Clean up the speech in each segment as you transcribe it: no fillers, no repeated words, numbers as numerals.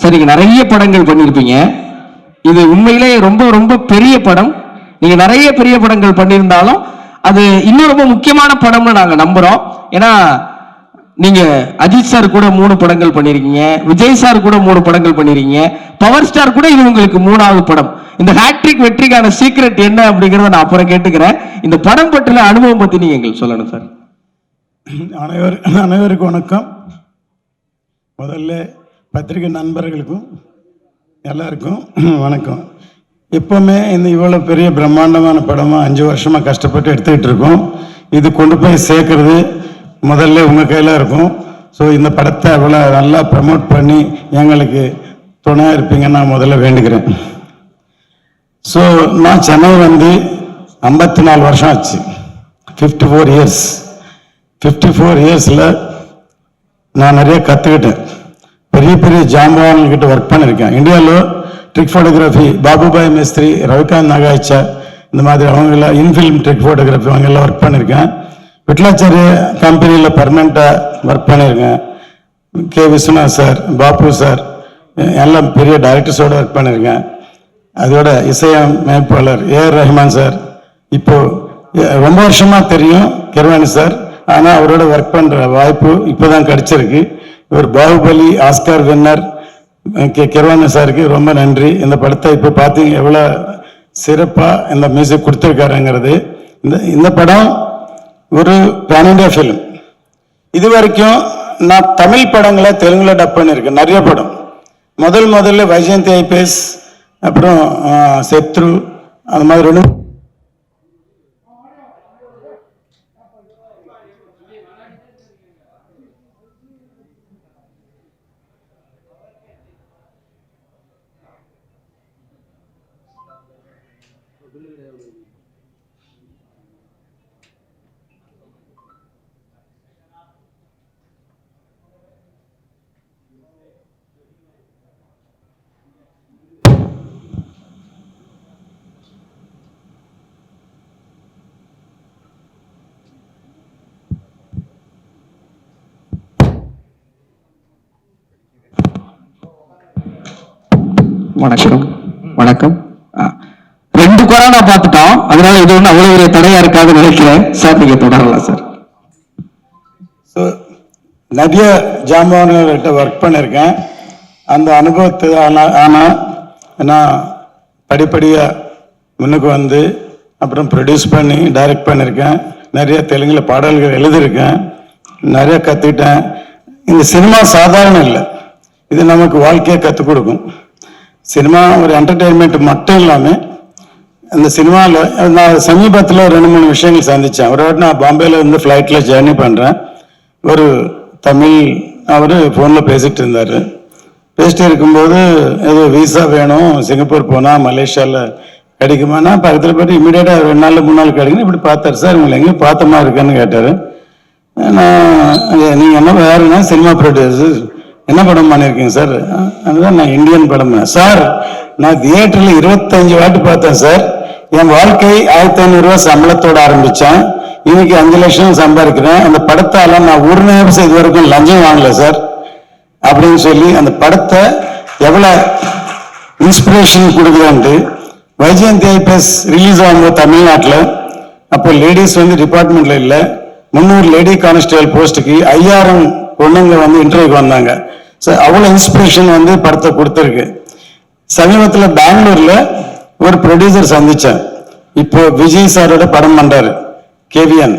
Sir நீங்க நிறைய படங்கள் பண்ணியிருப்பீங்க. இது உண்மையிலே ரொம்ப ரொம்ப பெரிய படம். நீங்க நிறைய பெரிய படங்கள் பண்ணியிருந்தாலும் அது இன்னும் ரொம்ப முக்கியமான படம்னு நாங்க நம்புறோம். ஏன்னா நீங்க அஜித் சார் கூட 3 படங்கள் பண்ணிருக்கீங்க, விஜய் சார் கூட 3 படங்கள் பண்ணிருக்கீங்க, பவர் ஸ்டார் கூட இது உங்களுக்கு 3வது படம். இந்த ஹேட்ரிக் வெற்றிக்கான சீக்ரெட் என்ன அப்படிங்கறத நான் அப்புறம் கேட்டுக்கிறேன். இந்த படம் பற்றின அனுபவம் பத்தி நீங்க எங்களுக்கு சொல்லணும் சார். அனைவருக்கும் வணக்கம். முதல்ல பத்திரிகை நண்பர்களுக்கும் எல்லாருக்கும் வணக்கம். எப்பவுமே இந்த இவ்வளோ பெரிய பிரம்மாண்டமான படமாக 5 வருஷமாக கஷ்டப்பட்டு எடுத்துக்கிட்டு இருக்கோம். இது கொண்டு போய் சேர்க்கறது முதல்ல உங்கள் கையில் இருக்கும். ஸோ இந்த படத்தை அவ்வளோ நல்லா ப்ரமோட் பண்ணி எங்களுக்கு துணையாக இருப்பீங்கன்னு நான் முதல்ல வேண்டுகிறேன். ஸோ நான் சென்னை வந்து 54 வருஷம் ஆச்சு. 54 இயர்ஸ். 54 இயர்ஸில் நான் நிறைய கற்றுக்கிட்டேன். பெரிய பெரிய ஜாம்பவான்கிட்ட ஒர்க் பண்ணியிருக்கேன். இந்தியாவில் ட்ரிக் ஃபோட்டோகிராஃபி பாபுபாய் மேஸ்திரி, ரவிகாந்த் நாகாய்ச்சா, இந்த மாதிரி அவங்கெல்லாம் இன்ஃபில்ம் ட்ரிக் ஃபோட்டோகிராஃபி அவங்கெல்லாம் ஒர்க் பண்ணியிருக்கேன். விட்லாச்சாரிய கம்பெனியில் பர்மனெண்ட்டாக ஒர்க் பண்ணியிருக்கேன். K Viswanath sir, Babu sir எல்லாம் பெரிய டைரக்டர்ஸோடு ஒர்க் பண்ணியிருக்கேன். அதோட இசையமைப்பாளர் ஏஆர் ரஹ்மான் சார் இப்போது ரொம்ப வருஷமாக தெரியும் கிரவாணி சார். ஆனால் அவரோட ஒர்க் பண்ணுற வாய்ப்பு இப்போ தான் கிடச்சிருக்கு. இவர் பாகுபலி ஆஸ்கார் வின்னர் கிரவாணி சாருக்கு ரொம்ப நன்றி. இந்த படத்தை இப்போ பார்த்தீங்க எவ்வளோ சிறப்பாக இந்த மியூசிக் கொடுத்துருக்காருங்கிறது. இந்த படம் ஒரு பேன் இண்டியா ஃபிலிம். இது வரைக்கும் நான் தமிழ் படங்களை தெலுங்குல டப் பண்ணியிருக்கேன் நிறைய படம். முதல்ல வைஜெயந்தி ஐபிஎஸ், அப்புறம் சத்ரு, அந்த மாதிரி ஒன்று. வணக்கம் வணக்கம். 2 கொரோனா பார்த்துட்டோம், அதனால இது ஒன்று அவ்வளவு ஒரு தடையா இருக்காதுன்னு நினைக்கிறேன். சார் நீங்க தொடரலாம் சார். ஸோ நிறைய ஜாம்பவான்கள்கிட்ட ஒர்க் பண்ணியிருக்கேன். அந்த அனுபவத்தை ஆனால் நான் படிப்படியாக முன்னுக்கு வந்து அப்புறம் ப்ரொடியூஸ் பண்ணி டைரக்ட் பண்ணியிருக்கேன். நிறைய தெலுங்குல பாடல்கள் எழுதியிருக்கேன். நிறைய கற்றுக்கிட்டேன். இந்த சினிமா சாதாரணம் இல்லை, இது நமக்கு வாழ்க்கையை கற்றுக் கொடுக்கும். சினிமா ஒரு என்டர்டெயின்மெண்ட் மட்டும் இல்லாமல் அந்த சினிமாவில் நான் சமீபத்தில் 2-3 விஷயங்கள் சந்தித்தேன். ஒரு வாட்டி நான் பாம்பேயில் இருந்து ஃப்ளைட்டில் ஜேர்னி பண்ணுறேன். ஒரு தமிழ் அவர் ஃபோனில் பேசிகிட்டு இருந்தார். பேசிட்டு இருக்கும்போது ஏதோ விசா வேணும், சிங்கப்பூர் போனால் மலேசியாவில் கிடைக்குமானா பக்கத்தில் போய்ட்டு இமீடியட்டாக 2 நாள் 3 நாள் கிடைக்குன்னு இப்படி பார்த்தார். சார் உங்களை எங்கேயும் பார்த்த மாதிரி இருக்கேன்னு கேட்டார். நான் நீங்கள் என்ன வேறுனா சினிமா ப்ரொடியூசர், என்ன படம் பண்ணியிருக்கீங்க சார்? அதுதான் நான் இந்தியன் படம். சார் நான் தியேட்டரில் 25 வாட்டி பார்த்தேன் சார். என் வாழ்க்கை 1500 ரூபா சம்பளத்தோடு ஆரம்பித்தேன். இன்னைக்கு 5 லட்சம் சம்பாதிக்கிறேன். அந்த படத்தால் நான் 1 நிமிஷம் இது வரைக்கும் லஞ்சம் வாங்கல சார் அப்படின்னு சொல்லி அந்த படத்தை எவ்வளோ இன்ஸ்பிரேஷன் கொடுக்குறான்ட்டு. வைஜெயந்தி ஐபிஎஸ் ரிலீஸ் ஆகும்போது தமிழ்நாட்டில் அப்போ லேடிஸ் வந்து டிபார்ட்மெண்ட்ல இல்லை, 300 லேடி கான்ஸ்டபிள் போஸ்ட்டுக்கு 5000 பொண்ணுங்க வந்து இன்டர்வியூக்கு வந்தாங்க. ஸோ அவ்வளோ இன்ஸ்பிரேஷன் வந்து படத்தை கொடுத்துருக்கு. சமீபத்தில் பெங்களூர்ல ஒரு ப்ரொடியூசர் சந்திச்சேன். இப்போ விஜய் சாரோட படம் பண்றாரு கேவிஎன்.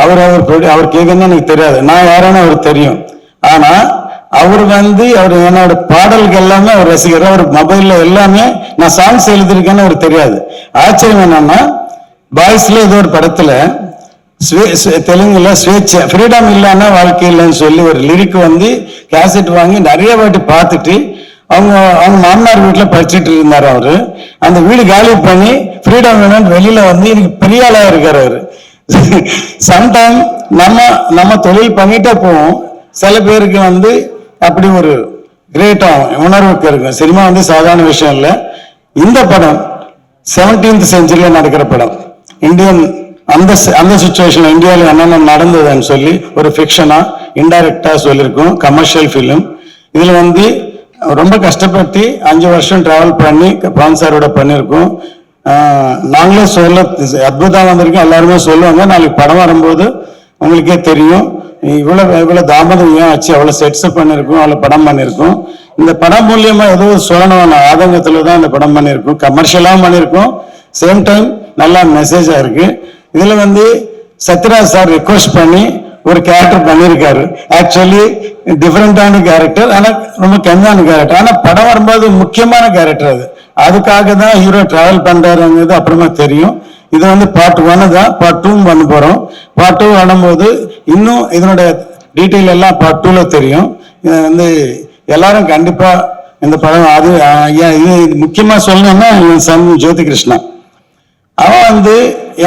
அவர் கேவிஎன் எனக்கு தெரியாது, நான் யாரானு அவருக்கு தெரியும். ஆனா அவர் வந்து அவர் என்னோட பாடல்கள் எல்லாமே அவர் ரசிகர். அவர் மொபைல்ல எல்லாமே நான் சாங்ஸ் எழுதியிருக்கேன்னு அவருக்கு தெரியாது. ஆச்சரியம் என்னன்னா பாய்ஸ்ல ஏதோ ஒரு படத்துல தெலுங்குல ஸ்வேச்சை ஃப்ரீடம் இல்லைன்னா வாழ்க்கை இல்லைன்னு சொல்லி ஒரு லிரிக் வந்து கேசட் வாங்கி நிறைய வாட்டி பார்த்துட்டு அவங்க மாமனார் வீட்டில் படிச்சுட்டு இருந்தார். அவரு அந்த வீடு காலி பண்ணி ஃப்ரீடம் வேணும்னு வெளியில வந்து இன்னைக்கு பெரிய ஆளா இருக்காரு அவரு. சம்டைம் நம்ம தொழில் பண்ணிட்டே போவோம். சில பேருக்கு வந்து அப்படி ஒரு கிரேட்டாக உணர்வுக்கு இருக்கும். சினிமா வந்து சாதாரண விஷயம் இல்லை. இந்த படம் 17th செஞ்சுரியில் நடக்கிற படம். இந்தியன் அந்த சிச்சுவேஷன் இந்தியாவில் என்னென்ன நடந்ததுன்னு சொல்லி ஒரு ஃபிக்ஷனா இன்டைரக்டா சொல்லியிருக்கோம். Commercial film. இதுல வந்து ரொம்ப கஷ்டப்பட்டு 5 வருஷம் டிராவல் பண்ணி பவன் சாரோட பண்ணியிருக்கோம். நாங்களே சொல்ல அற்புதம் வந்திருக்கோம், எல்லாருமே சொல்லுவாங்க. நாளைக்கு படம் வரும்போது உங்களுக்கே தெரியும் இவ்வளவு தாமதம் ஏன் ஆச்சு, அவ்வளவு செட்ஸ் பண்ணியிருக்கோம், அவ்வளவு படம் பண்ணியிருக்கோம். இந்த படம் மூலியமா ஏதோ சொல்லணும் ஆதங்கத்துல தான் இந்த படம் பண்ணியிருக்கோம். கமர்ஷியலாகவும் பண்ணியிருக்கோம், சேம் டைம் நல்லா மெசேஜா இருக்கு. இதுல வந்து சத்யராஜ் சார் ரிக்வெஸ்ட் பண்ணி ஒரு கேரக்டர் பண்ணியிருக்காரு. ஆக்சுவலி டிஃபரெண்டான கேரக்டர், ஆனா ரொம்ப கம்மியான கேரக்டர். ஆனா படம் வரும்போது முக்கியமான கேரக்டர் அது. அதுக்காக தான் ஹீரோ டிராவல் பண்றாருங்கிறது அப்புறமா தெரியும். இது வந்து பார்ட் 1 தான், பார்ட் 2 பண்ண போறோம். பார்ட் 2 வரும்போது இன்னும் இதனுடைய டீட்டெயில் எல்லாம் பார்ட் 2ல தெரியும். இது வந்து எல்லாரும் கண்டிப்பா இந்த படம் அது இது முக்கியமா சொல்லணும்னா என் சன் ஜோதி கிருஷ்ணா, அவன் வந்து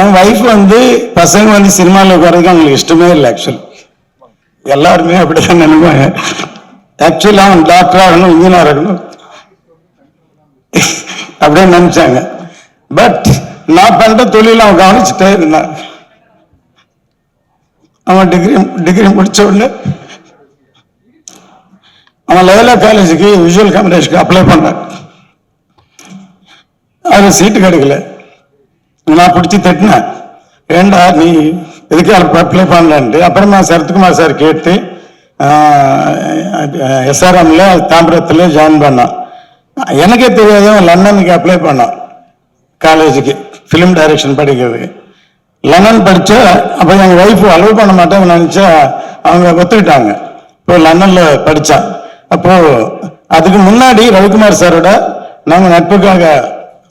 என் ஒய்ஃப் வந்து பசங்க வந்து சினிமாவில் உட்காரதுக்கு அவங்களுக்கு இஷ்டமே இல்லை. ஆக்சுவலி எல்லாருமே அப்படிதான் நினைப்பாங்க. ஆக்சுவலி அவன் டாக்டர் ஆகணும், இன்ஜினியர் ஆகணும் அப்படின்னு நினைச்சாங்க. பட் நான் பண்ற தொழில அவன் கவனிச்சுட்டே இருந்தான். அவன் டிகிரி முடிச்ச உடனே அவன் லயோலா காலேஜுக்கு விஷுவல் கம்யூனிகேஷனுக்கு அப்ளை பண்ணான். அது சீட்டு கிடைக்கல. நான் பிடிச்சி தட்டினேன், ஏண்டா நீ எதுக்கு அப்ளை பண்ணலான்ட்டு. அப்புறமா சரத்குமார் சார் கேட்டு SRMல தாம்பரத்தில் ஜாயின் பண்ணான். எனக்கே தெரியாத லண்டனுக்கு அப்ளை பண்ணான் காலேஜுக்கு, ஃபிலிம் டைரக்ஷன் படிக்கிறதுக்கு. லண்டன் படித்தா அப்போ எங்கள் ஒய்ஃபு அலோவ் பண்ண மாட்டேன் நினச்சா அவங்க ஒத்துக்கிட்டாங்க. இப்போ லண்டனில் படித்தான். அப்போது அதுக்கு முன்னாடி ரவிக்குமார் சாரோட நாங்கள் நட்புக்காக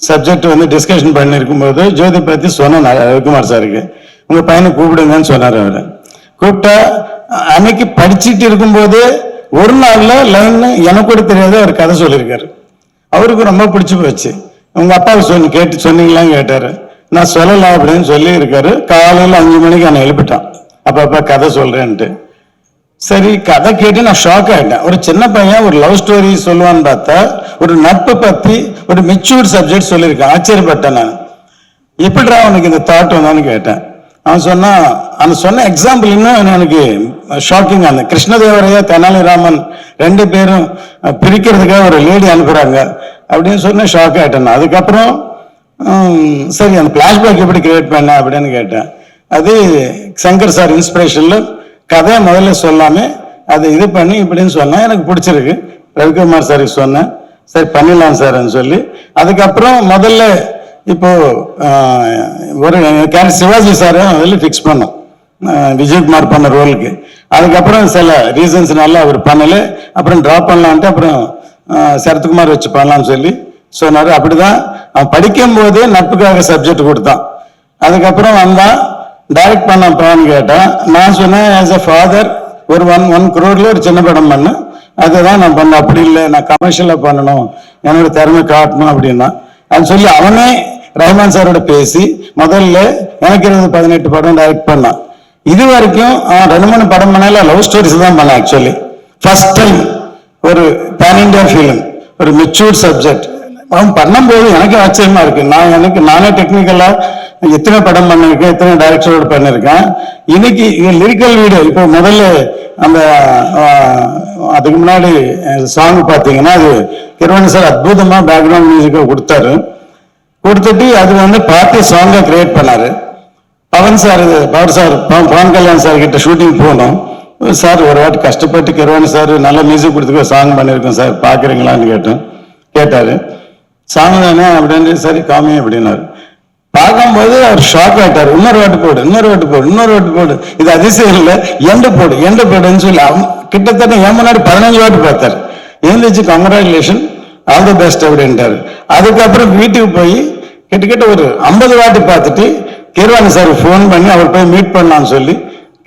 சப்ஜெக்ட் வந்து டிஸ்கஷன் பண்ணியிருக்கும் போது ஜோதி பற்றி சொன்னேன் ரவிக்குமார் சாருக்கு, உங்கள் பையனை கூப்பிடுங்கன்னு சொன்னார். அவர் கூப்பிட்டா அன்னைக்கு படிச்சுட்டு இருக்கும்போது ஒரு நாளில் லைன் எனக்கு கூட தெரியாத அவர் கதை சொல்லியிருக்காரு. அவருக்கு ரொம்ப பிடிச்சி போச்சு. உங்கள் அப்பாவுக்கு கேட்டு சொன்னீங்களான்னு கேட்டார். நான் சொல்லலாம் அப்படின்னு சொல்லி இருக்காரு. காலையில் 5 மணிக்கு என்னை எழுப்பிட்டான், அப்பா கதை சொல்றேன்ட்டு. சரி, கதை கேட்டு நான் ஷாக் ஆகிட்டேன். ஒரு சின்ன பையன் ஒரு லவ் ஸ்டோரி சொல்லுவான்னு பார்த்தா ஒரு நட்பை பற்றி ஒரு மெச்சூர்ட் சப்ஜெக்ட் சொல்லியிருக்கான். ஆச்சரியப்பட்டேன் நான். எப்படிடா அவனுக்கு இந்த தாட் வந்தான்னு கேட்டேன். அவன் சொன்ன எக்ஸாம்பிள் இன்னும் எனக்கு ஷாக்கிங் ஆனது. கிருஷ்ணதேவரையா தெனாலிராமன் 2 பேரும் பிரிக்கிறதுக்காக ஒரு லேடி அனுப்புறாங்க அப்படின்னு சொன்ன ஷாக் ஆகிட்டேன். அதுக்கப்புறம் சரி அந்த பிளாஷ்பேக் எப்படி கிரியேட் பண்ண அப்படின்னு கேட்டேன். அது சங்கர் சார் இன்ஸ்பிரேஷன்ல கதையை முதல்ல சொல்லாம அதை இது பண்ணி இப்படின்னு சொன்னேன். எனக்கு பிடிச்சிருக்கு. ரவிக்குமார் சாருக்கு சொன்னேன், சரி பண்ணிடலாம் சார்ன்னு சொல்லி. அதுக்கப்புறம் முதல்ல இப்போ ஒரு சிவாஜி சாரை முதல்ல ஃபிக்ஸ் பண்ணோம் விஜயகுமார் பண்ண ரோலுக்கு. அதுக்கப்புறம் சில ரீசன்ஸ்னால அவர் பண்ணல. அப்புறம் ட்ராப் பண்ணலான்ட்டு அப்புறம் சரத்குமார் வச்சு பண்ணலாம்னு சொல்லி சொன்னார். அப்படிதான் அவன் படிக்கும் போதே நட்புக்காக சப்ஜெக்ட் கொடுத்தான். அதுக்கப்புறம் வந்தான், டைரக்ட் பண்ணப்பான்னு கேட்டான். நான் சொன்னேன், ஆஸ் எ ஃபாதர் ஒரு 1 crore ஒரு சின்ன படம் பண்ணேன், அதுதான் நான் பண்ணேன். அப்படி இல்லை, நான் கமர்ஷியலாக பண்ணணும், என்னோட திறமை காட்டணும் அப்படின்னா அது சொல்லி அவனே ரஹ்மான் சாரோட பேசி முதல்ல எனக்கு 18 படம் டைரக்ட் பண்ணான். இது வரைக்கும் அவன் 2-3 படம் பண்ணல லவ் ஸ்டோரிஸ் தான் பண்ணான். ஆக்சுவலி ஃபர்ஸ்ட் டைம் ஒரு பேன் இண்டியா ஃபிலிம், ஒரு மெச்சூர்ட் சப்ஜெக்ட் அவன் பண்ணும்போது எனக்கு ஆச்சரியமா இருக்கு. நானே டெக்னிக்கலா எத்தனை படம் பண்ணிருக்கேன், எத்தனை டைரக்டரோட பண்ணிருக்கேன். இன்னைக்கு லிரிக்கல் வீடியோ இப்போ முதல்ல அந்த அதுக்கு முன்னாடி சாங் பார்த்தீங்கன்னா அது கிரவாணி சார் அற்புதமா பேக்ரவுண்ட் மியூசிக்கை கொடுத்தாரு. கொடுத்துட்டு அது வந்து பார்ட்டி சாங்கா கிரியேட் பண்ணாரு. பவன் கல்யாண் சார் கிட்ட ஷூட்டிங் போனோம். சார் ஒரு வாட்டி கஷ்டப்பட்டு கிரவாணி சார் நல்ல மியூசிக் கொடுத்துக்க சாங் பண்ணியிருக்கோம் சார், பாக்குறீங்களான்னு கேட்டாரு. சாங் தானே அப்படின்னு, சரி காமி அப்படின்னாரு. பார்க்கும்போது அவர் ஷாக் ஆயிட்டார். இன்னொரு வாட்டு போடு, இது அதிசயம் இல்லை, எண்டு போடுன்னு சொல்லி கிட்டத்தட்ட என் முன்னாடி 15 வாட்டி பார்த்தாரு. எழுந்திரிச்சு கங்க்ராச்சுலேஷன், ஆல் தி பெஸ்ட் அப்படின்ட்டாரு. அதுக்கப்புறம் வீட்டுக்கு போய் கிட்டத்தட்ட ஒரு 50 வாட்டி பார்த்துட்டு கிரவாணி சார் ஃபோன் பண்ணி அவர் போய் மீட் பண்ணலான்னு சொல்லி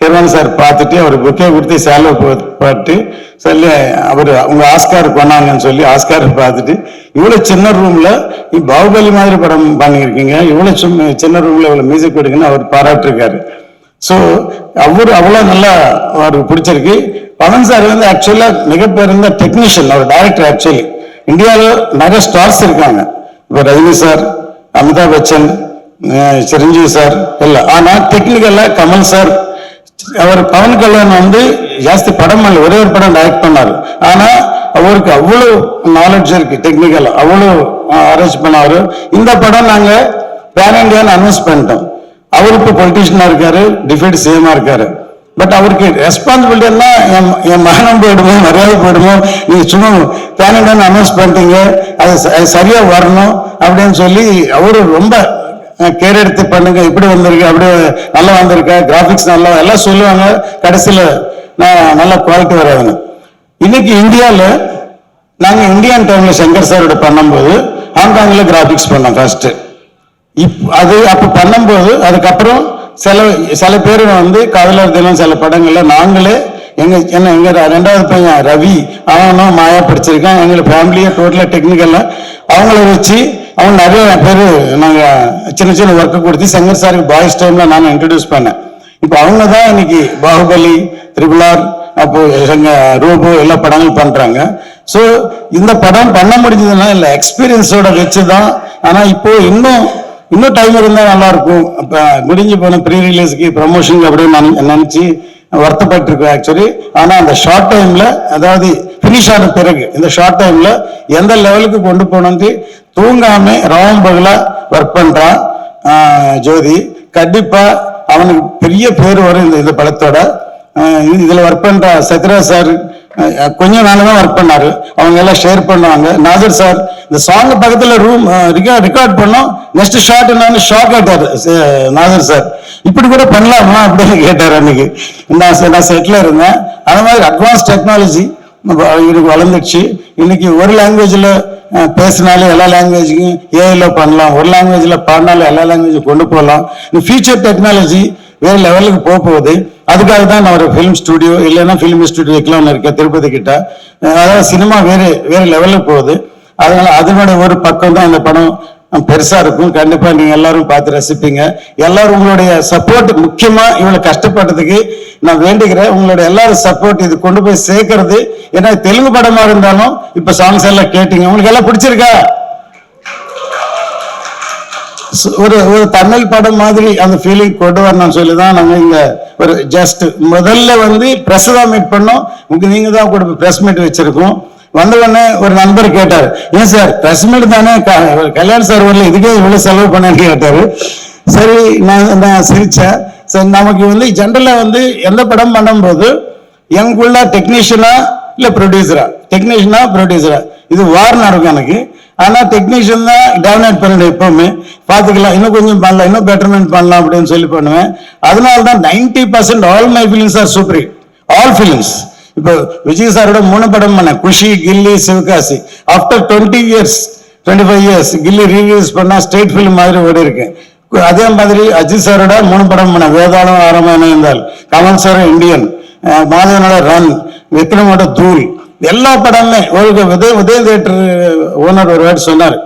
கிரவாணி சார் பார்த்துட்டு அவர் புக்கே கொடுத்து சேலை போட்டு சொல்லி அவர் உங்க ஆஸ்கார் பண்ணாங்கன்னு சொல்லி ஆஸ்கார் பார்த்துட்டு, இவ்வளவு சின்ன ரூம்ல பாகுபலி மாதிரி படம் பண்ணியிருக்கீங்க, இவ்வளவு சின்ன ரூம்ல இவ்வளவு மியூசிக் கொடுக்குன்னு அவர் பாராட்டிருக்காரு. ஸோ அவ்வளவு நல்லா அவருக்கு பிடிச்சிருக்கு. பவன் சார் வந்து ஆக்சுவலா மிகப்பெரிய டெக்னீஷியன், அவர் டைரக்டர். ஆக்சுவலி இந்தியாவில் நிறைய ஸ்டார்ஸ் இருக்காங்க, இப்போ ரஜினி சார், அமிதாப் பச்சன், சிரஞ்சீவி சார் இல்லை. ஆனா டெக்னிக்கலா கமல் சார், அவர் பவன் கல்யாண் வந்து ஜாஸ்தி படம் பண்ணல, ஒரே ஒரு படம் டைரக்ட் பண்ணாரு. ஆனா அவருக்கு அவ்வளோ நாலேஜ் இருக்கு, டெக்னிக்கல் அவ்வளோ அரேஞ்ச் பண்ணாரு. இந்த படம் நாங்க பேன் இண்டியான்னு அனௌன்ஸ் பண்ணிட்டோம். அவரு இப்போ பொலிட்டிஷியனா இருக்காரு, டிஃபெக்ட் சிஎம்மா இருக்காரு. பட் அவருக்கு ரெஸ்பான்சிபிலிட்டி எல்லாம் என் மகனம் போயிடுமோ, மரியாதை போயிடுமோ, நீங்க சும்மா பேன் இண்டியான்னு அனௌன்ஸ் பண்ணிட்டீங்க, அது சரியா வரணும் அப்படின்னு சொல்லி அவரு ரொம்ப கேர் எடுத்து பண்ணுங்க, இப்படி வந்திருக்கு, அப்படி நல்லா வந்திருக்க, கிராபிக்ஸ் நல்லா எல்லாம் சொல்லுவாங்க. கடைசியில நான் நல்ல குவாலிட்டி வராதுங்க. இன்னைக்கு இந்தியாவில் நாங்க இந்தியன் டைம்ல சங்கர் சாரோட பண்ணும்போது ஹாங்காங்ல கிராபிக்ஸ் பண்ணோம் ஃபர்ஸ்ட். அது அப்ப பண்ணும்போது அதுக்கப்புறம் சில பேர் வந்து காதலர் தினம் சில படங்கள்ல நாங்களே எங்க ரெண்டாவது பையன் ரவி அவனும் மாயா படிச்சிருக்கான், எங்களை ஃபேமிலியே டோட்டலா டெக்னிக்கல்ல அவங்கள வச்சு அவங்க நிறைய பேர் நாங்க சின்ன சின்ன ஒர்க்கு கொடுத்து சங்கர் சாருக்கு பாய்ஸ் டைம்ல நான் இன்ட்ரடியூஸ் பண்ணேன். இப்போ அவங்க தான் இன்னைக்கு பாகுபலி, திரிபுலார், அப்போ ரோபோ எல்லா படங்கள் பண்றாங்க. ஸோ இந்த படம் பண்ண முடிஞ்சதுன்னா இல்லை எக்ஸ்பீரியன்ஸோட வச்சுதான். ஆனா இப்போ இன்னும் டைம் இருந்தா நல்லா இருக்கும். அப்ப முடிஞ்சு போன ப்ரீ ரிலீஸ்க்கு ப்ரமோஷன் அப்படின்னு நினைச்சு வருத்தப்பட்டு இருக்கோம் ஆக்சுவலி. ஆனா அந்த ஷார்ட் டைம்ல, அதாவது பினிஷ் ஆன பிறகு இந்த ஷார்ட் டைம்ல எந்த லெவலுக்கு கொண்டு போனது தூங்காம ராவம் பகலா ஒர்க் பண்றான் ஜோதி. கண்டிப்பா அவனுக்கு பெரிய பேர் வரும் இந்த படத்தோட. இதுல ஒர்க் பண்ற சத்யராஜ் சார் கொஞ்ச நாள் ஒர்க் பண்ணாரு, அவங்க எல்லாம் ஷேர் பண்ணுவாங்க. நாசர் சார் இந்த சாங் பக்கத்துல ரூம் ரெக்கார்ட் பண்ணோம், நெக்ஸ்ட் ஷாட் என்னன்னு ஷாக் ஆயிட்டாரு நாசர் சார். இப்படி கூட பண்ணலாமா அப்படின்னு கேட்டாரு. அன்னைக்கு நான் செட்ல இருந்தேன். அது மாதிரி அட்வான்ஸ் டெக்னாலஜி எனக்கு வளர்ந்துச்சு. இன்னைக்கு ஒரு லாங்குவேஜ்ல பேசினாலும் எல்லா லாங்குவேஜுக்கும் ஏஐல பண்ணலாம், ஒரு லாங்குவேஜ்ல பாடினாலும் எல்லா லாங்குவேஜும் கொண்டு போகலாம். இந்த ஃபியூச்சர் டெக்னாலஜி வேற லெவலுக்கு போகுது. அதுக்காக தான் நான் ஒரு ஃபிலிம் ஸ்டுடியோ இல்லைன்னா ஃபிலிம் ஸ்டுடியோ வைக்கலாம்னு இருக்கேன் திருப்பதி கிட்ட. அதாவது சினிமா வேற லெவலுக்கு போகுது. அதனால அதனுடைய ஒரு பக்கம் தான் இந்த படம் பெருசா இருக்கும். கண்டிப்பா நீங்க எல்லாரும் பார்த்து ரசிப்பீங்க. எல்லாரும் உங்களுடைய சப்போர்ட், முக்கியமா இவ்வளவு கஷ்டப்பட்டதுக்கு நான் வேண்டுகிறேன். உங்களுடைய எல்லாரும் சப்போர்ட் இது கொண்டு போய் சேர்க்கறது. ஏன்னா தெலுங்கு படமா இருந்தாலும் இப்ப சாங்ஸ் எல்லாம் கேட்டீங்க, உங்களுக்கு எல்லாம் பிடிச்சிருக்கா? ஒரு தமிழ் படம் மாதிரி அந்த ஃபீலிங் கொண்டு வரணும்னு சொல்லிதான் நாங்க இங்க ஒரு ஜஸ்ட் முதல்ல வந்து பிரஸ் தான் மீட் பண்ணோம். நீங்க தான் கூட பிரஸ் மீட் வச்சிருக்கோம். வந்த உடனே ஒரு நண்பர் கேட்டார், ஏன் சார் பிரஸ் மீட் தானே, கல்யாண் சார் வரல, இதுக்கே இவ்வளவு செலவு பண்ணேன்னு கேட்டாரு. சரி, நான் சிரிச்சேன். சரி, நமக்கு வந்து ஜென்ரலா வந்து எந்த படம் பண்ணும்போது எங்குள்ள டெக்னீஷியனா இல்ல ப்ரொடியூசரா, டெக்னீஷியனா ப்ரொடியூசரா, இது வார் நடக்கும் எனக்கு. ஆனா டெக்னீஷியன் தான் டாமினேட் பண்ணிடு, எப்பவுமே பாத்துக்கலாம், இன்னும் கொஞ்சம் பண்ணலாம், இன்னும் பெட்டர்மெண்ட் பண்ணலாம் அப்படின்னு சொல்லி பண்ணுவேன். அதனாலதான் 90% all my films are super hit, all films. இப்போ விஜய் சாரோட 3 படம் பண்ணேன், Kushi, Ghilli, Sivakasi. After 20 years 25 years Ghilli release பண்ணா ஸ்டேட் ஃபிலிம் மாதிரி ஓடி இருக்கேன். அதே மாதிரி அஜித் சாரோட 3 படம் பண்ணேன், வேதாளம், ஆரம்பம் இருந்தால், கமல் சார் இந்தியன், மாதவனோட ரன், விக்ரமோட தூள், எல்லா படமே உதய தியேட்டர் ஓனர் ஒரு வேர்டு சொன்னார்,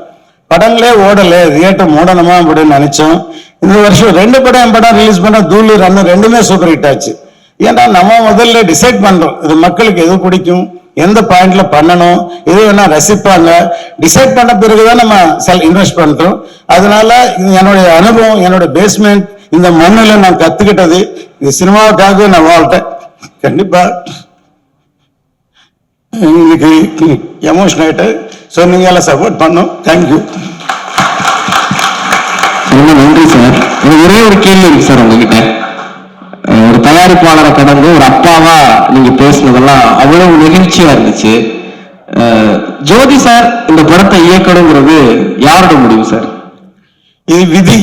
படங்களே ஓடல, தியேட்டர் மூடணுமா அப்படின்னு நினைச்சோம். இந்த வருஷம் 2 படம் என் படம் ரிலீஸ் பண்ண, தூள், ரன் ரெண்டுமே சூப்பர் ஹிட் ஆச்சு. ஏன்னா நம்ம முதல்ல டிசைட் பண்றோம் இது மக்களுக்கு எது பிடிக்கும், எந்த பாயிண்ட்ல பண்ணணும், எது வேணா ரசிப்பாங்க. டிசைட் பண்ண பிறகுதான் நம்ம இன்வெஸ்ட் பண்றோம். அதனால என்னுடைய அனுபவம், என்னோட பேஸ்மெண்ட், இந்த மண்ணில் நான் கத்துக்கிட்டது, இந்த சினிமாவுக்காக நான் வாழ்த்தேன். கண்டிப்பா இன்னைக்கு எமோஷன் ஆயிட்டு. ஸோ நீங்க எல்லாம் சப்போர்ட் பண்ணோம். தேங்க்யூ. ரொம்ப நன்றி சார். ஒரே ஒரு கேள்வி இருக்கு சார் உங்ககிட்ட. ஒரு தயாரிப்பாளரை கடந்து ஒரு அப்பாவா நீங்க பேசுனதெல்லாம் அவ்வளவு நெகிழ்ச்சியா இருந்துச்சு. ஜோதி சார் இந்த படத்தை இயக்கணுங்கிறது யாரோட முடிவு சார்? இது விதி.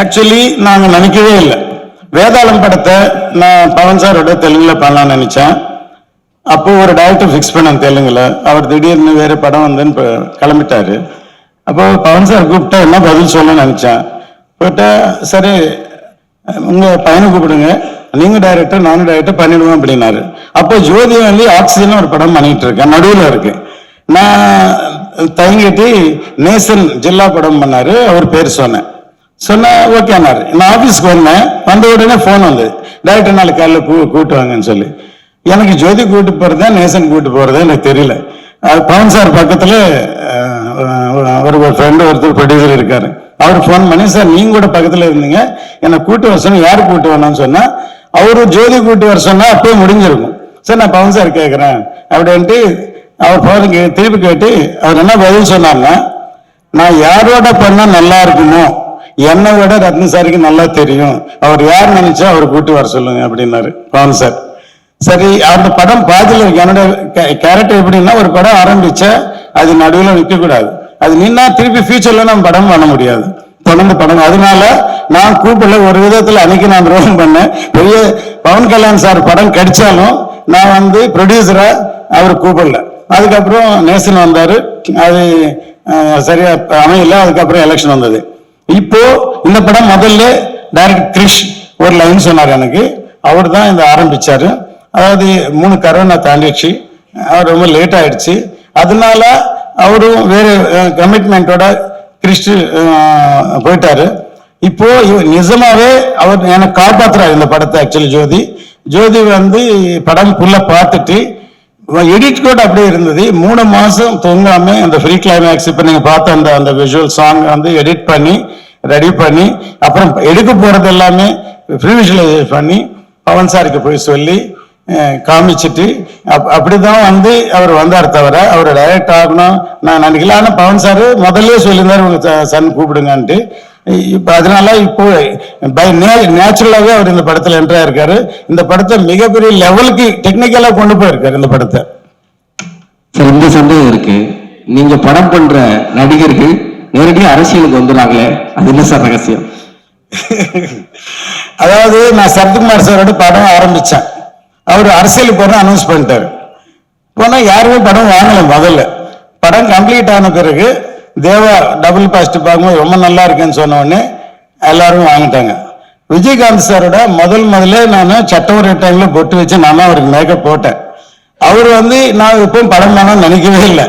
ஆக்சுவலி நாங்க நினைக்கவே இல்லை. வேதாளம் படத்தை நான் பவன் சாரோட தெலுங்குல பண்ணலாம்னு நினைச்சேன். அப்போ ஒரு டைரக்டர் ஃபிக்ஸ் பண்ண தெலுங்குல, அவர் திடீர்னு வேற படம் வந்துன்னு கிளம்பிட்டாரு. அப்போ பவன் சார் கூப்பிட்டா என்ன பதில் சொல்ல நினைச்சேன். போயிட்டா சரி உங்க பையனை கூப்பிடுங்க, நீங்க டைரக்டர் நானும் டைரக்டர் பண்ணிடுவோம் அப்படின்னாரு. அப்போ ஜோதி வந்து ஆக்சிஜன் ஒரு படம் பண்ணிட்டு இருக்கேன், நடுவில் இருக்கு. நான் தயங்கிட்டு நேசன் ஜில்லா படம் பண்ணாரு, அவர் பேர் சொன்னேன். சொன்ன ஓகேனாரு. நான் ஆபீஸ்க்கு வந்தேன், வந்த உடனே போன் வந்தது, டைரக்டர் நாளைக்கு காலையில் கூப்பிட்டு வாங்கன்னு சொல்லி. எனக்கு ஜோதி கூட்டு போறதா நேசன் கூட்டு போறதா எனக்கு தெரியல. பவன் சார் பக்கத்துல ஒரு ஃப்ரெண்டு ஒருத்தர் ப்ரொடியூசர் இருக்காரு, அவர் போன் பண்ணி, சார் நீங்க கூட பக்கத்துல இருந்தீங்க, என்னை கூட்டு வர சொன்னா, யாரு கூட்டு வரணும்னு சொன்னா, அவரு ஜோதி கூட்டு வர சொன்னா அப்பயே முடிஞ்சிருக்கும். சார் நான் பவன் சார் கேட்கிறேன் அப்படின்ட்டு அவர் போதும் திருப்பி கேட்டு அவர் என்ன பதில் சொன்னாங்க, நான் யாரோட பண்ணா நல்லா இருக்குமோ என்னை விட ரத்ன சாருக்கு நல்லா தெரியும், அவர் யார் நினைச்சா அவர் கூட்டி வர சொல்லுங்க அப்படின்னாரு பவன் சார். சரி, அந்த படம் பாதியில் இருக்கு. என்னோட கேரக்டர் எப்படின்னா, ஒரு படம் ஆரம்பிச்சா அது நடுவில் நிற்க கூடாது, அது நின்னா திருப்பி ஃபியூச்சர்ல நம்ம படம் பண்ண முடியாது, தொடர்ந்து படம். அதனால நான் கூப்பிடல, ஒரு விதத்துல அன்னைக்கு நான் துரோகம் பண்ணேன். பெரிய பவன் கல்யாண் சார் படம் கிடைச்சாலும் நான் வந்து ப்ரொடியூசரா அவர் கூப்பிடல. அதுக்கப்புறம் நேசன் வந்தாரு, அது சரியா அமையல. அதுக்கப்புறம் எலெக்ஷன் வந்தது. இப்போ இந்த படம் முதல்ல டைரக்டர் கிரிஷ் ஒரு லைன் சொன்னார் எனக்கு, அவர் தான் இந்த ஆரம்பிச்சாரு. அதாவது 3 கரோனா தாண்டிடுச்சு, அவர் ரொம்ப லேட் ஆயிடுச்சு. அதனால அவரும் வேறு கமிட்மெண்டோட கிறிஸ்ட் போயிட்டாரு. இப்போ நிஜமாவே அவர் எனக்கு காப்பாத்துறாரு இந்த படத்தை. ஆக்சுவலி ஜோதி வந்து படம் ஃபுல்லா பார்த்துட்டு எடிட் கூட அப்படியே இருந்தது. 3 மாசம் தூங்காம அந்த ஃப்ரீ கிளைமேக்ஸ் இப்ப நீங்க பார்த்த அந்த விஷுவல் சாங் வந்து எடிட் பண்ணி ரெடி பண்ணி அப்புறம் எடுக்க போறது எல்லாமே ப்ரீ விஷுவலைஸ் பண்ணி பவன் சாருக்கு போய் சொல்லி காமிச்சிட்டு அப்படிதான் வந்து அவர் வந்தார். தவிர அவர் டைரக்ட் ஆகணும் நான் நினைக்கல. ஆனா பவன் சார் முதல்ல சொல்லியிருந்தாரு உங்க சன் கூப்பிடுங்கன்ட்டு. இப்ப அதனால இப்போ பை நேச்சுரலாவே அவர் இந்த படத்துல என்ட்ரா இருக்காரு. இந்த படத்தை மிகப்பெரிய லெவலுக்கு டெக்னிக்கலா கொண்டு போயிருக்காரு இந்த படத்தை. சார், இந்த சந்தேகம் இருக்கு, நீங்க படம் பண்ற நடிகர்கள் நேரடியாக அரசியலுக்கு வந்துடுறாங்களே, அது என்ன சார் ரகசியம்? அதாவது நான் சரத்குமார் சாரோட படம் ஆரம்பிச்சேன், அவர் அரசியலுக்கு போன அனௌன்ஸ் பண்ணிட்டாரு. போனா யாருமே படம் வாங்கல. முதல்ல படம் கம்ப்ளீட் ஆன பிறகு தேவா டபுள் பாஸ்ட் பார்க்கும்போது ரொம்ப நல்லா இருக்குன்னு சொன்ன உடனே எல்லாரும் வாங்கிட்டாங்க. விஜயகாந்த் சாரோட முதல்ல நான் சட்டவர டைம்ல பொட்டு வச்சு நான் அவருக்கு மேக்கப் போட்டேன். அவர் வந்து நான் எப்பவும் படம் பண்ணணும்னு நினைக்கவே இல்லை.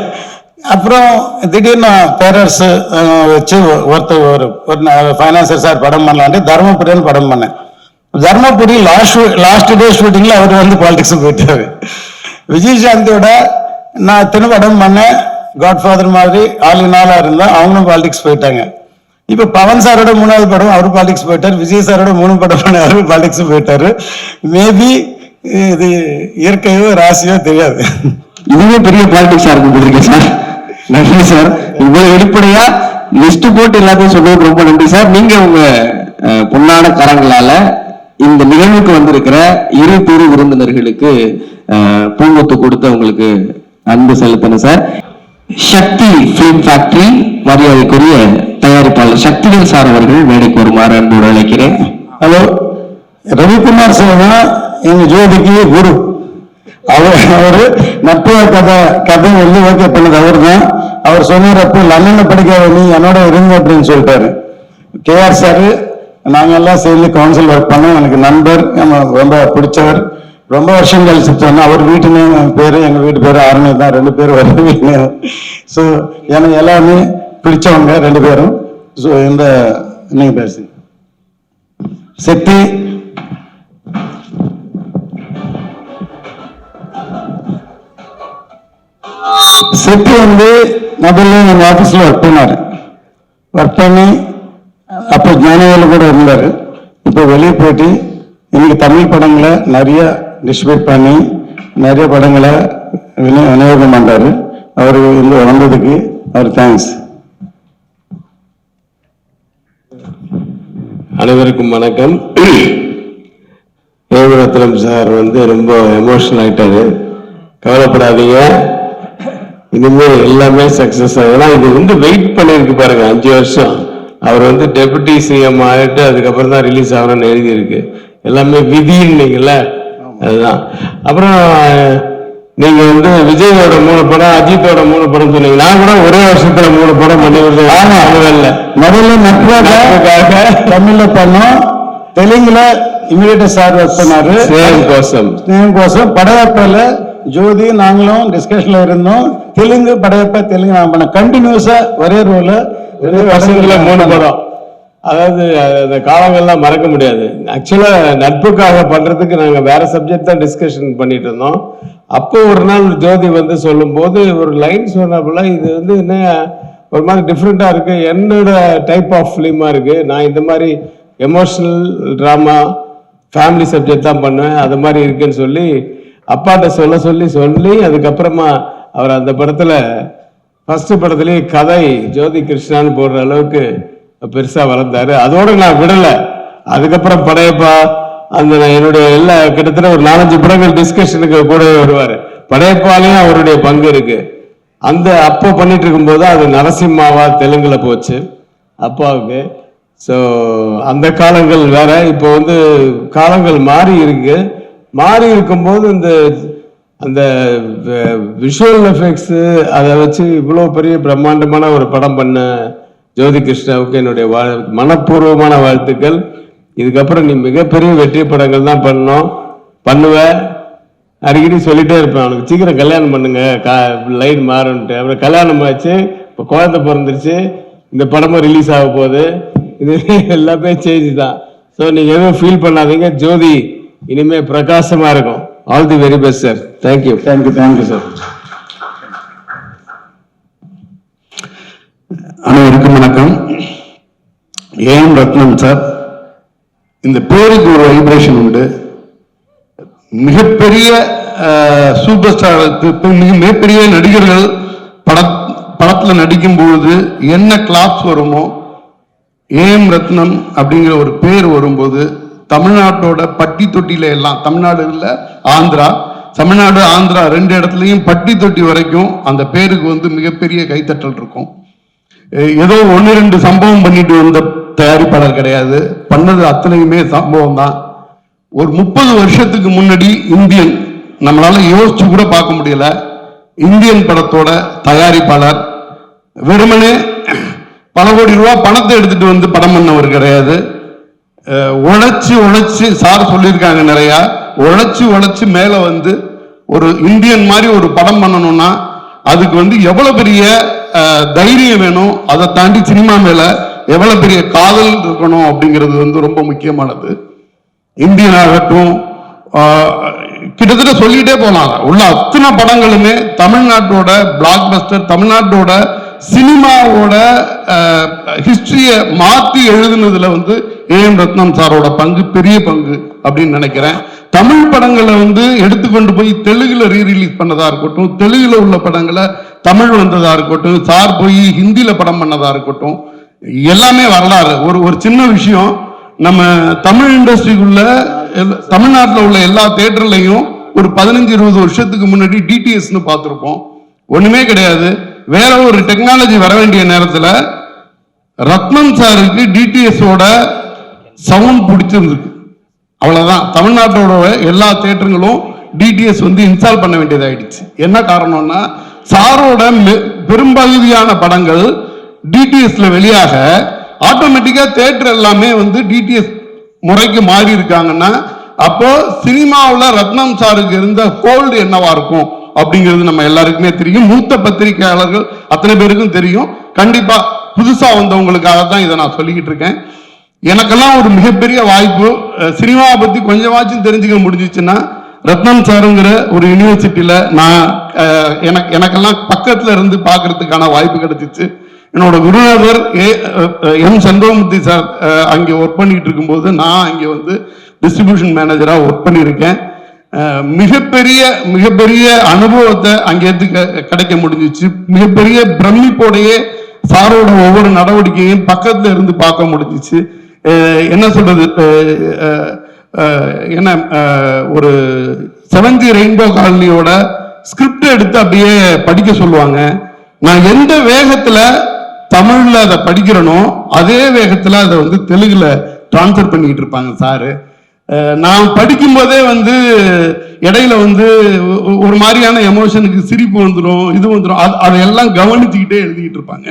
அப்புறம் திடீர்னு பேரரசு வச்சு ஒரு ஃபைனான்சர் சார் படம் பண்ணலான்ட்டு தர்மபுரின்னு படம் பண்ணேன். தர்மபுரி லாஸ்ட் டே ஷூட்டிங்ல அவர் வந்து பாலிடிக்ஸ் போயிட்டாரு. விஜயசாந்தியோட நான் இத்தனை படம் பண்ணேன், காட்ஃபாதர் மாதிரி ஆல் இன் ஆலா இருந்தா அவங்களும் பாலிடிக்ஸ் போயிட்டாங்க. இப்ப பவன் சாரோட 3வது படம் அவரு பாலிடிக்ஸ் போயிட்டாரு, விஜய் சாரோட 3 படம் பண்ண அவரு பாலிடிக்ஸ் போயிட்டாரு. மேபி இது இயற்கையோ ராசியோ தெரியாது. இதுவே பெரிய பாலிடிக்ஸா இருக்கும் சார். நன்றி சார், இவ்வளவு வெளிப்படையா லிஸ்ட் போட்டு எல்லாத்தையும் சொல்றதுக்கு ரொம்ப நன்றி சார். நீங்க உங்க பொன்னான கரங்களால இந்த நிகழ்வுக்கு வந்திருக்கிற 2 பேரு விருந்தினர்களுக்கு பூங்கொத்து கொடுத்து உங்களுக்கு அன்பு செலுத்தணும் சார். சக்தி பிலிம் ஃபேக்டரி மரியாதைக்குரிய தயாரிப்பாளர் சக்திவேல் சார் அவர்கள் மேடைக்கு வருமாறு அன்போடு அழைக்கிறேன். ஹலோ, ரவிக்குமார் சார் தான் எங்க ஜோதிக்கு குரு. அவரு நட்பு கதை வந்து ஓகே பண்ணது அவர் தான். அவர் சொன்னப்போ லண்டன்ல படிக்க நீ என்னோட இருங்க அப்படின்னு சொல்லிட்டாரு. கேஆர் சாரு நாங்க எல்லாம் சேர்ந்து கவுன்சில் ஒர்க் பண்ணோம். எனக்கு நண்பர், ரொம்ப பிடிச்சவர். ரொம்ப வருஷம் கழிச்சு சொன்னா அவர் வீட்டு பேரு எங்க வீட்டு பேரு ஆர்மி தான், 2 பேரும் வருவீங்க. ஸோ எனக்கு எல்லாமே பிடிச்சவங்க 2 பேரும். ஸோ இந்த நீங்க பேசுங்க. சக்தி வந்து முதல்ல எங்க ஆபீஸ்ல ஒர்க் பண்ணாரு. ஒர்க் பண்ணி அப்போ ஞானவேலு கூட இருந்தாரு. இப்போ வெளியே போயிட்டு இன்னைக்கு தமிழ் படங்களை நிறைய டிஸ்ட்ரிபியூட் பண்ணி நிறைய படங்களை விநியோகம் பண்றாரு. அவரு இங்க வந்ததுக்கு அவர் தேங்க்ஸ். அனைவருக்கும் வணக்கம். ஏவரத்னம் சார் வந்து ரொம்ப எமோஷனல் ஆயிட்டாரு. கவலைப்படாதீங்க, இனிமேல் எல்லாமே சக்சஸ் ஆகும். ஏன்னா இது வந்து வெயிட் பண்ணிருக்கு பாருங்க 5 வருஷம். அவர் வந்து டெபுட்டி சிஎம் ஆகிட்டு அதுக்கப்புறம் தான் ரிலீஸ் ஆகணும்னு எழுதியிருக்கு. எல்லாமே விதின்னீங்கல்ல, அதுதான். அப்புறம் நீங்க வந்து விஜயோட 3 படம், அஜித்தோட 3 படம் சொன்னீங்க. நான் கூட ஒரே வருஷத்துல 3 படம் பண்ணி விடுறேன். முதல்ல நட்புக்காக தமிழ்ல பண்ணோம், தெலுங்குல இமீடியட்டா சார் ஒர்க் பண்ணாரு. ஸ்நேகம் கோசம் படையப்பல ஜோதி நாங்களும் டிஸ்கஷன்ல இருந்தோம். தெலுங்கு படையப்ப தெலுங்கு நான் பண்ண கண்டினியூஸா ஒரே ரோல 2 வருஷத்துல 3 படம். அதாவது அந்த காலங்கள்லாம் மறக்க முடியாது. ஆக்சுவலா நட்புக்காக பண்றதுக்கு நாங்க வேற சப்ஜெக்ட் தான் டிஸ்கஷன் பண்ணிட்டு இருந்தோம். அப்போ ஒரு நாள் ஜோதி வந்து சொல்லும் போது ஒரு லைன் சொன்னப்பல, இது வந்து என்ன ஒரு மாதிரி டிஃப்ரெண்டா இருக்கு, என்னோட டைப் ஆஃப் ஃபிலிமா இருக்கு, நான் இந்த மாதிரி எமோஷனல் ட்ராமா ஃபேமிலி சப்ஜெக்ட் தான் பண்ணுவேன், அது மாதிரி இருக்குன்னு சொல்லி அப்பாட்ட சொல்லி அதுக்கப்புறமா அவர் அந்த படத்துல ஃபர்ஸ்ட் படத்துலயே கதை ஜோதி கிருஷ்ணான்னு போடுற அளவுக்கு பெருசா வளர்ந்தாரு. அதோட நான் விடல. அதுக்கப்புறம் படையப்பா அந்த என்னுடைய எல்லா கிட்டத்தட்ட ஒரு 4-5 படங்கள் டிஸ்கஷனுக்கு கூட வருவாரு. படையப்பாலையும் அவருடைய பங்கு இருக்கு. அந்த அப்போ பண்ணிட்டு இருக்கும்போது அது நரசிம்மாவா தெலுங்குல போச்சு அப்பாவுக்கு. ஸோ அந்த காலங்கள் வேற. இப்போ வந்து காலங்கள் மாறி இருக்கு. மாறி இருக்கும்போது அந்த விஷுவல் எஃபெக்ட்ஸ் அதை வச்சு இவ்வளோ பெரிய பிரம்மாண்டமான ஒரு படம் பண்ண ஜோதி கிருஷ்ணாவுக்கு என்னுடைய மனப்பூர்வமான வாழ்த்துக்கள். இதுக்கப்புறம் நீ மிகப்பெரிய வெற்றி படங்கள் தான் பண்ணுவேன். அடிக்கடி சொல்லிட்டே இருப்பேன், அவனுக்கு சீக்கிரம் கல்யாணம் பண்ணுங்க, லைன் மாறும்ட்டு. அப்புறம் கல்யாணம் ஆச்சு, இப்போ குழந்தை பிறந்துருச்சு, இந்த படமும் ரிலீஸ் ஆக போகுது. இது எல்லாமே சேஞ்ச் தான். ஸோ நீங்க எதுவும் ஃபீல் பண்ணாதீங்க. ஜோதி இனிமே பிரகாசமா இருக்கும். All the very best sir. Thank you. Thank you sir. அனைவருக்கும் வணக்கம். ஏஎம் ரத்னம் சார், இந்த பேருக்கு ஒரு வைப்ரேஷன் உண்டு. மிகப்பெரிய சூப்பர் ஸ்டார், மிகப்பெரிய நடிகர்கள் படத்துல நடிக்கும் பொழுது என்ன கிளாப்ஸ் வருமோ, ஏஎம் ரத்னம் அப்படிங்கிற ஒரு பேர் வரும்போது தமிழ்நாட்டோட பட்டி தொட்டியில எல்லாம், தமிழ்நாடு இல்ல ஆந்திரா, தமிழ்நாடு ஆந்திரா 2 இடத்துலையும் பட்டி தொட்டி வரைக்கும் அந்த பேருக்கு வந்து மிகப்பெரிய கைத்தட்டல் இருக்கும். ஏதோ 1-2 சம்பவம் பண்ணிட்டு வந்த தயாரிப்பாளர் கிடையாது, பண்ணது அத்தனையுமே சம்பவம் தான். ஒரு 30 வருஷத்துக்கு முன்னாடி இந்தியன், நம்மளால யோசிச்சு கூட பார்க்க முடியல, இந்தியன் படத்தோட தயாரிப்பாளர் வெறுமனே பல கோடி ரூபாய் பணத்தை எடுத்துட்டு வந்து படம் பண்ணவர் கிடையாது. உழைச்சு சார் சொல்லியிருக்காங்க நிறைய, உழைச்சு மேல வந்து ஒரு இந்தியன் மாதிரி ஒரு படம் பண்ணணும்னா அதுக்கு வந்து எவ்வளவு பெரிய தைரியம் வேணும், அதை தாண்டி சினிமா மேல எவ்வளவு பெரிய காதல் இருக்கணும் அப்படிங்கிறது வந்து ரொம்ப முக்கியமானது. இந்தியன் ஆகட்டும், கிட்டத்தட்ட சொல்லிட்டே போலாம், உள்ள அத்தனை படங்களுமே தமிழ்நாட்டோட பிளாக் பஸ்டர், தமிழ்நாட்டோட சினிமாவோட ஹிஸ்டரியை மாற்றி எழுதுனதுல வந்து ஏஎம் ரத்னம் சாரோட பங்கு பெரிய பங்கு அப்படின்னு நினைக்கிறேன். தமிழ் படங்களை வந்து எடுத்துக்கொண்டு போய் தெலுங்குல ரீரிலீஸ் பண்ணதா இருக்கட்டும், தெலுங்குல உள்ள படங்களை தமிழ் வந்ததா இருக்கட்டும், சார் போய் ஹிந்தியில படம் பண்ணதா இருக்கட்டும், எல்லாமே வரலாறு. ஒரு சின்ன விஷயம், நம்ம தமிழ் இண்டஸ்ட்ரிக்குள்ள தமிழ்நாட்டில் உள்ள எல்லா தியேட்டர்லையும் ஒரு 15-20 வருஷத்துக்கு முன்னாடி டிடிஎஸ்னு பார்த்துருப்போம். ஒண்ணுமே கிடையாது. வேற ஒரு டெக்னாலஜி வர வேண்டிய நேரத்தில் ரத்னம் சாருக்கு டிடிஎஸோட சவுண்ட் பிடிச்சிருந்துருக்கு, அவ்வளவுதான். தமிழ்நாட்டோட எல்லா தியேட்டர்களும் டிடிஎஸ் வந்து இன்ஸ்டால் பண்ண வேண்டியதாயிடுச்சு. என்ன காரணம்னா, சாரோட பெரும்பகுதியான படங்கள் டிடிஎஸ்ல வெளியாக ஆட்டோமேட்டிக்கா தியேட்டர் எல்லாமே வந்து டிடிஎஸ் முறைக்கு மாறி இருக்காங்கன்னா, அப்போ சினிமாவில் ரத்னம் சாருக்கு இருந்த ஹோல்டு என்னவா இருக்கும் அப்படிங்கிறது நம்ம எல்லாருக்குமே தெரியும். மூத்த பத்திரிகையாளர்கள் அத்தனை பேருக்கும் தெரியும். கண்டிப்பா புதுசா வந்தவங்களுக்காக தான் இதை நான் சொல்லிக்கிட்டு இருக்கேன். எனக்கெல்லாம் ஒரு மிகப்பெரிய வாய்ப்பு, சினிமாவை பத்தி கொஞ்சமாச்சும் தெரிஞ்சுக்க முடிஞ்சிச்சுன்னா ரத்னம் சாருங்கிற ஒரு யூனிவர்சிட்டியில நான் எனக்கெல்லாம் பக்கத்துல இருந்து பார்க்கறதுக்கான வாய்ப்பு கிடைச்சிச்சு. என்னோட குருநாதர் எம் சண்முகமூர்த்தி சார் அங்கே ஒர்க் பண்ணிட்டு இருக்கும்போது நான் அங்கே வந்து டிஸ்ட்ரிபியூஷன் மேனேஜரா ஒர்க் பண்ணியிருக்கேன். மிகப்பெரிய அனுபவத்தை அங்கேருந்து கிடைக்க முடிஞ்சிச்சு. மிகப்பெரிய பிரமிப்போடையே சாரோட ஒவ்வொரு நடவடிக்கையும் பக்கத்துல இருந்து பார்க்க முடிஞ்சிச்சு. என்ன சொல்றது, என்ன ஒரு 7th ரெயின்போ காலனியோட ஸ்கிரிப்ட் எடுத்து அப்படியே படிக்க சொல்லுவாங்க. நான் எந்த வேகத்துல தமிழ்ல அதை படிக்கிறனோ அதே வேகத்துல அதை வந்து தெலுங்குல டிரான்ஸ்ஃபர் பண்ணிட்டு இருப்பாங்க சாரு. நான் படிக்கும் போதே வந்து இடையில வந்து ஒரு மாதிரியான எமோஷனுக்கு சிரிப்பு வந்துடும், இது வந்துடும், அதையெல்லாம் கவனிச்சுக்கிட்டே எழுதிக்கிட்டு இருப்பாங்க.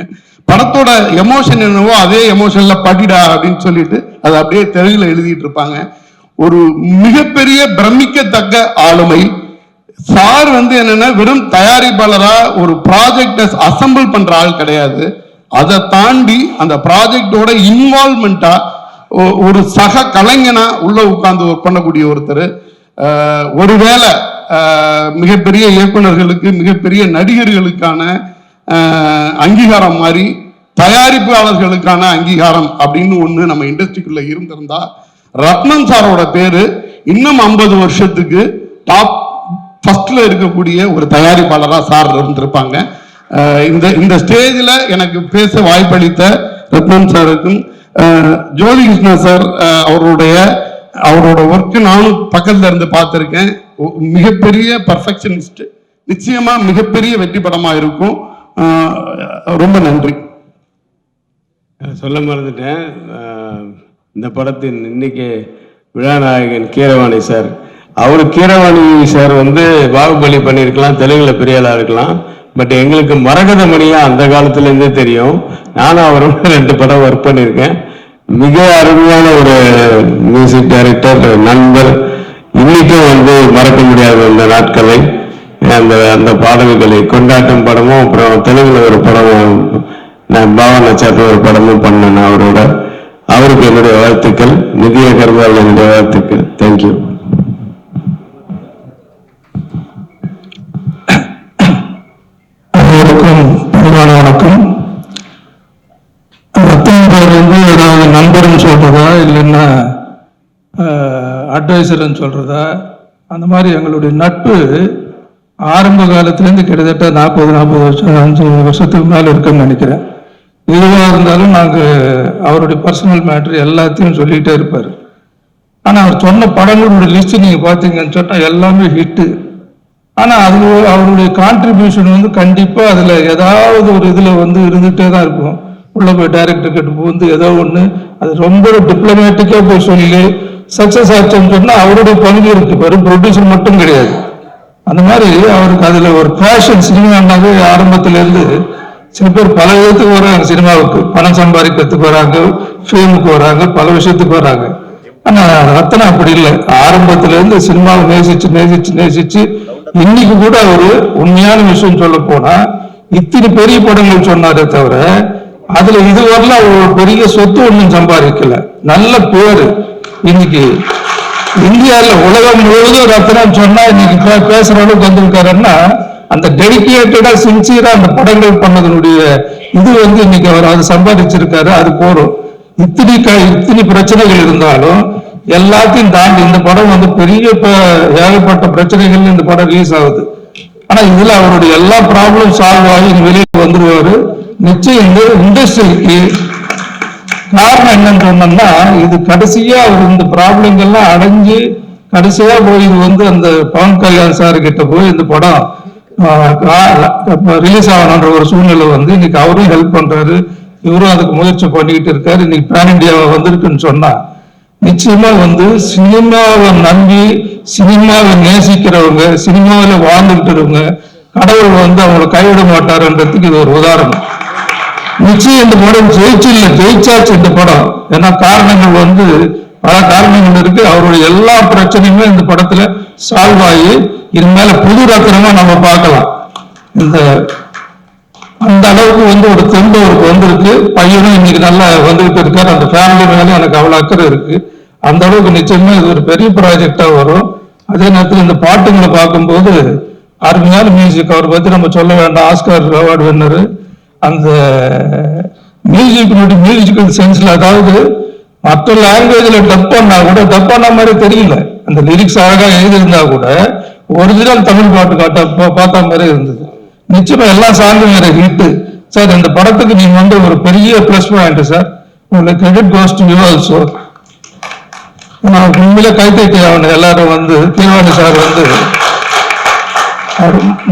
படத்தோட எமோஷன் என்னவோ அதே எமோஷன்ல படிடா அப்படின்னு சொல்லிட்டு அதை அப்படியே தெலுங்குல எழுதிட்டு இருப்பாங்க. ஒரு மிகப்பெரிய பிரமிக்கத்தக்க ஆளுமை சார். வந்து என்னன்னா, வெறும் தயாரிப்பாளரா ஒரு ப்ராஜெக்டை அசம்பிள் பண்ற ஆள் கிடையாது. அதை தாண்டி அந்த ப்ராஜெக்டோட இன்வால்மெண்டா ஒரு சக கலைஞனா உள்ள உட்கார்ந்து ஒர்க் பண்ணக்கூடிய ஒருத்தர். ஒருவேளை மிகப்பெரிய இயக்குநர்களுக்கு, மிகப்பெரிய நடிகர்களுக்கான அங்கீகாரம் மாதிரி தயாரிப்பாளர்களுக்கான அங்கீகாரம் அப்படின்னு ஒண்ணு நம்ம இண்டஸ்ட்ரிக்குள்ள இருந்திருந்தா, ரத்னம் சாரோட பேரு இன்னும் 50 வருஷத்துக்கு டாப் ஃபர்ஸ்ட்ல இருக்கக்கூடிய ஒரு தயாரிப்பாளராக சார் இருந்திருப்பாங்க. இந்த ஸ்டேஜில் எனக்கு பேச வாய்ப்பளித்த ரத்னம் சாருக்கும் ஜோதி கிருஷ்ணா சார் அவரோட ஒர்க்கு நானும் பக்கத்துல இருந்து பார்த்துருக்கேன். மிகப்பெரிய பர்ஃபெக்ஷனிஸ்ட், நிச்சயமா மிகப்பெரிய வெற்றி படமா இருக்கும். ரொம்ப நன்றி. சொல்ல மறந்துட்டேன், இந்த படத்தின் இன்னைக்கு விழாநாயகன் கீரவாணி சார். கீரவாணி சார் வந்து பாகுபலி பண்ணியிருக்கலாம், தெலுங்குல பெரிய ஆளா இருக்கலாம். பட் எங்களுக்கு மரகத மணியா அந்த காலத்துல இருந்தே தெரியும். நானும் அவரோட 2 படம் ஒர்க் பண்ணியிருக்கேன். மிக அருமையான ஒரு மியூசிக் டைரக்டர், நண்பர். இன்னைக்கும் வந்து மறக்க முடியாது அந்த நாட்களை, அந்த பாடல்களை. கொண்டாட்டம் படமும், அப்புறம் தெலுங்குல ஒரு படம், நான் பாவனா சாப்பிட்ட ஒரு படமும் பண்ணேன் அவரோட. அவருக்கு என்னுடைய வாழ்த்துக்கள். நிதிய கர்மால் என்னுடைய வாழ்த்துக்கள். தேங்க்யூ. வணக்கம். ரத்தன் பேர் வந்து ஏதாவது நண்பர்னு சொல்றதா இல்லைன்னா அட்வைசர்ன்னு சொல்றதா, அந்த மாதிரி எங்களுடைய நட்பு ஆரம்ப காலத்திலேருந்து கிட்டத்தட்ட 40 வருஷம் 5 வருஷத்துக்கு மேலே இருக்குன்னு நினைக்கிறேன். எதுவாக இருந்தாலும் நாங்கள் அவருடைய பர்சனல் மேட்ரு எல்லாத்தையும் சொல்லிகிட்டே இருப்பார். ஆனால் அவர் சொன்ன படங்களோட லிஸ்ட் நீங்கள் பார்த்தீங்கன்னு சொன்னால் எல்லாமே ஹிட்டு. ஆனால் அது அவருடைய கான்ட்ரிபியூஷன் வந்து கண்டிப்பாக அதில் ஏதாவது ஒரு இதில் வந்து இருந்துகிட்டே தான் இருக்கும். உள்ளே போய் டைரக்டர் கிட்ட வந்து ஏதோ ஒன்று அது ரொம்ப டிப்ளமேட்டிக்காக போய் சொல்லி சக்ஸஸ் ஆச்சுன்னு சொன்னால் அவருடைய பங்கு இருக்குது. வெறும் ப்ரொடியூசர் மட்டும் கிடையாது. அந்த மாதிரி அவருக்கு அதில் ஒரு பேஷன். சினிமானாவே ஆரம்பத்திலேருந்து சில பேர் பல விதத்துக்கு வராங்க சினிமாவுக்கு. பணம் சம்பாதிக்கிறதுக்கு வராங்க, ஃபிலிமுக்கு வராங்க, பல விஷயத்துக்கு வராங்க. ஆனால் ரத்னா அப்படி இல்லை. ஆரம்பத்திலேருந்து சினிமாவை நேசிச்சு இன்னைக்கு கூட ஒரு உண்மையான விஷயம் சொல்ல போனா இத்தனை பெரிய படங்கள் சொன்னாரே தவிர அதுல இதுவரையில ஒரு பெரிய சொத்து ஒன்றும் சம்பாதிக்கல. நல்ல பேரு இன்னைக்கு இந்தியாவில் உலகம் முழுவதும் ரத்னம் சொன்னா இன்னைக்கு பேசுற அளவுக்கு வந்திருக்காருன்னா அந்த டெடிக்கேட்டடா சின்சியரா அந்த படங்கள் பண்ணதனுடைய இது வந்து இன்னைக்கு அவர் அதை சம்பாதிச்சிருக்காரு. அது போறோம். இத்தனை பிரச்சனைகள் இருந்தாலும் எல்லாத்தையும் தாண்டி இந்த படம் வந்து பெரிய ஏகப்பட்ட பிரச்சனைகள் இந்த படம் ரிலீஸ் ஆகுது. ஆனா இதுல அவருடைய எல்லா ப்ராப்ளம் சால்வ் ஆகி வெளியே வந்துருவாரு. நிச்சயம் இந்த இண்டஸ்ட்ரிக்கு காரணம் என்னன்னு சொன்னோம்னா இது கடைசியா அவர் இந்த ப்ராப்ளங்கள்லாம் அடைஞ்சு கடைசியா போய் இது வந்து அந்த பவன் கல்யாண் சார் கிட்ட போய் இந்த படம் ரிலீஸ் ஆகணுன்ற ஒரு சூழ்நிலை வந்து இன்னைக்கு அவரும் ஹெல்ப் பண்றாரு. இவரும் அதுக்கு முயற்சி பண்ணிக்கிட்டு இருக்காரு. இன்னைக்கு பேன் இண்டியாவை வந்திருக்குன்னு சொன்னா நிச்சயமா வந்து சினிமாவை நம்பி சினிமாவை நேசிக்கிறவங்க, சினிமாவில் வாழ்ந்துகிட்டு இருக்கவங்க, கடவுள் வந்து அவங்களை கைவிட மாட்டாருன்றதுக்கு இது ஒரு உதாரணம். நிச்சயம் இந்த படம் ஜெயிச்சாச்சு இந்த படம். ஏன்னா காரணங்கள் வந்து பல காரணங்கள் இருக்கு. அவருடைய எல்லா பிரச்சனையுமே இந்த படத்துல சால்வ் ஆகி இது மேல புது ரத்தினமா நம்ம பார்க்கலாம். அந்த அளவுக்கு வந்து ஒரு தெம்பு அவருக்கு வந்திருக்கு. பையனும் இன்னைக்கு நல்லா வந்துகிட்டு இருக்காரு. அந்த ஃபேமிலி மேலே எனக்கு அவ்வளவு அக்கறை இருக்கு. அந்த அளவுக்கு நிச்சயமா இது ஒரு பெரிய ப்ராஜெக்டா வரும். அதே நேரத்தில் இந்த பாட்டுங்களை பார்க்கும்போது அருமையான மியூசிக். அவரை பத்தி நம்ம சொல்ல வேண்டாம். Oscar award winner. அந்த மியூசிக்கல் சென்ஸ்ல, அதாவது மற்ற லாங்குவேஜ்ல டப் பண்ணா கூட டப் பண்ண மாதிரி தெரியல. அந்த லிரிக்ஸ் அழகா எழுதியிருந்தா கூட ஒரிஜினல் தமிழ் பாட்டு பார்த்தா மாதிரி இருந்தது. நிச்சயமா எல்லா சாங்கும் வேற ஹிட் சார். இந்த படத்துக்கு நீங்க வந்து ஒரு பெரிய பிளஸ் பாயிண்ட் சார். உங்களுக்கு credit goes to you also. நான் உண்மையிலே கைத்தட்டி ஆகணும். எல்லாரும் வந்து கீரவாணி சார் வந்து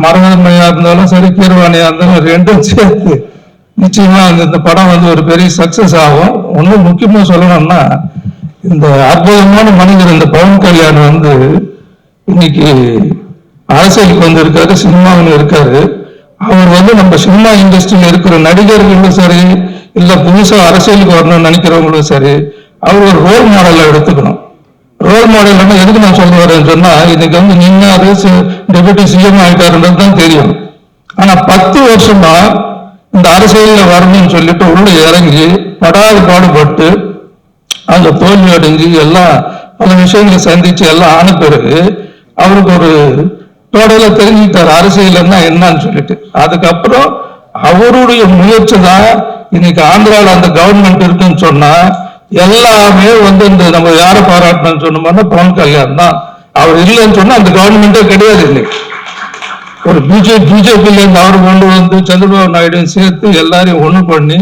மரகதமையா இருந்தாலும் சரி, கீரவாணியா இருந்தாலும் ரெண்டும் சேர்த்து நிச்சயமா இந்த படம் வந்து ஒரு பெரிய சக்சஸ் ஆகும். ஒன்னும் முக்கியமா சொல்லணும்னா இந்த அற்புதமான மனிதர் இந்த பவன் கல்யாண் வந்து இன்னைக்கு அரசியலுக்கு வந்து இருக்காரு, சினிமாவில் இருக்காரு. அவர் வந்து நம்ம சினிமா இண்டஸ்ட்ரியில் இருக்கிற நடிகர்களும் சரி, இல்ல புதுசா அரசியலுக்கு வரணும்னு நினைக்கிறவங்களும் சரி, அவர் ஒரு ரோல் மாடலை எடுத்துக்கணும். ரோல் மாடல் எதுக்கு நான் சொல்ல வரேன்னு சொன்னா, இன்னைக்கு வந்து நின்னாரு டெபுட்டி சிஎம் ஆயிட்டாருன்றது தான் தெரியும். ஆனா 10 வருஷமா இந்த அரசியலில் வரணும்னு சொல்லிட்டு உள்ள இறங்கி படாது பாடுபட்டு அந்த தோல்வி அடைஞ்சு எல்லாம் பல விஷயங்களை சந்திச்சு எல்லாம் ஆன பிறகு அவருக்கு ஒரு டோட்டலா தெரிஞ்சுக்கிட்டாரு அரசியல்னா என்னன்னு சொல்லிட்டு. அதுக்கப்புறம் அவருடைய முயற்சி தான் இன்னைக்கு ஆந்திராவில் அந்த கவர்மெண்ட் இருக்குன்னு சொன்னா எல்லாமே வந்து இந்த நம்ம யாரை பாராட்டணும்னு சொன்னோம்னா பவன் கல்யாண் தான். அவர் இல்லைன்னு சொன்னா அந்த கவர்மெண்டே கிடையாது இல்லை. ஒரு பிஜேபியில இருந்து அவர் கொண்டு வந்து சந்திரபாபு நாயுடு சேர்த்து எல்லாரையும் ஒண்ணு பண்ணி,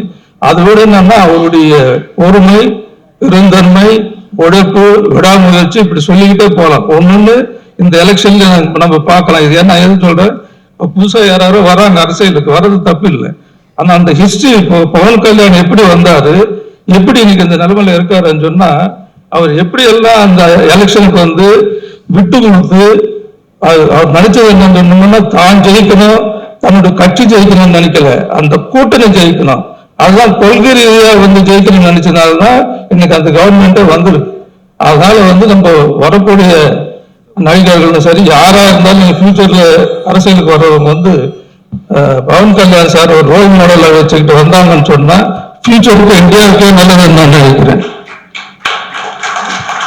அதை விட என்னன்னா அவருடைய பொறுமை, பெருந்தன்மை, உழைப்பு, விடாமுயற்சி, இப்படி சொல்லிக்கிட்டே போகலாம். ஒண்ணு இந்த எலெக்ஷன்ல நம்ம பார்க்கலாம். இது என்ன எது சொல்றேன், புதுசா யாராரும் வராங்க அரசியலுக்கு, வர்றது தப்பு இல்லை. ஆனா அந்த ஹிஸ்டரி, இப்போ பவன் கல்யாண் எப்படி வந்தாரு, எப்படி இன்னைக்கு இந்த நிலைமையில இருக்காருன்னு சொன்னா, அவர் எப்படி எல்லாம் அந்த எலெக்ஷனுக்கு வந்து விட்டு கொடுத்து, அவர் நினைச்சது என்ன சொன்னோம்னா, தான் ஜெயிக்கணும், தன்னுடைய கட்சி ஜெயிக்கணும்னு நினைக்கல, அந்த கூட்டணி ஜெயிக்கணும். அதுதான் கொள்கை ரீதியா வந்து ஜெயிக்கணும்னு நினைச்சதுனாலதான் இன்னைக்கு அந்த கவர்மெண்டே வந்துருக்கு. அதனால வந்து நம்ம வரக்கூடிய நடிகர்களும் சரி, யாரா இருந்தாலும் நீங்க ஃபியூச்சர்ல அரசியலுக்கு வர்றவங்க வந்து பவன் கல்யாண் சார் ஒரு ரோல் மாடலை வச்சுக்கிட்டு வந்தாங்கன்னு சொன்னா ஃபியூச்சருக்கு இந்தியாவுக்கே நல்லதுன்னு நான் நினைக்கிறேன்.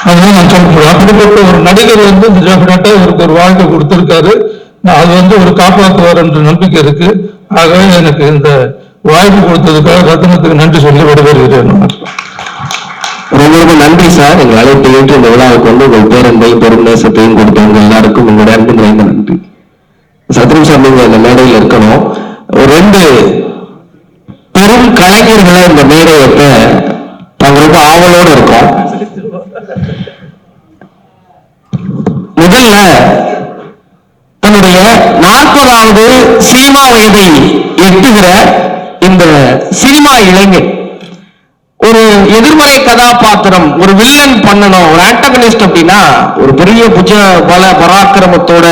அதுதான் நான் சொல்ல முடியும். அப்படிப்பட்ட ஒரு நடிகர் வந்து டெஃபினட்டா இவருக்கு ஒரு வாழ்க்கை கொடுத்திருக்காரு. அது வந்து ஒரு காப்பாற்றுவார் என்ற நம்பிக்கை இருக்கு. ஆகவே எனக்கு இந்த வாய்ப்பு கொடுத்ததுக்காக ரத்னத்துக்கு நன்றி சொல்லி விடைபெறுகிறேன். ரொம்ப ரொம்ப நன்றி சார். எங்கள் அழைப்பை ஏற்று இந்த விழாவுக்கு வந்து உங்கள் பேரன்பையும் பெரும் நேசத்தையும் கொடுத்தவங்க எல்லாருக்கும் உங்களுடைய அன்பு நிறைந்த நன்றி. சத்ரு சார், நீங்க இந்த மேடையில் இருக்கணும். ஒரு 2 பெரும் கலைஞர்களை இந்த மேடையத்தை நாங்க ரொம்ப ஆவலோடு இருக்கோம். முதல்ல தன்னுடைய 40வது சினிமா வயதை எட்டுகிற இந்த சினிமா இளைஞர் ஒரு எதிர்மறை கதாபாத்திரம், ஒரு வில்லன் பண்ணணும், ஒரு ஆன்டகனிஸ்ட் அப்படின்னா ஒரு பெரிய புஜ பல பராக்கிரமத்தோட,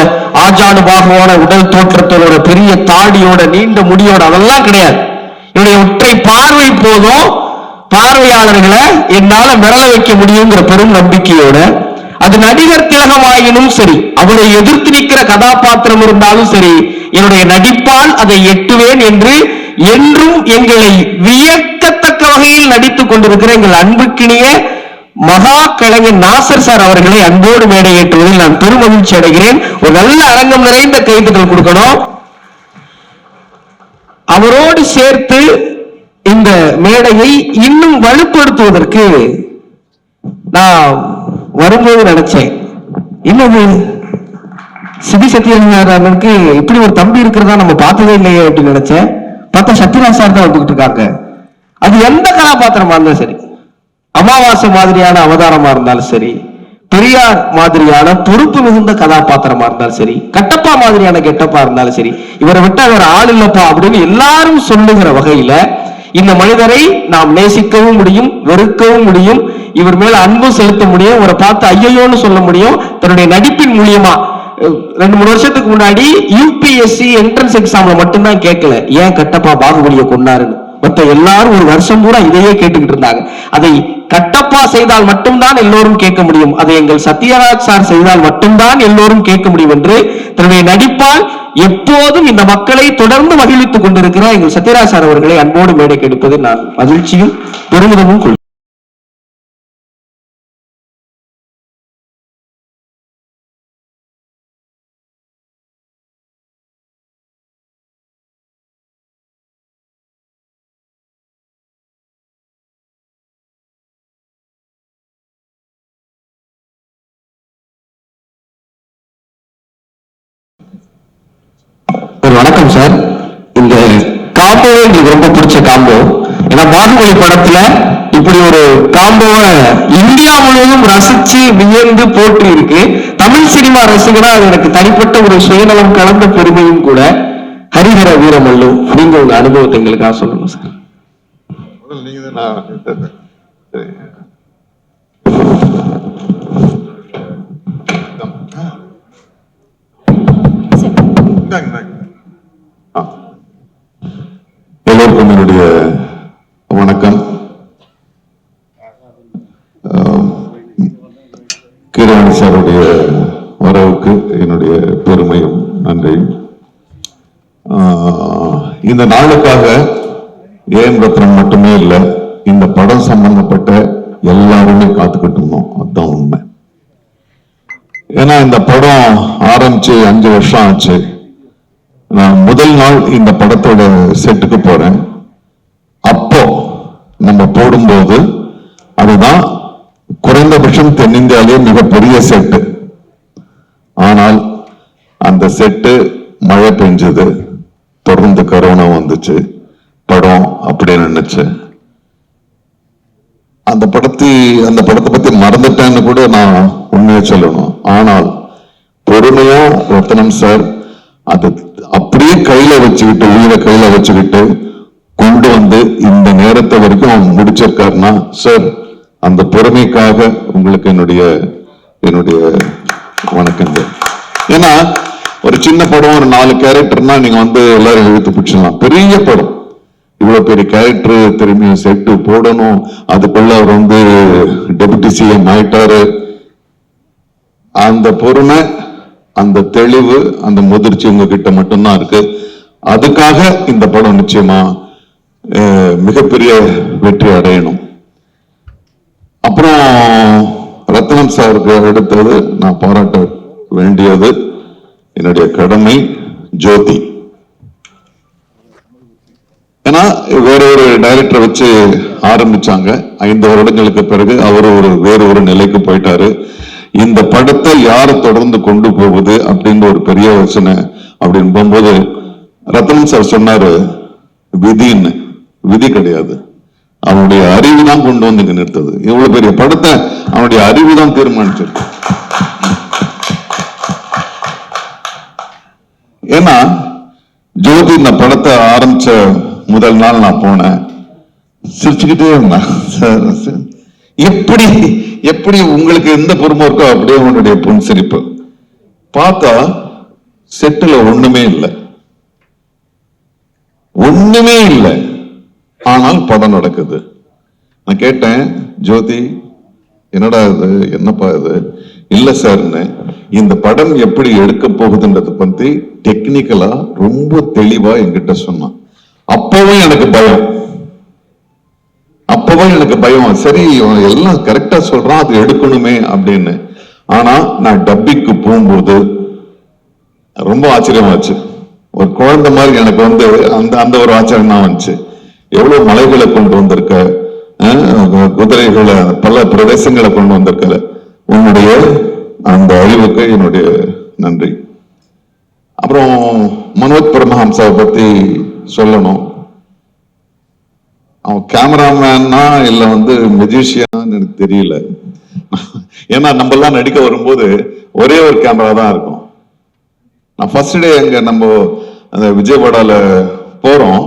ஆஜானுபாகுவான உடல் தோற்றத்தோட, பெரிய தாடியோட, நீண்ட முடியோட, அதெல்லாம் கிடையாது. என்னுடைய ஒற்றை பார்வை போதும் பார்வையாளர்களை என்னால மிரள வைக்க முடியுங்கிற பெரும் நம்பிக்கையோட, அது நடிகர் திலகமாயினும் சரி, அவரை எதிர்த்து நிற்கிற கதாபாத்திரம் இருந்தாலும் சரி, என்னுடைய நடிப்பால் அதை எட்டுவேன் என்று என்றும் எங்களை வியக்கத்தக்க வகையில் நடித்துக் கொண்டிருக்கிற எங்கள் அன்புக்கினிய மகா கலைஞர் நாசர் சார் அவர்களை அன்போடு மேடை ஏற்றுவதில் நான் பெருமகிழ்ச்சி அடைகிறேன். ஒரு நல்ல அரங்கம் நிறைந்த கைதுகள் கொடுக்கணும். அவரோடு சேர்த்து இந்த மேடையை இன்னும் வலுப்படுத்துவதற்கு நான் வரும்போது நினைச்சேன், இன்னொரு சிபி சத்யநாராயணனுக்கு இப்படி ஒரு தம்பி இருக்கிறதா நம்ம பார்த்ததே இல்லையே அப்படின்னு நினைச்சேன். பார்த்தா சத்யராஜ் சார் தான் வந்துகிட்டு இருக்காங்க. அது எந்த கதாபாத்திரமா இருந்தாலும் சரி, அமாவாசை மாதிரியான அவதாரமா இருந்தாலும் சரி, பெரியார் மாதிரியான பொறுப்பு மிகுந்த கதாபாத்திரமா இருந்தாலும் சரி, கட்டப்பா மாதிரியான கெட்டப்பா இருந்தாலும் சரி, இவரை விட்டு அவர் ஆள் இல்லப்பா அப்படின்னு எல்லாரும் சொல்லுகிற வகையில இந்த மனிதரை நாம் நேசிக்கவும் முடியும், வெறுக்கவும் முடியும், இவர் மேல அன்பு செலுத்த முடியும், இவரை பார்த்து ஐயோன்னு சொல்ல முடியும். தன்னுடைய நடிப்பின் மூலியமா 2-3 வருஷத்துக்கு முன்னாடி யூபிஎஸ்சி என்ட்ரன்ஸ் எக்ஸாம்ல மட்டும்தான் கேட்கல, ஏன் கட்டப்பா பாகுபலியை கொண்டாருன்னு. மொத்த எல்லாரும் ஒரு வருஷம் பூரா இதையே கேட்டுக்கிட்டு இருந்தாங்க. அதை கட்டப்பா செய்தால் மட்டும்தான் எல்லோரும் கேட்க முடியும், அதை எங்கள் சத்யராஜ் சார் செய்தால் மட்டும்தான் எல்லோரும் கேட்க முடியும் என்று தன்னுடைய நடிப்பால் எப்போதும் இந்த மக்களை தொடர்ந்து மகிழ்வித்துக் கொண்டிருக்கிற எங்கள் சத்யராஜ் சார் அவர்களை அன்போடு மேடைக்கு எடுப்பதில் நான் மகிழ்ச்சியும் பெருமிதமும் கொள்கிறேன். வணக்கம் சார். இந்த காம்போ எனக்கு ரொம்ப பிடிச்ச காம்போ. ஏன்னா பாகுபலி படத்துல இப்படி ஒரு காம்போவை இந்தியா முழுவதும் ரசிச்சு வியந்து போற்றி இருக்கு. தமிழ் சினிமா ரசிகனா அது எனக்கு தனிப்பட்ட ஒரு சுயநலம் கலந்த பெருமையும் கூட. ஹரிஹர வீரமல்லு, நீங்க உங்க அனுபவத்தை எங்களுக்காக சொல்லணும் சார். எல்லோருக்கும் என்னுடைய வணக்கம். கீரவாணி சாருடைய வரவுக்கு என்னுடைய பெருமையும் நன்றியும். இந்த நாளுக்காக ஏஎம் ரத்னம் மட்டுமே இல்லை, இந்த படம் சம்பந்தப்பட்ட எல்லாருமே காத்துக்கிட்டு இருந்தோம். அதுதான் உண்மை. ஏன்னா இந்த படம் ஆரம்பிச்சு 5 வருஷம் ஆச்சு. நான் முதல் நாள் இந்த படத்தோட செட்டுக்கு போறேன். அப்போ நம்ம போடும்போது அதுதான் குறைந்தபட்சம் தென்னிந்தியாவிலே மிகப்பெரிய செட்டு. ஆனால் அந்த செட்டு மழை பெஞ்சது, தொடர்ந்து கரோனா வந்துச்சு, படம் அப்படியே நினைச்சு அந்த படத்தை பத்தி மறந்துட்டேன்னு கூட நான் உண்மையை சொல்லணும். ஆனால் பொறுமையா ரத்னம் சார் அது அப்படியே கையில வச்சுக்கிட்டு, உயிரை கையில வச்சுக்கிட்டு கொண்டு வந்து இந்த நேரத்தை வரைக்கும் அவங்க முடிச்சிருக்காருன்னா சார், அந்த பொறுமைக்காக உங்களுக்கு என்னுடைய வணக்கங்கள். ஏன்னா ஒரு சின்ன படம், ஒரு 4 கேரக்டர்னா நீங்க வந்து எல்லாரும் இழுத்து பிடிச்சிடலாம். பெரிய படம், இவ்வளவு பெரிய கேரக்டர் திரும்பி செட்டு போடணும், அதுக்குள்ள அவர் வந்து டெபுட்டி சிஎம் ஆயிட்டாரு. அந்த பொறுமை, அந்த தெளிவு, அந்த முதிர்ச்சி உங்ககிட்ட மட்டும்தான் இருக்கு. அதுக்காக இந்த படம் நிச்சயமா மிகப்பெரிய வெற்றி அடையணும். அப்புறம் ரத்னம் சாருக்கு அடுத்தது நான் பாராட்ட வேண்டியது என்னுடைய கடமை ஜோதி. ஏன்னா வேற ஒரு டைரக்டரை வச்சு ஆரம்பிச்சாங்க. 5 வருடங்களுக்கு பிறகு அவர் வேற ஒரு நிலைக்கு போயிட்டாரு. இந்த படத்தை யாரை தொடர்ந்து கொண்டு போகுது அப்படின்னு ஒரு பெரிய யோசனை அப்படின்னு போகும்போது ரத்னம் சார் சொன்னாரு, விதின்னு. விதி கிடையாது, அவனுடைய அறிவு தான் கொண்டு வந்து நிறுத்தது. இவ்வளவு பெரிய படத்தை அவனுடைய அறிவு தான் தீர்மானிச்சிருக்கு. ஏன்னா ஜோதி இந்த படத்தை ஆரம்பிச்ச முதல் நாள் நான் போனேன், சிரிச்சுக்கிட்டே இருந்தேன். எப்படி உங்களுக்கு எந்த பொறுமை இருக்கோ அப்படியே உன்னுடைய புன்சிரிப்பு. பார்த்தா செட்டுல ஒண்ணுமே இல்லை, ஆனால் படம் நடக்குது. நான் கேட்டேன், ஜோதி என்னடா இது, என்னப்பா இது? இல்ல சார்ன்னு, இந்த படம் எப்படி எடுக்க போகுதுன்றத பத்தி டெக்னிக்கலா ரொம்ப தெளிவா என்கிட்ட சொன்னான். அப்பவும் எனக்கு பயம், சரி எல்லாம் கரெக்டா சொல்றான், அது எடுக்கணுமே அப்படின்னு. ஆனா நான் டப்பிக்கு போகும்போது ரொம்ப ஆச்சரியமாச்சு. ஒரு குழந்தை மாதிரி எனக்கு வந்து அந்த ஒரு ஆச்சரியம் தான் வந்துச்சு. எவ்வளவு மலைகளை கொண்டு வந்திருக்க, குதிரைகளை, பல பிரதேசங்களை கொண்டு வந்திருக்க, உன்னுடைய அந்த அறிவுக்கு என்னுடைய நன்றி. அப்புறம் மனோஜ் பரமஹம்சாவை பத்தி சொல்லணும். அவன் கேமராமேனா இல்ல வந்து மெஜிஷியனான்னு எனக்கு தெரியல. ஏன்னா நம்ம எல்லாம் நடிக்க வரும்போது ஒரே ஒரு கேமரா தான் இருக்கும். நான் ஃபர்ஸ்ட் டே அங்க நம்ம அந்த விஜயவாடால போறோம்,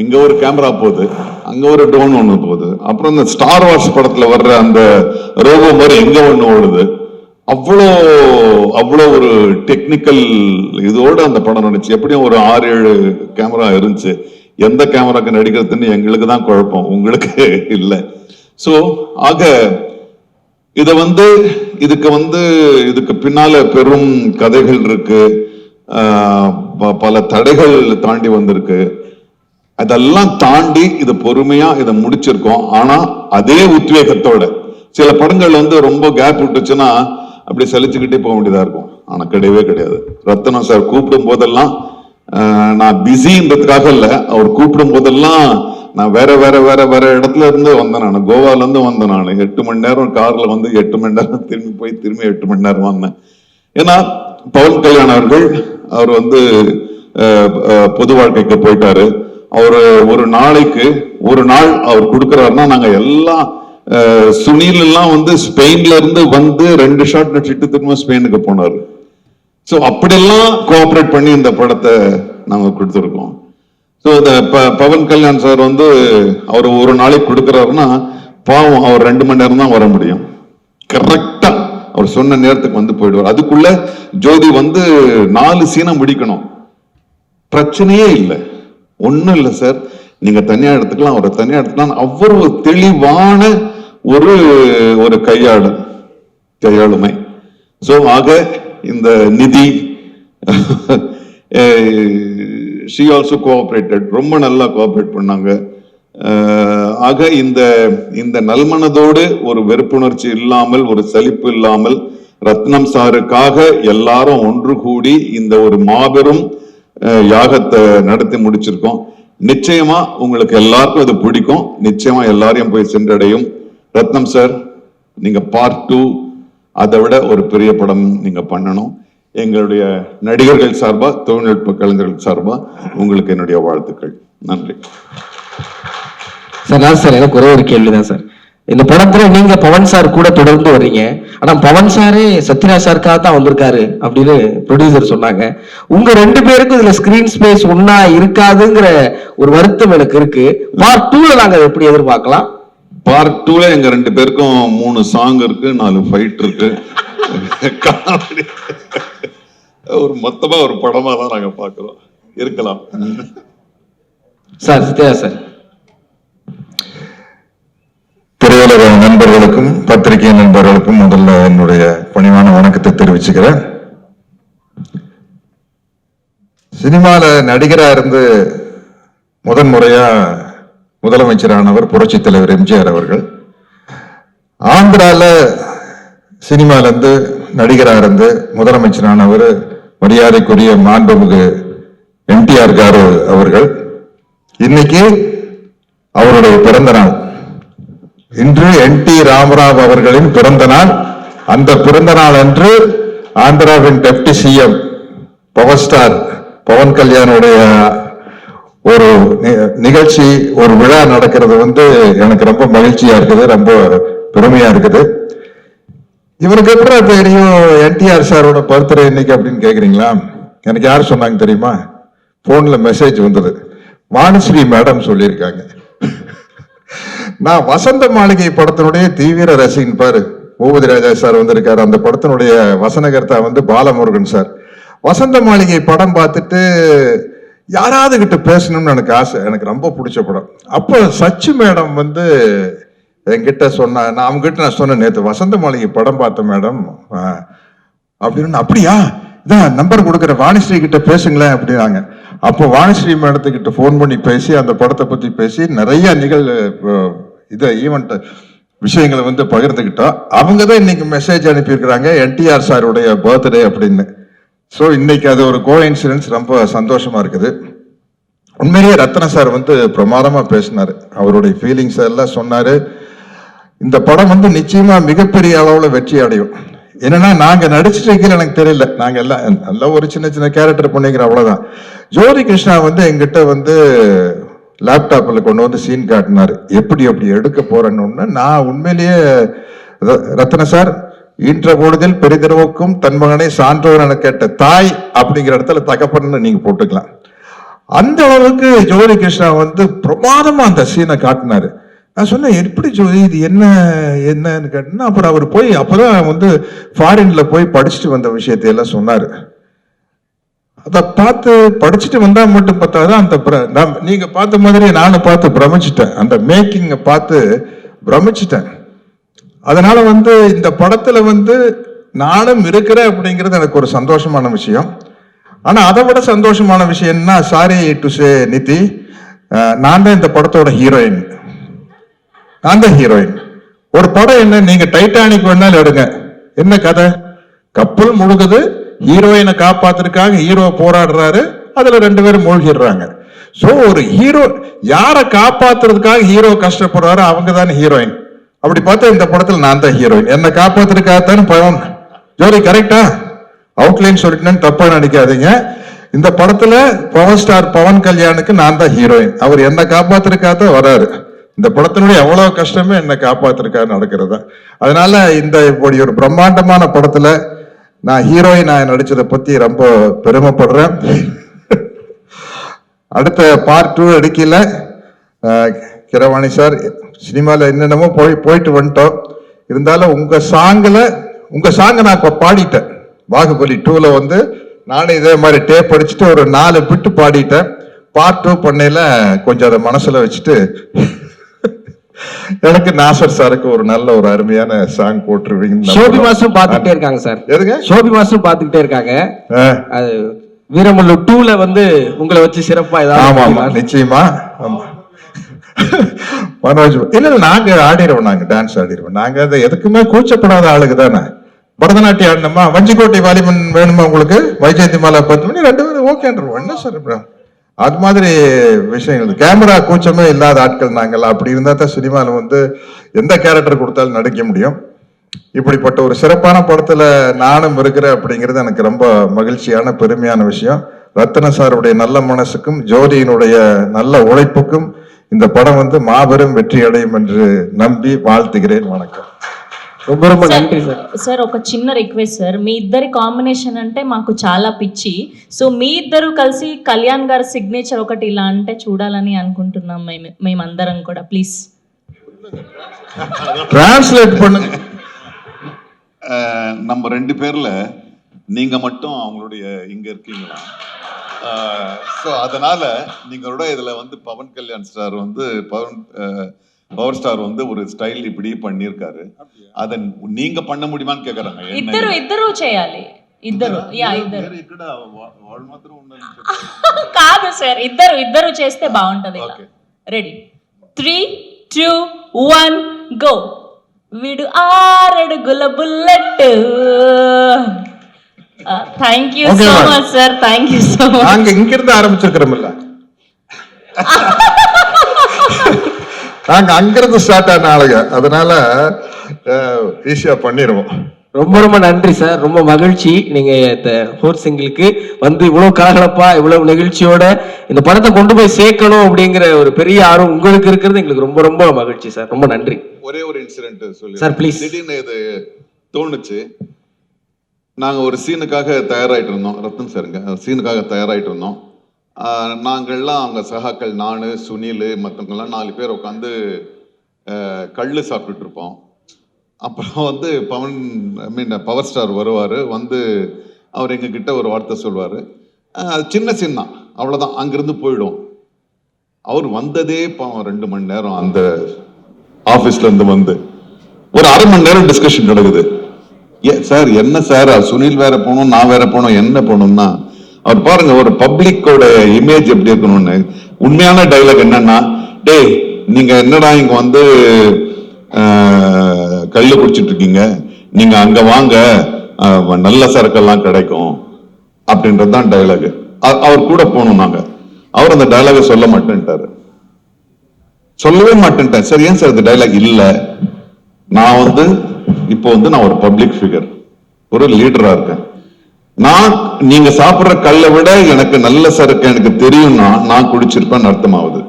இங்க ஒரு கேமரா போகுது, அங்க ஒரு ட்ரோன் ஒண்ணு போகுது, அப்புறம் இந்த ஸ்டார் வார்ஸ் படத்துல வர்ற அந்த ரோபோ மாதிரி எங்க ஒண்ணு ஓடுது. அவ்வளோ ஒரு டெக்னிக்கல் இதோட அந்த படம் நடிச்சு. எப்படியும் ஒரு 6-7 கேமரா இருந்துச்சு. எந்த கேமராக்கு நடிக்கிறதுன்னு எங்களுக்கு தான் குழப்பம், உங்களுக்கு இல்லை. சோ ஆக இதுக்கு பின்னால பெரும் கதைகள் இருக்கு, பல தடைகள் தாண்டி வந்திருக்கு. அதெல்லாம் தாண்டி இது பொறுமையா இதை முடிச்சிருக்கோம். ஆனா அதே உத்வேகத்தோட சில படங்கள் வந்து ரொம்ப கேப் விட்டுச்சுன்னா அப்படி சலிச்சுக்கிட்டே போக வேண்டியதா இருக்கும். ஆனா கிடையாது. ரத்னம் சார் கூப்பிடும் போதெல்லாம், நான் பிஸின்றதுக்காக இல்ல, அவர் கூப்பிடும் போதெல்லாம் நான் வேற இடத்துல இருந்து வந்தேன். நான் கோவால இருந்து வந்தேன். நான் 8 மணி நேரம் கார்ல வந்து 8 மணி நேரம் திரும்பி 8 மணி நேரம் வந்தேன். ஏன்னா பவன் கல்யாண் அவர்கள் அவர் வந்து பொது வாழ்க்கைக்கு போயிட்டாரு. அவர் ஒரு நாளைக்கு ஒரு நாள் அவர் கொடுக்கிறாருன்னா, நாங்க எல்லாம் சுனில் எல்லாம் வந்து ஸ்பெயின்ல இருந்து வந்து 2 ஷாட் நடிச்சிட்டு திரும்ப ஸ்பெயினுக்கு போனாரு. சோ அப்படியெல்லாம் கோஆபரேட் பண்ணி இந்த படத்தை நாங்க கொடுத்துருக்கோம். ஸோ இந்த பவன் கல்யாண் சார் வந்து அவர் ஒரு நாளைக்கு கொடுக்குறாருன்னா பாவம், அவர் 2 மணி நேரம் தான் வர முடியும். கரெக்டா அவர் சொன்ன நேரத்துக்கு வந்து போயிடுவார். அதுக்குள்ள ஜோதி வந்து 4 சீனை முடிக்கணும், பிரச்சனையே இல்லை, ஒன்றும் இல்லை சார், நீங்க தனியா எடுத்துக்கலாம், அவரை தனியா எடுத்துக்கலாம். அவ்வளவு தெளிவான ஒரு கையாளுமை. ஸோ ஆக இந்த நிதி she also cooperated, ரொம்ப நல்லா கோஆபரேட் பண்ணாங்க. ஆக இந்த நல்மனதோடு ஒரு வெறுப்புணர்ச்சி இல்லாமல், ஒரு சலிப்பு இல்லாமல், ரத்னம் சாருக்காக எல்லாரும் ஒன்று கூடி இந்த ஒரு மாபெரும் யாகத்தை நடத்தி முடிச்சிருக்கோம். நிச்சயமா உங்களுக்கு எல்லாருக்கும் அது பிடிக்கும், நிச்சயமா எல்லாரையும் போய் சென்றடையும். ரத்னம் சார், நீங்க பார்ட் 2 அதை விட ஒரு பெரிய படம் நீங்க பண்ணணும். எங்களுடைய நடிகர்கள் சார்பா, தொழில்நுட்ப கலைஞர்கள் சார்பா உங்களுக்கு என்னுடைய வாழ்த்துக்கள். நன்றி சார். நான் சார் எனக்கு ஒரே ஒரு கேள்விதான் சார். இந்த படத்துல நீங்க பவன் சார் கூட தொடர்ந்து வர்றீங்க, ஆனா பவன் சாரே சத்யராஜ் சாருக்காக தான் வந்திருக்காரு அப்படின்னு ப்ரொடியூசர் சொன்னாங்க. உங்க 2 பேருக்கும் இதுல ஸ்கிரீன் ஸ்பேஸ் ஒன்னா இருக்காதுங்கிற ஒரு வருத்தம் எனக்கு இருக்கு. பார்ட் 2ல நாங்க எப்படி எதிர்பார்க்கலாம்? பார்ட் 2ல எங்க 2 பேருக்கும் 3 சாங் இருக்கு, 4 ஃபைட் இருக்கு. ஒரு மொத்தமா ஒரு படமா தான் நாங்க பாக்குறோம். இருக்கலாம் சார். சத்யராஜ் சார். திரையுலக நண்பர்களுக்கும் பத்திரிகை நண்பர்களுக்கும் முதல்ல என்னுடைய பணிவான வணக்கத்தை தெரிவிச்சுக்கிறேன். சினிமால நடிகரா இருந்து முதன்முறையா முதலமைச்சரானவர் புரட்சி தலைவர் எம்ஜிஆர் அவர்கள். ஆந்திரால சினிமால இருந்து நடிகரா இருந்து முதலமைச்சரானவர் மரியாதைக்குரிய மாண்புமிகு என்டிஆர் காரு அவர்கள். இன்னைக்கு அவருடைய பிறந்த நாள். இன்று என்.டி. ராமராவ் அவர்களின் பிறந்த நாள். அந்த பிறந்த நாள் அன்று ஆந்திராவின் deputy CM power star Pavan கல்யாணுடைய ஒரு நிகழ்ச்சி, ஒரு விழா நடக்கிறது எனக்கு ரொம்ப மகிழ்ச்சியா இருக்குது, ரொம்ப பெருமையா இருக்குது. இவருக்கு எப்படி தெரியும் என்டிஆர் சாரோட பர்த்டே இன்னைக்கு அப்படின்னு கேக்குறீங்களா? எனக்கு யார் சொன்னாங்க தெரியுமா? போன்ல மெசேஜ் வந்தது. வாணிஸ்ரீ மேடம் சொல்லியிருக்காங்க. நான் வசந்த மாளிகை படத்தினுடைய தீவிர ரசிகன். பாரு, பூபதி ராஜா சார் வந்திருக்காரு. அந்த படத்தினுடைய வசனகர்த்தா பாலமுருகன் சார். வசந்த மாளிகை படம் பார்த்துட்டு யாராவது கிட்ட பேசணும்னு எனக்கு ஆசை. எனக்கு ரொம்ப பிடிச்ச படம். அப்போ சச்சு மேடம் என்கிட்ட சொன்ன, நான் அவங்க கிட்ட நான் சொன்னேன், நேற்று வசந்த மாளிகை படம் பார்த்தேன் மேடம் அப்படின்னு. அப்படியா, இதான் நம்பர் கொடுக்குற, வாணிஸ்ரீ கிட்ட பேசுங்களேன் அப்படின்னாங்க. அப்போ வாணிஸ்ரீ மேடத்துக்கிட்ட போன் பண்ணி பேசி அந்த படத்தை பத்தி பேசி நிறைய ஈவெண்ட் விஷயங்களை பகிர்ந்துக்கிட்டோம். அவங்க தான் இன்னைக்கு மெசேஜ் அனுப்பியிருக்கிறாங்க, என்டிஆர் சாருடைய பர்த்டே அப்படின்னு. ஸோ இன்னைக்கு அது ஒரு கோஇன்சிடென்ஸ், ரொம்ப சந்தோஷமா இருக்குது. உண்மையிலேயே ரத்ன சார் பிரமாதமா பேசினாரு, அவருடைய ஃபீலிங்ஸ் எல்லாம் சொன்னாரு. இந்த படம் நிச்சயமா மிகப்பெரிய அளவுல வெற்றி அடையும். என்னன்னா, நாங்க நடிச்சிட்டு இருக்கல எனக்கு தெரியல, நாங்க எல்லாம் நல்ல ஒரு சின்ன சின்ன கேரக்டர் பண்ணிக்கிறோம், அவ்வளவுதான். ஜோதி கிருஷ்ணா எங்கிட்ட லேப்டாப்ல கொண்டு சீன் காட்டினாரு, எப்படி அப்படி எடுக்க போறேன்னு. நான் உண்மையிலேயே ரத்ன சார், ஈன்ற பொழுதில் பெரிதிரவுக்கும் தன் மகனை சான்றோர் என கேட்ட தாய் அப்படிங்கிற இடத்துல தகப்பன்னு நீங்க போட்டுக்கலாம். அந்த அளவுக்கு ஜோதி கிருஷ்ணா பிரமாதமா அந்த சீனை காட்டினாரு. நான் சொன்னேன், எப்படி ஜோதி இது என்னன்னு கேட்டேன்னா, அப்புறம் அவர் போய் அப்பதான் ஃபாரின்ல போய் படிச்சுட்டு வந்த விஷயத்தையெல்லாம் சொன்னாரு. அதை பார்த்து படிச்சுட்டு வந்தா மட்டும் பார்த்தாதான் அந்த நீங்க பார்த்த மாதிரி நானும் பார்த்து பிரமிச்சிட்டேன். அந்த மேக்கிங்க பார்த்து பிரமிச்சிட்டேன். அதனால இந்த படத்துல நானும் இருக்கிறேன் அப்படிங்கிறது எனக்கு ஒரு சந்தோஷமான விஷயம். ஆனா அதை விட சந்தோஷமான விஷயம் என்ன, சாரி டு சே நிதி, நான் தான் இந்த படத்தோட ஹீரோயின். நான் தான் ஹீரோயின். ஒரு படம் என்ன, நீங்க டைட்டானிக் வேணாலும் எடுங்க, என்ன கதை, கப்பல் முழுகுது, ஹீரோயினை காப்பாத்துறதுக்காக ஹீரோ போராடுறாரு, அதுல 2 பேரும் மூழ்கிடுறாங்க. சோ ஒரு ஹீரோ யாரை காப்பாத்துறதுக்காக ஹீரோ கஷ்டப்படுறாரு, அவங்க தானே ஹீரோயின். அப்படி பார்த்தா இந்த படத்துல நான் தான் ஹீரோயின். என்னை காப்பாத்துறதுக்காகத்தானே பவன். ஜோடி கரெக்டா? அவுட்லைன் சொல்லிட்டேன்னு தப்பா நினைக்காதீங்க. இந்த படத்துல பவர் ஸ்டார் பவன் கல்யாணுக்கு நான் தான் ஹீரோயின். அவர் என்னை காப்பாத்துறதுக்காகத்தான் வராரு. இந்த படத்தினுடைய எவ்வளவு கஷ்டமே என்னை காப்பாத்துறதுக்காக நடக்கிறதா. அதனால இப்படி ஒரு பிரம்மாண்டமான படத்துல நான் ஹீரோயின் நடிச்சதை பத்தி ரொம்ப பெருமைப்படுறேன். அடுத்த பார்ட் 2 எடுக்கல. கிரவாணி சார், சினிமால என்னென்னமோ போயிட்டு வந்துட்டோம். இருந்தாலும் உங்க சாங்க நான் இப்ப பாடிட்டேன். பாகுபலி 2ல நானும் இதே மாதிரி டேப் அடிச்சுட்டு ஒரு 4 பிட்டு பாடிட்டேன். பார்ட் 2 பண்ணையில கொஞ்சம் அதை மனசுல வச்சுட்டு எனக்கு நாசர் சாருக்கு ஒரு நல்ல ஒரு அருமையான சாங் போட்டுருவீங்க. சோபி மாஸ்டர் பாத்துக்கிட்டே இருக்காங்க சார். எதுங்க? சோபி மாஸ்டர் பாத்துக்கிட்டே இருக்காங்க. அது வீரமல்லு 2ல உங்களை வச்சு சிறப்பா ஏதாவது. ஆமா நிச்சயமா. மனோஜ் இல்ல, நாங்க ஆடிடுவோம், நாங்க டான்ஸ் ஆடிடுவோம். நாங்க அதை எதுக்குமே கூச்சப்படாத ஆளுக்கு தானே. பரதநாட்டியம் ஆடணுமா, வஞ்சிக்கோட்டை வாலிபன் வேணுமா உங்களுக்கு, வைஜெயந்தி மாலா 10 மணி 2 பேரும் ஓகேன்றோம். என்ன சார் அது மாதிரி விஷயங்கள். கேமரா கூச்சமே இல்லாத ஆட்கள் நாங்கள். அப்படி இருந்தா தான் சினிமாவில் எந்த கேரக்டர் கொடுத்தாலும் நடிக்க முடியும். இப்படிப்பட்ட ஒரு சிறப்பான படத்துல நானும் இருக்கிறேன் அப்படிங்கிறது எனக்கு ரொம்ப மகிழ்ச்சியான பெருமையான விஷயம். ரத்தின சாருடைய நல்ல மனசுக்கும் ஜோதியினுடைய நல்ல உழைப்புக்கும் இந்த படம் வந்து மாபெரும் வெற்றி அடையும் என்று நம்பி வாழ்த்துகிறேன். வணக்கம். ரொம்ப ரொம்ப நன்றி சார். సార్ ఒక చిన్న రిక్వెస్ట్ సార్, మీ ఇద్దరి కాంబినేషన్ అంటే మాకు చాలా పిచ్చి. సో మీ ఇద్దరు కలిసి కళ్యాణ్ గారి సిగ్నేచర్ ఒకటి ఇలా అంటే చూడాలని అనుకుంటున్నాం మేమందరం కూడా. ప్లీజ్ டிரான்ஸ்லேட் பண்ணுங்க. நம்ம 2 பேர்ல நீங்க மட்டும் அவங்களுடைய இங்க இருக்கீங்களா? ஸோ அதனால நீங்களோட இதுல வந்து பவன் கல்யாண் ஸ்டார் வந்து பவர் ஸ்டார் வந்து ஒரு ஸ்டைல் இப்படி பண்ணியிருக்காரு. அதை நீங்க பண்ண முடியுமான்னு கேக்குறாங்க. ఇద్దరు చేయాలి. ఇద్దరు ఇక్కడ వాళ్ళు మాత్రం ఉండాలి కాదు సార్, ఇద్దరు చేస్తే బాగుంటది. Ready 3, 2, 1 go. వీడు 6 అడుగుల bullet. Thank you so much sir, thank you so much. நாங்க இங்க இருந்து ஆரம்பிச்சிருக்கிறோம்ல, நாங்க அங்கிருந்து ஸ்டார்ட் ஆன ஆளுங்க, அதனால ஈஸியா பண்ணிடுவோம். ரொம்ப ரொம்ப நன்றி சார். ரொம்ப மகிழ்ச்சி நீங்க ஃபோர்த் சிங்கிளுக்கு வந்து இவ்வளவு கலகலப்பா இவ்வளவு நிகழ்ச்சியோட இந்த படத்தை கொண்டு போய் சேர்க்கணும் அப்படிங்கிற ஒரு பெரிய ஆர்வம் உங்களுக்கு இருக்கிறது எங்களுக்கு ரொம்ப ரொம்ப மகிழ்ச்சி சார். ரொம்ப நன்றி. ஒரே ஒரு இன்சிடென்ட் சொல்லி சார் ப்ளீஸ். திடீர்னு இது தோணுச்சு. நாங்க ஒரு சீனுக்காக தயாராயிட்டு இருந்தோம், ரத்தன் சாருங்க சீனுக்காக தயாராயிட்டு இருந்தோம். நாங்கள்லாம் அவங்க சகாக்கள், நான், சுனில், மற்றவங்கெல்லாம் 4 பேர் உட்காந்து கல் சாப்பிட்டுட்டு இருப்போம். அப்புறம் வந்து பவர் ஸ்டார் வருவார். வந்து அவர் எங்ககிட்ட ஒரு வார்த்தை சொல்வார். அது சின்ன சீன் தான், அவ்வளோதான், அங்கிருந்து போயிடும். அவர் வந்ததே 2 மணி நேரம் அந்த ஆஃபீஸ்ல இருந்து வந்து ஒரு அரை மணி நேரம் டிஸ்கஷன் நடக்குது. சார் என்ன சார், சுனில் வேற போகணும், நான் வேற போகணும், என்ன போகணும்னா அவர் பாருங்க ஒரு பப்ளிக்கோட இமேஜ் எப்படி இருக்கணும்னு. உண்மையான டைலாக் என்னன்னா, டேய் நீங்க என்னடா இங்க வந்து கல்ல குடிச்சிட்டு இருக்கீங்க, நீங்க அங்க வாங்க, நல்ல சரக்கெல்லாம் கிடைக்கும் அப்படின்றதுதான் டைலாக். அவர் கூட போகணும் நாங்க. அவர் அந்த டைலாக சொல்ல மாட்டேன்ட்டாரு, சொல்லவே மாட்டேன்ட்டேன். சார் ஏன் சார் இந்த டைலாக் இல்ல, நான் வந்து இப்போ வந்து நான் ஒரு பப்ளிக் ஃபிகர், ஒரு லீடரா இருக்கேன். நான் நீங்க சாப்பிடுற கல்லை விட எனக்கு நல்ல சரக்கு எனக்கு தெரியும்னா நான் குடிச்சிருப்பேன்னு அர்த்தமாகுது.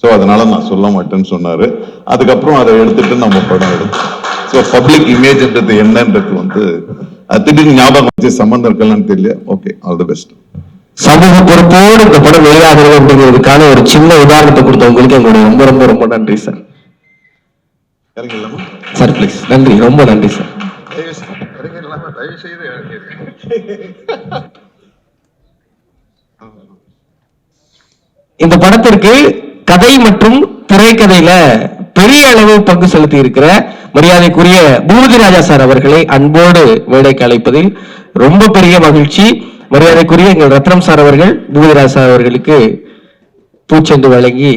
ஸோ அதனால நான் சொல்ல மாட்டேன்னு சொன்னாரு. அதுக்கப்புறம் அதை எடுத்துட்டு நம்ம படம் எடுத்தோம். ஸோ பப்ளிக் இமேஜ்ன்றது என்னன்றது வந்து திடீர்னு ஞாபகம் வச்சு சம்பந்தம் இருக்கலாம்னு தெரியல. Okay, all the best. சமூக பொறுப்போடு இந்த படம் வெளியாகிறது அப்படிங்கிறதுக்கான ஒரு சின்ன உதாரணத்தை கொடுத்தவங்களுக்கு எங்களுடைய ரொம்ப ரொம்ப ரொம்ப நன்றி சார். இறங்கிடலாமா sir please? நன்றி, ரொம்ப நன்றி சார். இந்த படத்திற்கு கதை மற்றும் திரைக்கதையில பெரிய அளவு பங்கு செலுத்தி இருக்கிற மரியாதைக்குரிய பூபதி ராஜா சார் அவர்களை அன்போடு மேடைக்கு அழைப்பதில் ரொம்ப பெரிய மகிழ்ச்சி. மரியாதைக்குரிய எங்கள் ரத்னம் சார் அவர்கள் பூபதி ராஜா சார் அவர்களுக்கு பூச்செண்டு வழங்கி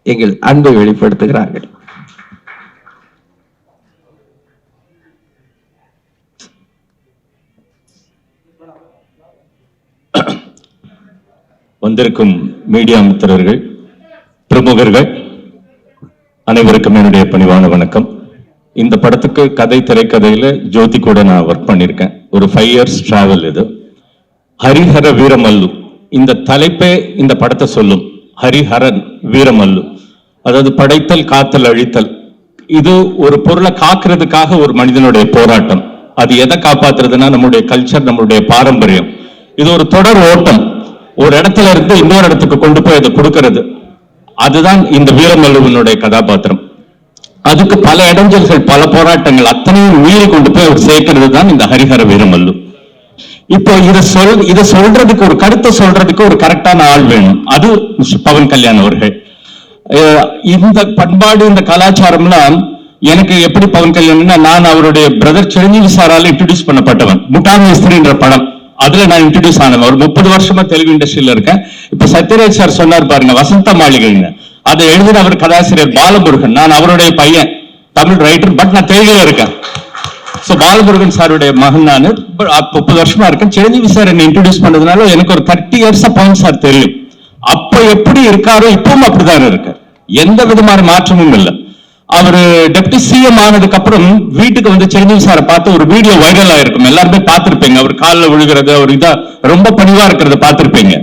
எங்கள் அன்பை வெளிப்படுத்துகிறார்கள். வந்திருக்கும் மீடியா மித்திரர்கள், பிரமுகர்கள் அனைவருக்கும் என்னுடைய பணிவான வணக்கம். இந்த படத்துக்கு கதை திரைக்கதையில ஜோதி கூட நான் ஒர்க் பண்ணியிருக்கேன். ஒரு 5 years டிராவல் இது. ஹரிஹர வீரமல்லு இந்த தலைப்பே இந்த படத்தை சொல்லும். ஹரிஹரன் வீரமல்லு, அதாவது படைத்தல், காத்தல், அழித்தல். இது ஒரு பொருளை காக்கிறதுக்காக ஒரு மனிதனுடைய போராட்டம். அது எதை காப்பாத்துறதுன்னா நம்முடைய கல்ச்சர், நம்மளுடைய பாரம்பரியம். இது ஒரு தொடர் ஓட்டம். ஒரு இடத்துல இருந்து இன்னொரு இடத்துக்கு கொண்டு போய் அதை கொடுக்கிறது. அதுதான் இந்த வீரமல்லுவனுடைய கதாபாத்திரம். அதுக்கு பல இடைஞ்சல்கள், பல போராட்டங்கள், அத்தனையும் மீறி கொண்டு போய் அவர் சேர்க்கிறது தான் இந்த ஹரிஹர வீரமல்லு. இப்போ இதை சொல்றதுக்கு, ஒரு கருத்தை சொல்றதுக்கு ஒரு கரெக்டான ஆள் வேணும். அது பவன் கல்யாண் அவர்கள். இந்த பண்பாடு, இந்த கலாச்சாரம்லாம் எனக்கு எப்படி பவன் கல்யாண்னா, நான் அவருடைய பிரதர் சிரஞ்சீவி சாரால இன்ட்ரோடியூஸ் பண்ணப்பட்டவன். முட்டாமேஸ்திரின்ற படம், அதுல நான் இன்ட்ரோடியூஸ் ஆனவன். ஒரு 30 வருஷமா தெலுங்கு இண்டஸ்ட்ரியில இருக்கேன். இப்ப சத்யராஜ் சார் சொன்னார் பாருங்க, வசந்த மாளிகைன்னு, அதை எழுதின அவர் கதாசிரியர் பாலமுருகன். நான் அவருடைய பையன், தமிழ் ரைட்டர், பட் நான் தெலுங்குல இருக்கேன். சோ பாலமுருகன் சாருடைய மகன் நான். 30 வருஷமா இருக்கேன். சிரஞ்சீவி சார் என்னை இன்ட்ரோடியூஸ் பண்ணதுனால எனக்கு ஒரு 30 years பவன் சார் தெரியும். அப்ப எப்படி இருக்காரோ இப்பவும் அப்படிதான் இருக்கார். எந்த விதமான மாற்றமும் இல்லை. அவரு டெப்டி சிஎம் ஆனதுக்கு அப்புறம் வீட்டுக்கு வந்து சிரஞ்சீவி சாரை பார்த்து ஒரு வீடியோ வைரல் ஆயிருக்கும், எல்லாருமே பார்த்திருப்பீங்க. அவர் காலில் விழுகிறது, அவர் இதா ரொம்ப பணிவா இருக்கிறத பார்த்திருப்பீங்க.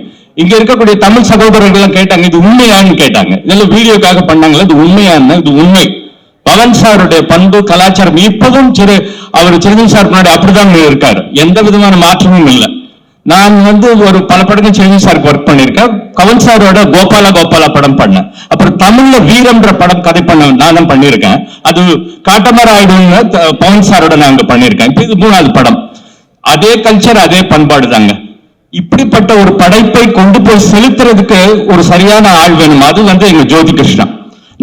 இங்க இருக்கக்கூடிய தமிழ் சகோதரர்கள் எல்லாம் கேட்டாங்க, இது உண்மையான்னு கேட்டாங்க. இதெல்லாம் வீடியோக்காக பண்ணாங்களா, இது உண்மையான்னு? இது உண்மை. பவன் சாருடைய பண்பு கலாச்சாரம் இப்பவும் அவர் சிரஞ்சீவி சார் முன்னாடி அப்படிதான் இருக்காரு, எந்த விதமான மாற்றமும் இல்லை. நான் வந்து ஒரு பல படங்கள் சிரஞ்சீவி சாருக்கு ஒர்க் பண்ணியிருக்கேன். கவன் சாரோட கோபாலா படம் பண்ணேன். அப்புறம் தமிழ்ல வீரம்ன்ற படம் கதை பண்ண நான் தான் பண்ணியிருக்கேன். அது காட்டமராயிடுன்னு பவன் சாரோட நான் அங்க பண்ணியிருக்கேன். இப்போ இது 3வது படம். அதே கல்ச்சர், அதே பண்பாடு தாங்க. இப்படிப்பட்ட ஒரு படைப்பை கொண்டு போய் செலுத்துறதுக்கு ஒரு சரியான ஆள் வேணும். அது வந்து எங்க ஜோதி கிருஷ்ணா.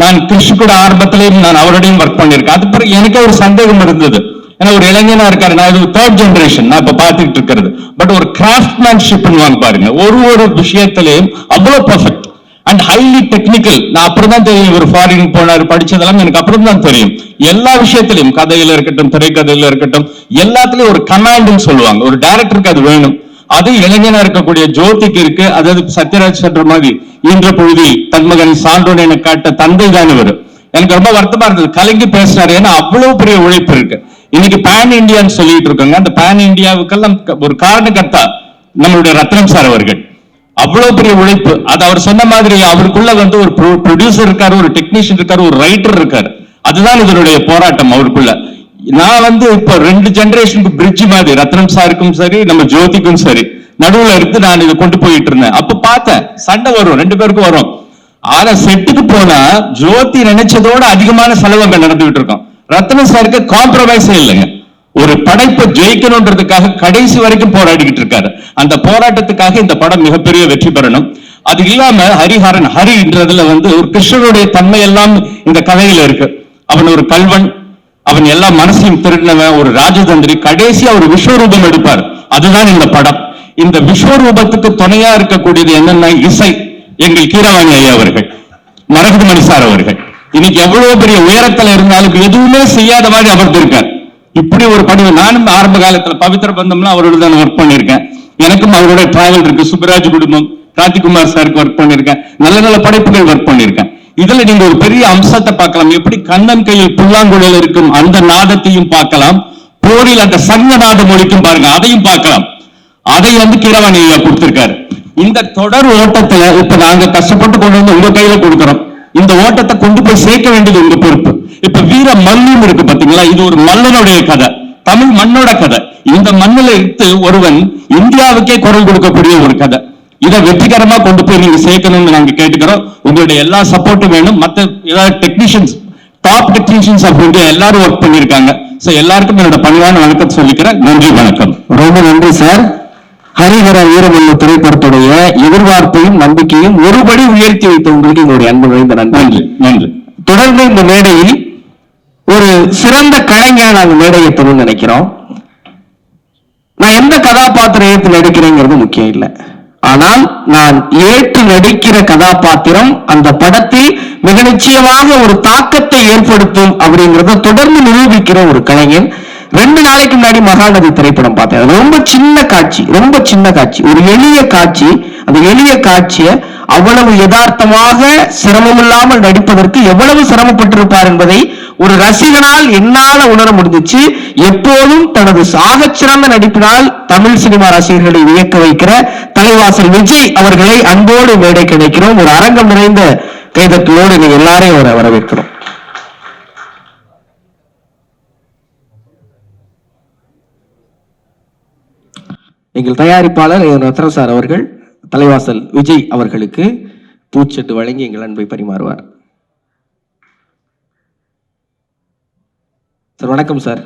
நான் கிருஷ்ண கூட ஆரம்பத்திலேயும் நான் அவரோடையும் ஒர்க் பண்ணியிருக்கேன். அது பிறகு எனக்கே ஒரு சந்தேகம் இருந்தது, ஏன்னா ஒரு இளைஞனா இருக்காரு, நான் இது 3rd ஜெனரேஷன் நான் இப்ப பாத்துக்கிட்டு இருக்கிறது. பட் ஒரு கிராஃப்ட்மேன்ஷிப் பாருங்க, ஒரு விஷயத்திலையும் அவ்வளவு பெர்ஃபெக்ட் அண்ட் ஹைலி டெக்னிக்கல். நான் அப்புறம் தான் தெரியும் இவர் ஃபாரின் போனாரு, படிச்சதெல்லாம் எனக்கு அப்புறம் தான் தெரியும். எல்லா விஷயத்திலையும், கதையில இருக்கட்டும், திரைக்கதையில இருக்கட்டும், எல்லாத்துலயும் ஒரு கமாண்ட்னு சொல்லுவாங்க, ஒரு டைரக்டருக்கு அது வேணும். அது இளைஞனா இருக்கக்கூடிய ஜோதிக்கு இருக்கு. அதாவது சத்யராஜ் சொல்ற மாதிரி இன்ற பொழுதில் தன்மகன் சான்றோன் என காட்ட தந்தை தான் இவர். எனக்கு ரொம்ப வருத்தமா இருந்தது, கலங்கி பேசினாரு. ஏன்னா அவ்வளவு பெரிய உழைப்பு இருக்கு. இன்னைக்கு பேன் இந்தியான்னு சொல்லிட்டு இருக்காங்க. அந்த பேன் இந்தியாவுக்கெல்லாம் ஒரு காரணகர்த்தா நம்மளுடைய ரத்னம் சார் அவர்கள். அவ்வளவு பெரிய உழைப்பு. அது அவர் சொன்ன மாதிரி அவருக்குள்ள வந்து ஒரு ப்ரொடியூசர் இருக்காரு, ஒரு டெக்னீஷியன் இருக்காரு, ஒரு ரைட்டர் இருக்காரு. அதுதான் இதனுடைய போராட்டம் அவருக்குள்ள. நான் வந்து இப்ப 2 ஜெனரேஷனுக்கு பிரிட்ஜ் மாதிரி, ரத்னம் சாருக்கும் சரி நம்ம ஜோதிக்கும் சரி நடுவுல இருந்து நான் இதை கொண்டு போயிட்டு இருந்தேன். அப்ப பார்த்தேன் சண்டை வரும், 2 பேருக்கும் வரும். ஆனா செட்டுக்கு போனா ஜோதி நினைச்சதோட அதிகமான செலவு அங்க நடந்துகிட்டு இருக்கோம். ரத்ன சாருக்கு காம்ப்ரமைஸே இல்லைங்க. ஒரு படைப்பை ஜெயிக்கணும்ன்றதுக்காக கடைசி வரைக்கும் போராடிக்கிட்டு இருக்காரு. அந்த போராட்டத்துக்காக இந்த படம் மிகப்பெரிய வெற்றி பெறணும். அது இல்லாம ஹரின்றதுல வந்து ஒரு கிருஷ்ணனுடைய தன்மை எல்லாம் இந்த கதையில இருக்கு. அவன் ஒரு கல்வன், அவன் எல்லா மனசையும் திருடினவன், ஒரு ராஜதந்திரி. கடைசியா ஒரு விஸ்வரூபம் எடுப்பார். அதுதான் இந்த படம். இந்த விஸ்வரூபத்துக்கு துணையா இருக்கக்கூடியது என்னன்னா இசை. எங்கள் கீரவாணி ஐயா அவர்கள், மரகதமணி சார் அவர்கள் இன்னைக்கு எவ்வளவு பெரிய உயரத்துல இருந்தாலும் எதுவுமே செய்யாத மாதிரி அவர் இருக்கார். இப்படி ஒரு படம். நானும் ஆரம்ப காலத்துல பவித்திர பந்தம்லாம் அவரோட தான் ஒர்க் பண்ணியிருக்கேன். எனக்கும் அவரோட டிராவல் இருக்கு. சுப்பராஜ் குடும்பம், கார்த்திகுமார் சாருக்கு ஒர்க் பண்ணியிருக்கேன். நல்ல நல்ல படைப்புகள் ஒர்க் பண்ணியிருக்கேன். இதுல நீங்க ஒரு பெரிய அம்சத்தை பார்க்கலாம். எப்படி கண்ணன் கையில் புல்லாங்குழல் இருக்கும் அந்த நாதத்தையும் பார்க்கலாம். போரில் அந்த சங்க நாதம் ஒழிக்கும் பாருங்க, அதையும் பார்க்கலாம். அதை வந்து கீரவாணி ஐயா கொடுத்திருக்காரு. இந்த தொடர் ஓட்டத்துல இப்ப நாங்க கஷ்டப்பட்டு கொண்டு வந்து உங்க கையில கொடுக்கிறோம். இந்த ஓட்டத்தை கொண்டு போய் சேர்க்க வேண்டியது உங்க பொறுப்பு. இப்ப வீர மல்லும் இருக்கு பாத்தீங்களா, இது ஒரு மல்லனுடைய கதை, தமிழ் மண்ணோட கதை. இந்த மண்ணில இருந்து ஒருவன் இந்தியாவுக்கே குரல் கொடுக்கக்கூடிய ஒரு கதை. இதை வெற்றிகரமா கொண்டு போய் நீங்க சேர்க்கணும்னு நாங்க கேட்டுக்கிறோம். உங்களுடைய எல்லா சப்போர்ட்டும் வேணும். மற்ற ஏதாவது technicians, top technicians of India எல்லாரும் ஒர்க் பண்ணிருக்காங்க. எல்லாருக்கும் என்னோட பணிவான வணக்கம் சொல்லிக்கிறேன். நன்றி, வணக்கம். ரொம்ப நன்றி சார். ஹரிஹர வீரமல்லு திரைப்படத்துடைய எதிர்பார்ப்பையும் நம்பிக்கையும் ஒருபடி உயர்த்தி வைத்த உங்களுக்கு எங்களுடைய அன்பு நிறைந்த நன்றி. நன்றி. தொடர்ந்து இந்த மேடையில் ஒரு சிறந்த கலைஞர் நாங்கள் மேடை ஏற்றணும்னு நினைக்கிறோம். நான் எந்த கதாபாத்திரம் ஏற்று நடிக்கிறேங்கிறது முக்கியம் இல்லை. ஆனால் நான் ஏற்று நடிக்கிற கதாபாத்திரம் அந்த படத்தில் மிக நிச்சயமாக ஒரு தாக்கத்தை ஏற்படுத்தும் அப்படிங்கிறத தொடர்ந்து நிரூபிக்கிற ஒரு கலைஞன். 2 நாளைக்கு முன்னாடி மகாநதி திரைப்படம் பார்த்தேன். ரொம்ப சின்ன காட்சி, ஒரு எளிய காட்சி. அந்த எளிய காட்சியை அவ்வளவு யதார்த்தமாக சிரமமில்லாமல் நடிப்பதற்கு எவ்வளவு சிரமப்பட்டிருப்பார் என்பதை ஒரு ரசிகனால் என்னால உணர முடிஞ்சிச்சு. எப்போதும் தனது சாகச்சிறந்த நடிப்பினால் தமிழ் சினிமா ரசிகர்களை வியக்க வைக்கிற தலைவாசல் விஜய் அவர்களை அன்போடு மேடை கிடைக்கிறோம். ஒரு அரங்கம் நிறைந்த கைதட்டலோடு நீங்க எல்லாரையும் வரவேற்கிறோம். எங்கள் தயாரிப்பாளர் ரத்ன சார் அவர்கள் தலைவாசல் விஜய் அவர்களுக்கு பூச்செட்டு வழங்கி எங்கள் அன்பை பரிமாறுவார். சார் வணக்கம் சார்.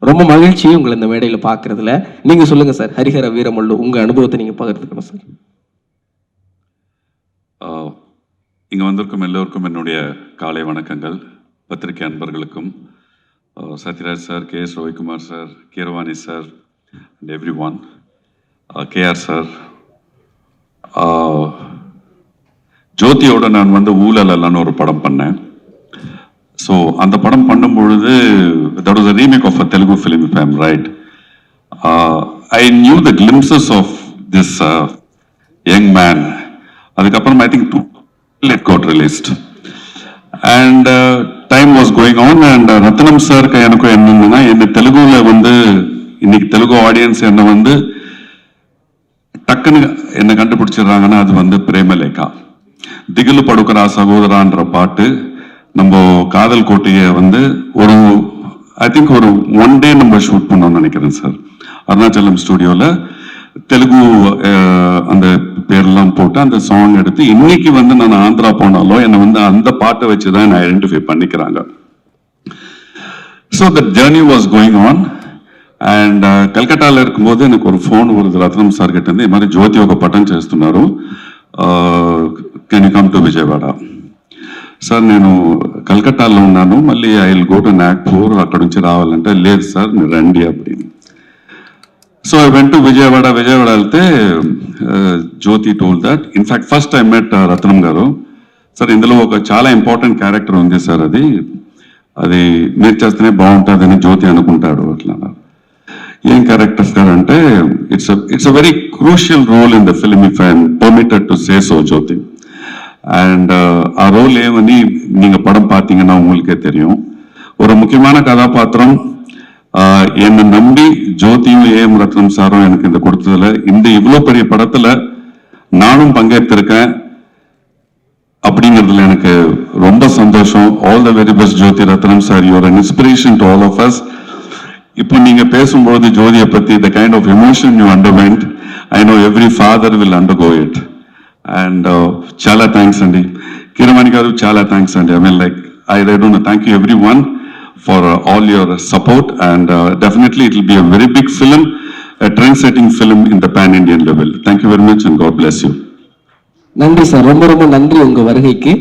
ரொம்ப மகிழ்ச்சி உங்களை இந்த மேடையில் பார்க்கறதுல. நீங்க சொல்லுங்க சார், ஹரிஹர வீரமல்லு உங்க அனுபவத்தை நீங்க பகிர்ந்துக்கணும் சார். இங்க வந்திருக்கும் எல்லோருக்கும் என்னுடைய காலை வணக்கங்கள். பத்திரிகை அன்பர்களுக்கும், Sathyaraj sir, KS Ravikumar sir, Keeravani sir and everyone, KR sir. ஜோதியோட நான் வந்து ஊழலன்னு ஒரு படம் பண்ணேன். ஸோ அந்த படம் பண்ணும் பொழுது that was a remake of a Telugu film, if I'm right. I knew the glimpses of this young man. அதுக்கப்புறம் I think it got released. And time was going on and Ratnam சாருக்கு எனக்கும் என்னன்னா, என்ன தெலுங்குல வந்து இன்னைக்கு தெலுங்கு ஆடியன்ஸ் என்ன வந்து டக்குன்னு என்ன கண்டுபிடிச்சிடுறாங்கன்னா அது வந்து பிரேமலேகா. திகிலு படுக்கரா சகோதரான்ற பாட்டு நம்ம காதல் கோட்டையை வந்து ஒரு ஐ திங்க் ஒரு 1 day நம்ம ஷூட் பண்ணோம்னு நினைக்கிறேன் சார், அருணாச்சலம் ஸ்டுடியோல. தெலுங்கு அந்த பேர்லாம் போட்டு அந்த சாங் எடுத்து இன்னைக்கு வந்து நான் ஆந்திரா போனாலும் என்னை வந்து அந்த பாட்டை வச்சுதான் என்னை ஐடென்டிஃபை பண்ணிக்கிறாங்க. So that journey was going on. And కలకట్టాలో இருக்கும்போது எனக்கு ஒரு ఫోన్ வருது రత్నం సార్ கிட்ட இருந்து, ఈ மாதிரி జ్యోతి ఒక పటం చేస్తున్నారు, can you come to Vijayawada. Sir నేను కలకట్టాలో ఉన్నాను, మళ్ళీ I will go to Nagpur, అక్కడ నుంచి రావాలంటే లేదు సార్ మీరు రండి அப்படின்னு. So I went to Vijayawada. Vijayawada వెళ్తే Jyothi told that, in fact first I met Ratnam garu. Sir ఇందులో ఒక చాలా ఇంపార్టెంట్ క్యారెక్టర్ ఉంది సార్, అది అది మీరు చేస్తేనే బాగుంటుందని జ్యోతి అనుకుంటాడు అట్లా. ఏం క్యారెక్టర్ సార్ అంటే it's a very crucial role in the film, if I'm permitted to say so Jyothi. And a role ஏவனி நீங்க படம் பார்த்தீங்கன்னா உங்களுக்கே தெரியும். ஒரு முக்கியமான கதாபாத்திரம் என்னை நம்பி ஜோதியும் ஏஎம் ரத்னம் சாரும் எனக்கு இந்த கொடுத்ததுல, இந்த இவ்வளவு பெரிய படத்துல நானும் பங்கேற்றிருக்கேன் அப்படிங்கிறதுல எனக்கு ரொம்ப சந்தோஷம். All the very best Jyothi Ratnam sir, you are an inspiration to all of us. இப்போ நீங்க பேசும்போது ஜோதியை பத்தி the kind of emotion you underwent, I know every father will undergo it. And చాలా థ్యాంక్స్ అండి కీరవాణి గారు, చాలా థ్యాంక్స్ అండి. I mean like I don't know, thank you everyone for all your support and definitely it will be a very big film, a trend setting film in the pan Indian level. Thank you very much and God bless you. நன்றி sir, ரொம்ப ரொம்ப நன்றி உங்க வருகைக்கு.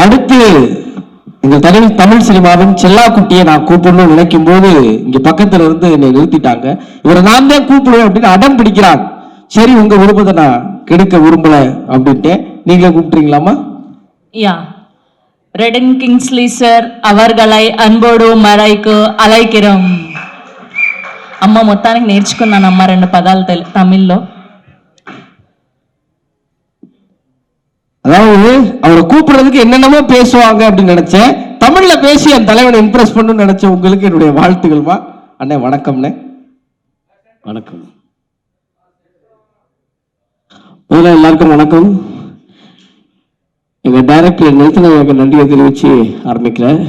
அடுத்து இந்த தமிழ் சினிமாவின் செல்லா குட்டியை நான் கூப்பிடணும்னு நினைக்கும் போது இங்க பக்கத்துல இருந்து என்னை நிறுத்திட்டாங்க. இவரை நான் தான் கூப்பிடுவேன் அப்படின்னு அடம் பிடிக்கிறான். சரி, உங்க விருப்பத்தை நான் கெடுக்க விரும்பல அப்படின்ட்டு நீங்களே கூப்பிட்டுறீங்களாமா? யா, ரெடன் கிங்ஸ்லி சார் அவர்களை அன்போடு மறைக்கு அழைக்கிறோம். అమ్మ మొత్తానికి నేర్చుకున్నానమ్మా 2 పదాలు తమిళ్లో. அதாவது அவரை கூப்பிடுறதுக்கு என்னென்னமோ பேசுவாங்க அப்படின்னு நினைச்சேன், தமிழ்ல பேசி என் தலைவனை இம்ப்ரெஸ் பண்ணணும்னு நினைச்சேன். உங்களுக்கு என்னுடைய வாழ்த்துக்கள்மா. அண்ணே வணக்கம்ண்ணே. வணக்கம். முதல்ல எல்லாருக்கும் வணக்கம். எங்க டைரக்டர் நிறுத்தினவங்க நன்றியை தெரிவிச்சு ஆரம்பிக்கிறேன்.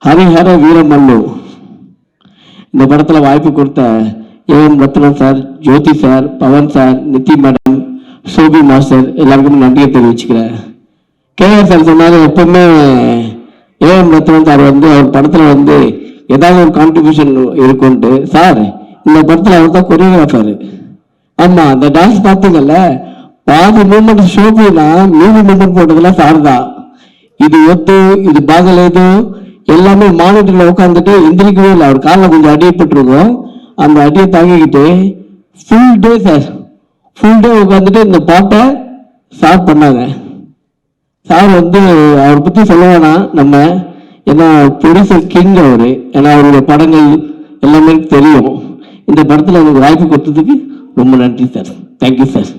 ஹரிஹர வீரமல்லு இந்த படத்துல வாய்ப்பு கொடுத்த AM Ratnam sir, Jyothi sir, Pawan sir, Nidhi madam, Shobi master எல்லாருக்கும் நன்றியை தெரிவிச்சுக்கிறேன். கேஆர் சார் சொன்னாங்க, எப்பவுமே ஏஎம் ரத்னம் சார் வந்து அவர் படத்துல வந்து ஏதாவது ஒரு கான்ட்ரிபியூஷன் இருக்கும்ட்டு. சார், இந்த படத்துல அவர் தான் கொரியோகிராஃபர். ஆமா, அந்த டான்ஸ் பார்த்தீங்கல்ல, பாதி மூமெண்ட் ஷோபினா மீதி மூமெண்ட் போட்டதுல சார் தான். இது ஒத்து இது பாகலேது எல்லாமே மானிட்டர்ல உட்காந்துட்டு எந்திரிக்கவே இல்லை. அவர் காலில் கொஞ்சம் அடியப்பட்டிருக்கும், அந்த அடியை தாங்கிக்கிட்டு full day sir, full day உட்காந்துட்டு இந்த பாட்டை ஸ்டார்ட் பண்ணாங்க. சார் வந்து அவரை பற்றி சொல்ல வேணாம் நம்ம, ஏன்னா ப்ரொடியூசர் கிங் அவரு, ஏன்னா அவருடைய படங்கள் எல்லாமே தெரியும். இந்த படத்தில் எனக்கு வாய்ப்பு கொடுத்ததுக்கு ரொம்ப நன்றி சார். Thank you sir.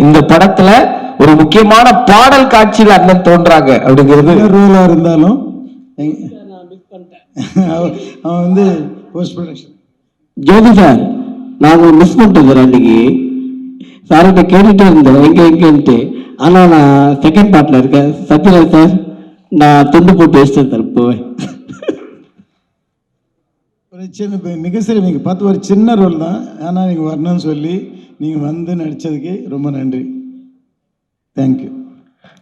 இந்த படத்துல ஒரு முக்கியமான பாடல் காட்சியில் அண்ணன் தோன்றாங்க அப்படிங்கிறது ரோலா இருந்தாலும் அவன் வந்து போஸ்ட் ப்ரொடக்ஷன். ஜோதி சார், நான் மிஸ் பண்ணிட்டேன் சார். அன்னைக்கு சார்கிட்ட கேட்டுட்டே இருந்தேன் எங்கன்ட்டு. ஆனா நான் செகண்ட் பார்ட்ல இருக்கேன். சத்யராஜ் சார், நான் துண்டு போட்டு வச்சிட்டேன் சார். போவேன் ஒரு சின்ன மிக சரி, நீங்கள் பார்த்து ஒரு சின்ன ரோல் தான், ஆனால் நீங்கள் வரணும்னு சொல்லி நீங்கள் வந்து நடித்ததுக்கு ரொம்ப நன்றி. தேங்க்யூ.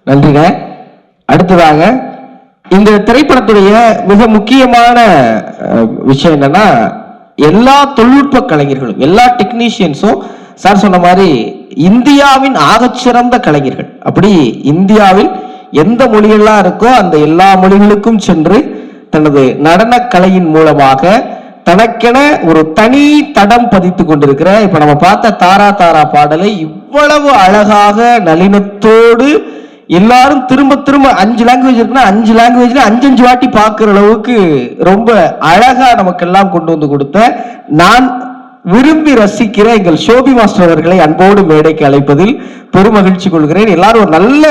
நன்றிங்க. அடுத்ததாக இந்த திரைப்படத்துடைய மிக முக்கியமான விஷயம் என்னன்னா, எல்லா தொழில்நுட்ப கலைஞர்களும், எல்லா டெக்னீஷியன்ஸும் சார் சொன்ன மாதிரி இந்தியாவின் ஆகச்சிறந்த கலைஞர்கள். அப்படி இந்தியாவில் எந்த மொழியெல்லாம் இருக்கோ அந்த எல்லா மொழிகளுக்கும் சென்று தனது நடன கலையின் மூலமாக தனக்கென ஒரு தனி தடம் பதித்து கொண்டிருக்கிற, இப்ப நம்ம பார்த்த தாரா தாரா பாடலை இவ்வளவு அழகாக நளினத்தோடு எல்லாரும் திரும்ப திரும்ப 5 லாங்குவேஜ் இருக்குன்னா 5 லாங்குவேஜ்ல 5 வாட்டி பார்க்கிற அளவுக்கு ரொம்ப அழகா நமக்கெல்லாம் கொண்டு வந்து கொடுத்த நான் விரும்பி ரசிக்கிற எங்கள் ஷோபி மாஸ்டர் அவர்களை அன்போடு மேடைக்கு அழைப்பதில் பெருமகிழ்ச்சி கொள்கிறேன். எல்லாரும் ஒரு நல்ல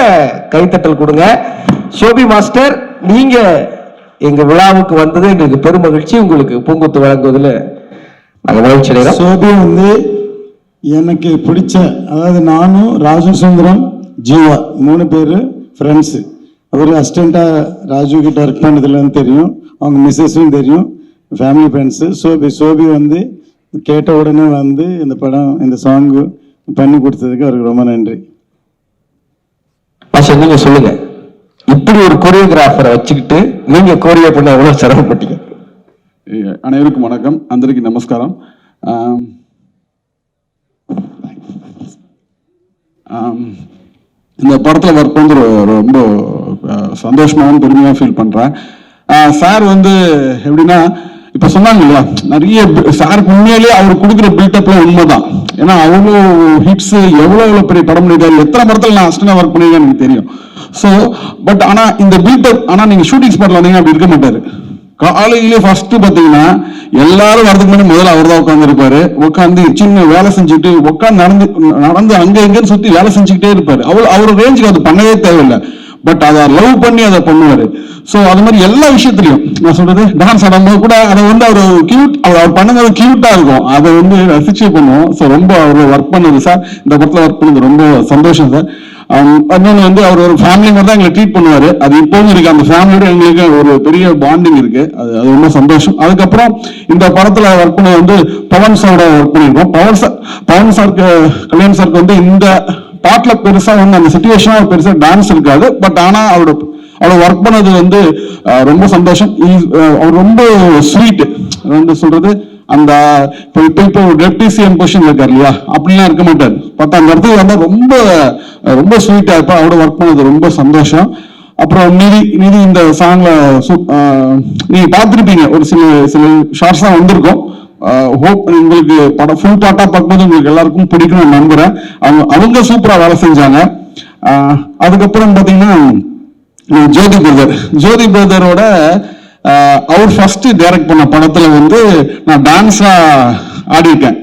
கைத்தட்டல் கொடுங்க. ஷோபி மாஸ்டர், நீங்க எங்க விழாவுக்கு வந்தது எங்களுக்கு பெருமகிழ்ச்சி. உங்களுக்கு பூங்குத்து வழங்குவதில் நாங்கள் மகிழ்ச்சி அடைகிறோம். சோபி வந்து எனக்கு பிடிச்ச, அதாவது நானும் ராஜன் சுந்தரம் ஜீவா 3 பேர் ஃப்ரெண்ட்ஸு. அவர் அசிஸ்டண்ட்டாக ராஜு கிட்ட ஒர்க் பண்ணதுலன்னு தெரியும், அவங்க மிஸ்ஸஸும் தெரியும், ஃபேமிலி ஃப்ரெண்ட்ஸு. சோபி வந்து கேட்ட உடனே வந்து இந்த படம், இந்த சாங்கு பண்ணி கொடுத்ததுக்கு அவருக்கு ரொம்ப நன்றி. நீங்க சொல்லுங்க, இப்படி ஒரு கோரியோகிராஃபரை வச்சுக்கிட்டு நீங்க கோரியோ பண்ண எவ்வளவு சிரமப்பட்டீங்க? அனைவருக்கும் வணக்கம், అందరికీ நமஸ்காரம். இந்த படத்தில் ஒர்க் வந்து ரொம்ப சந்தோஷமாகவும் பெருமையாக ஃபீல் பண்ணுறேன். சார் வந்து எப்படின்னா, இப்போ சொன்னாங்க இல்லையா, நிறைய சாருக்கு உண்மையிலேயே அவர் கொடுக்குற பில்டப்லாம் உண்மைதான். ஏன்னா அவ்வளோ ஹிட்ஸ், எவ்வளோ பெரிய படம் பண்ணியிருக்காரு, எத்தனை படத்தில் நான் அஸ்டனா ஒர்க் பண்ணியிருக்கேன் எனக்கு தெரியும். ஸோ பட் ஆனால் இந்த பில்டப், ஆனால் நீங்கள் ஷூட்டிங் ஸ்பாட்டில் வந்தீங்கன்னா அப்படி இருக்க மாட்டார். காலையிலே ஃபர்ஸ்ட் பார்த்தீங்கன்னா எல்லாரும் வரதுக்கு முன்னாடி முதல்ல அவர் தான் உட்காந்துருப்பாரு. உட்காந்து சின்ன வேலை செஞ்சுட்டு உட்காந்து நடந்து அங்கே எங்கேன்னு சுற்றி வேலை செஞ்சுக்கிட்டே இருப்பாரு. அவர் ரேஞ்சுக்கு அது பண்ணவே தேவையில்லை, பட் அதை லவ் பண்ணி அதை பண்ணுவாரு. ஸோ அது மாதிரி எல்லா விஷயத்துலையும் நான் சொல்றது, டான்ஸ் ஆடும்போது கூட அதை வந்து அவர் கியூட், அவர் பண்ணுறது கியூட்டா இருக்கும், அதை வந்து ரசிச்சு பண்ணுவோம். ஸோ ரொம்ப அவர் ஒர்க் பண்ணது சார், இந்த படத்தில் ஒர்க் பண்ணது ரொம்ப சந்தோஷம் சார். இன்னொன்று வந்து அவர் ஒரு ஃபேமிலி மாதிரி தான் எங்களை ட்ரீட் பண்ணுவார். அது இப்போவும் இருக்கு, அந்த ஃபேமிலியோட எங்களுக்கு ஒரு பெரிய பாண்டிங் இருக்கு, அது ரொம்ப சந்தோஷம். அதுக்கப்புறம் இந்த படத்தில் ஒர்க் பண்ணது வந்து பவன் சாரோட ஒர்க் பண்ணியிருக்கோம். பவன் சாருக்கு, கல்யாண் சாருக்கு வந்து இந்த பாட்டில் பெருசா வந்து அந்த சிச்சுவேஷனா பெருசா டான்ஸ் இருக்காது, பட் ஆனா அவரோட ஒர்க் பண்ணது வந்து ரொம்ப சந்தோஷம். அவர் ரொம்ப ஸ்வீட், வந்து சொல்றது அந்த இப்போ டெப்டி சிஎம் பொசிஷன் இருக்காரு இல்லையா, அப்படிலாம் இருக்க மாட்டார். பார்த்தா அந்த இடத்துல வந்து ரொம்ப ரொம்ப ஸ்வீட்டா இருப்பா. அவரோட ஒர்க் பண்ணது ரொம்ப சந்தோஷம். அப்புறம் நிதி இந்த சாங்ல நீங்க பார்த்துருப்பீங்க, ஒரு சில ஷார்ட்ஸ் தான் வந்திருக்கும். ஹோப் உங்களுக்கு படம் ஃபுல் பாட்டா பார்க்கும்போது உங்களுக்கு எல்லாருக்கும் பிடிக்கும் நான் நம்புறேன். அவங்க சூப்பரா வேலை செஞ்சாங்க. அதுக்கப்புறம் பாத்தீங்கன்னா ஜோதி பிரதரோட அவர் ஃபர்ஸ்ட் டைரக்ட் பண்ண படத்துல வந்து நான் டான்ஸா ஆடி இருக்கேன்.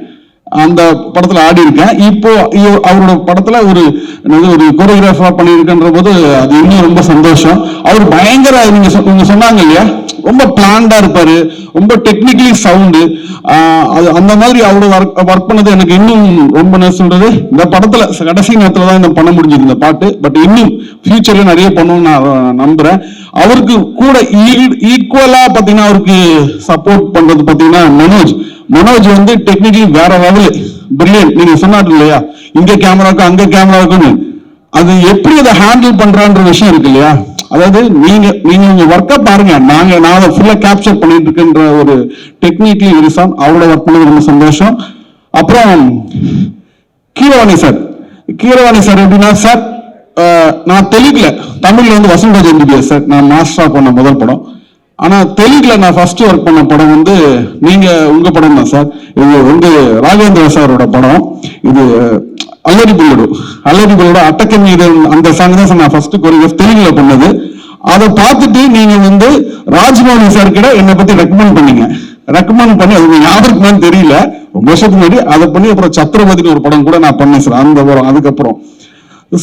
அந்த படத்துல ஆடி இருக்கேன். இப்போ அவரோட படத்துல ஒரு கோரியோகிராஃபரா பண்ணியிருக்கின்ற போது அது இன்னும் ரொம்ப சந்தோஷம். அவர் பயங்கர, நீங்க சொன்னாங்க இல்லையா, ரொம்ப பிளான்டா இருப்பாரு, ரொம்ப டெக்னிக்கலி சவுண்டு. அது அந்த மாதிரி அவரோட ஒர்க் பண்ணது எனக்கு இன்னும் ரொம்ப என்ன சொல்றது, இந்த படத்துல கடைசி நேரத்துல தான் இந்த பண்ண முடிஞ்சது இந்த பாட்டு. பட் இன்னும் ஃபியூச்சர்ல நிறைய பண்ணணும்னு நான் நம்புறேன். அவருக்கு கூட ஈக்குவலா பாத்தீங்கன்னா அவருக்கு சப்போர்ட் பண்றது பாத்தீங்கன்னா மனோஜ் வந்து டெக்னிக்கலி வேற லெவலு, பிரில்லியன்ட். நீங்க சொன்னாரு இல்லையா, இங்க கேமராக்கும் அங்க கேமராக்குன்னு, அது எப்படி அதை ஹேண்டில் பண்றான்ற விஷயம் இருக்கு இல்லையா. அதாவது நீங்க உங்க ஒர்க்கை பாருங்க, நான் ஃபுல்லா கேப்சர் பண்ணிட்டு இருக்கின்ற ஒரு டெக்னிக்கலி விரிசான் அவரோட ஒர்க் பண்ணது ரொம்ப சந்தோஷம். அப்புறம் கீரவாணி சார் எப்படின்னா சார், நான் தெலுங்குல, தமிழ்ல வந்து வசந்தராஜ் MBBS சார் நான் மாஸ்டரா பண்ண முதல் படம். ஆனா தெலுங்குல நான் ஃபர்ஸ்ட் ஒர்க் பண்ண படம் வந்து உங்க படம் தான் சார். இது வந்து ராகவேந்திர சாரோட படம். இது அல்லரி புல்லோட அட்டக்க மீது அந்த சாங் தான் நான் ஃபர்ஸ்ட் கோரியோகிராஃப் தெலுங்குல பண்ணது. அதை பார்த்துட்டு நீங்க வந்து ராஜ்மோகன் சார் கிட்ட என்னை பத்தி ரெக்கமெண்ட் பண்ணி, அது ஞாபகம் தெரியல, ரொம்ப வருஷத்துக்கு முன்னாடி அதை பண்ணி அப்புறம் சத்ரபதினு ஒரு படம் கூட நான் பண்ணேன் சார் அந்த படம். அதுக்கப்புறம்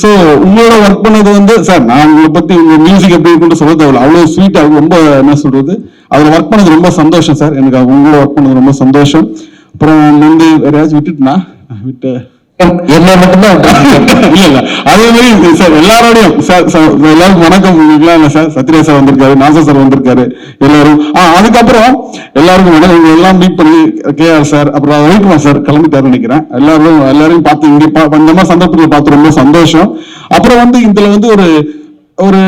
ஸோ உங்களோட ஒர்க் பண்ணது வந்து சார், நான் உங்களை பத்தி உங்க மியூசிக் எப்படி இருக்குன்னு சொல்ல தேவையில்ல, அவ்வளவு ஸ்வீட்டா ரொம்ப என்ன சொல்றது, அதுல ஒர்க் பண்ணது ரொம்ப சந்தோஷம் சார். எனக்கு உங்களோட ஒர்க் பண்ணது ரொம்ப சந்தோஷம். அப்புறம் வந்து வேற யாராச்சும் விட்டு என்ன மட்டும்தான் இல்ல அதே மாதிரி சார் எல்லாரோடையும் எல்லாருக்கும் வணக்கம். இல்ல சார், சத்ரியா சார் வந்திருக்காரு, நாசர் சார் வந்திருக்காரு, எல்லாரும். அதுக்கப்புறம் எல்லாருக்கும் வணக்கம். எல்லாம் மீட் பண்ணி KR சார், அப்புறம் ரவிக்குமார் சார் கிளம்பிட்டாரு நினைக்கிறேன். எல்லாரையும் பார்த்து இங்க இந்த மாதிரி சந்தர்ப்பத்தில் பார்த்து ரொம்ப சந்தோஷம். அப்புறம் வந்து இதுல வந்து ஒரு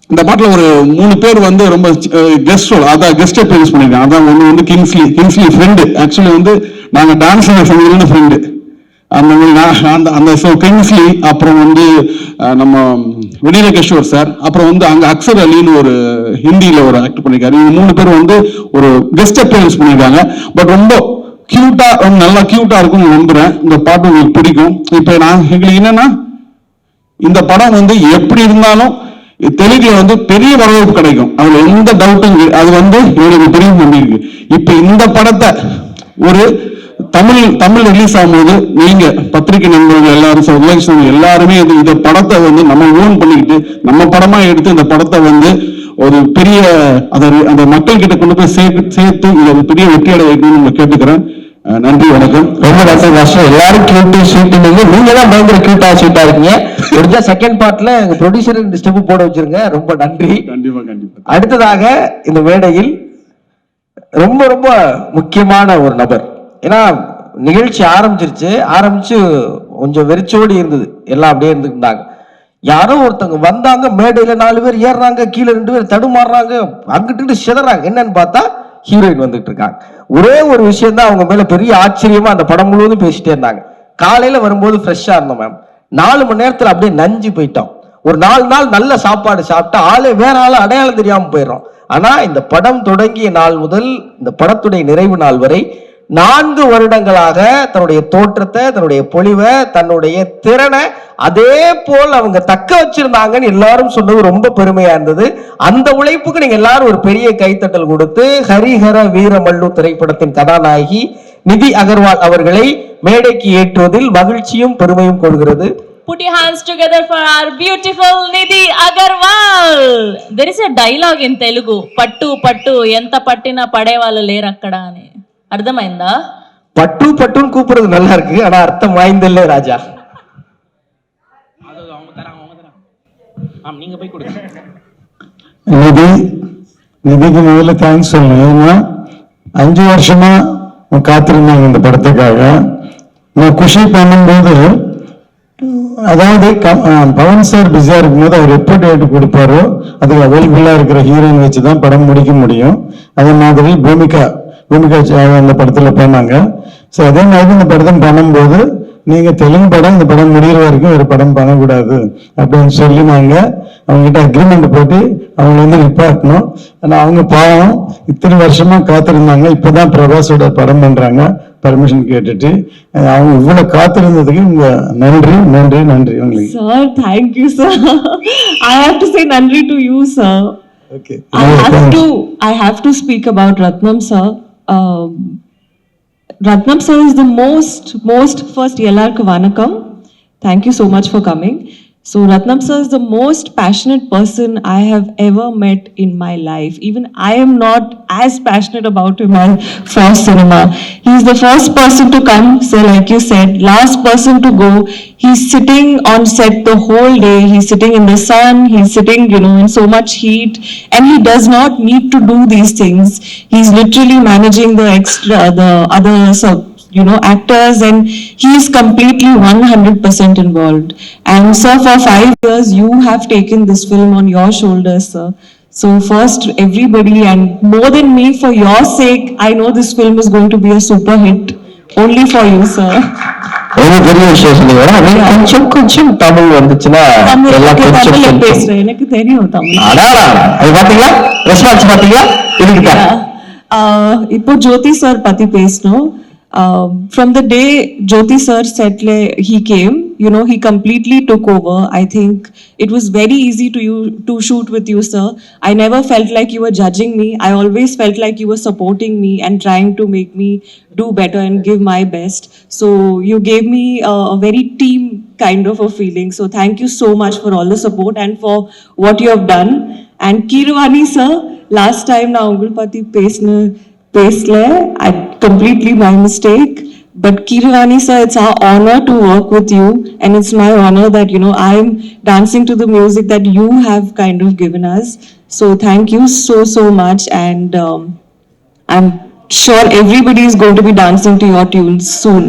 இந்த பாட்டுல ஒரு 3 பேர் வந்து ரொம்ப கெஸ்ட் ரோல், அதான் கெஸ்ட் அப்பியரன்ஸ் பண்ணிருக்காங்க. அதான் ஒண்ணு வந்து கிங்ஸ்லி ஃப்ரெண்டு, ஆக்சுவலி வந்து நாங்க டான்ஸ் செஞ்சதுல ஃப்ரெண்டு அந்த கிங்ஸ்லி. அப்புறம் வந்து நம்ம வெனிலா கிஷோர் சார், அப்புறம் வந்து அங்க அக்சர் அலின்னு ஒரு ஹிந்தியில ஒரு ஆக்ட் பண்ணிருக்காரு. இவங்க 3 பேர் வந்து ஒரு கெஸ்ட் அப்பியரன்ஸ் பண்ணிருக்காங்க. பட் ரொம்ப கியூட்டா, நல்லா கியூட்டா இருக்கும்னு நம்புறேன். இந்த பாட்டு உங்களுக்கு பிடிக்கும். இப்ப எங்களுக்கு என்னன்னா, இந்த படம் வந்து எப்படி இருந்தாலும் தெலுங்குல வந்து பெரிய வரவேற்பு கிடைக்கும், அதுல எந்த டவுட்டும். அது வந்து இவங்களுக்கு பெரிய நம்பிக்கை. இப்ப இந்த படத்தை ஒரு தமிழ் ரிலீஸ் ஆகும்போது நீங்க பத்திரிகை நண்பர்கள் எல்லாரும் ரிலேஷன் எல்லாருமே இந்த படத்தை வந்து நம்ம ஓன் பண்ணிக்கிட்டு நம்ம படமா எடுத்து இந்த படத்தை வந்து ஒரு பெரிய அந்த மக்கள் கிட்ட கொண்டு போய் சேர்த்து இதை ஒரு பெரிய வெற்றியடை வைக்கணும்னு கேட்டுக்கிறேன். நன்றி, வணக்கம். ரொம்ப கஷ்டம். எல்லாரும் கியூட்டு ஸ்வீட் நீங்க தான் பயங்கர கியூட்டா ஸ்வீட்டா இருக்கீங்க. முடிஞ்சா செகண்ட் பார்ட்ல எங்க ப்ரொடியூசர் ஸ்டெப் போட வச்சிருங்க. ரொம்ப நன்றி. கண்டிப்பா. அடுத்ததாக இந்த மேடையில் ரொம்ப ரொம்ப முக்கியமான ஒரு நபர். ஏன்னா நிகழ்ச்சி ஆரம்பிச்சு கொஞ்சம் வெறிச்சோடி இருந்தது, எல்லாம் அப்படியே இருந்துருந்தாங்க. யாரோ ஒருத்தவங்க வந்தாங்க, மேடையில 4 பேர் ஏறுறாங்க, கீழே 2 பேர் தடுமாறுறாங்க, அங்கிட்டு சிதறாங்க. என்னன்னு பார்த்தா ஹீரோயின் வந்துட்டு இருக்காங்க. ஒரே ஒரு விஷயம் தான் அவங்க மேல பெரிய ஆச்சரியமா அந்த படம் முழுவதும் பேசிட்டே இருந்தாங்க. காலையில வரும்போது ஃப்ரெஷ்ஷா இருந்தோம் மேம், 4 மணி நேரத்துல அப்படியே நஞ்சு போயிட்டோம். ஒரு 4 நாள் நல்ல சாப்பாடு சாப்பிட்டா ஆளே வேற ஆளு அடையாளம் தெரியாம போயிடும். ஆனா இந்த படம் தொடங்கிய நாள் முதல் இந்த படத்துடைய நிறைவு நாள் வரை 4 வருடங்களாக தன்னுடைய தோற்றத்தை, தன்னுடைய பொலிவை, தன்னுடைய திறனை அதே போல் அவங்க தக்க வச்சிருந்தாங்கன்னு எல்லாரும் சொன்னது ரொம்ப பெருமையா இருந்தது. அந்த உழைப்புக்கு நீங்க எல்லாரும் ஒரு பெரிய கைத்தட்டல் கொடுத்து ஹரிஹர வீரமல்லு திரைப்படத்தின் கதாநாயகி நிதி அகர்வால் அவர்களை மேடைக்கு ஏற்றுவதில் மகிழ்ச்சியும் பெருமையும் கொள்கிறது. Put your hands together for our beautiful Nidhi Agarwal. There is a dialogue in Telugu. Pattu pattu enta pattina padevalu leru akkada ani. అర్థమైందా? பட்டு பட்டுன்னு கூப்பிடுறது நல்லா இருக்கு, ஆனா அர்த்தம் வாய்ந்தல்ல ராஜா. நீங்க போய் கொடுங்க. நிதிக்கு முதல்ல தேங்க்ஸ் சொல்லணும். ஏன்னா 5 வருஷமா காத்திருந்தாங்க இந்த படத்துக்காக. நான் குஷி பண்ணும்போது, அதாவது பவன் சார் பிஸியா இருக்கும்போது அவர் எப்போ டேட் கொடுப்பாரோ அதுக்கு அவைலபிளா இருக்கிற ஹீரோயின் வச்சுதான் படம் முடிக்க முடியும். அதே மாதிரி பூமிகா அந்த படத்துல பண்ணாங்க. ஸோ அதே மாதிரி இந்த படத்தை பண்ணும்போது நீங்க தெலுங்கு படம் இந்த படம் முடிகிற வரைக்கும் ஒரு படம் பண்ணக்கூடாது அப்படின்னு சொல்லி நாங்க அவங்ககிட்ட அக்ரிமெண்ட் போட்டு அவங்க வந்து நிப்பாட்டணும். ஆனா அவங்க பாவம் இத்தனை வருஷமா காத்திருந்தாங்க. இப்பதான் பிரபாஸோட படம் பண்றாங்க பர்மிஷன் கேட்டுட்டு. அவங்க இவ்வளவு காத்திருந்ததுக்கு உங்க நன்றி நன்றி நன்றி உங்களுக்கு. Sir thank you sir. I have to say நன்றி to you sir. Okay. I have to speak about Ratnam sir. Ratnam sir is the most first Ellarku Vanakkam. Thank you so much for coming. So Ratnam sir is the most passionate person I have ever met in my life. Even I am not as passionate about him for cinema. He's the first person to come, so like you said, last person to go. He's sitting on set the whole day. He's sitting in the sun. He's sitting, in so much heat, and he does not need to do these things. He's literally managing the other actors, and he is completely 100% involved. And sir, for 5 years you have taken this film on your shoulders, sir. So first, everybody, and more than me, for your sake, I know this film is going to be a super hit. Only for you, sir. பெரிய விஷயம் சொல்லுங்க. கொஞ்சம் தமிழ் வந்துச்சுன்னா எல்லாம் கொஞ்சம் பேசுறேன், எனக்கு தெரியும் தமிழ். அது பாத்தீங்களா, ரெஸ்பான்ஸ் பாத்தீங்களா? இப்போ ஜோதி சார் பத்தி பேசணும். From the day Jyoti sir said he came, he completely took over. I think it was very easy to shoot with you, sir. I never felt like you were judging me. I always felt like you were supporting me and trying to make me do better and give my best. So you gave me a very team kind of a feeling. So thank you so much for all the support and for what you have done. And Kiruvani sir, last time na Ungulpati Pesle, I completely my mistake. But Kiruvani sir, it's our honor to work with you, and it's my honor that I'm dancing to the music that you have kind of given us. So thank you so much, and I'm sure everybody is going to be dancing to your tunes soon.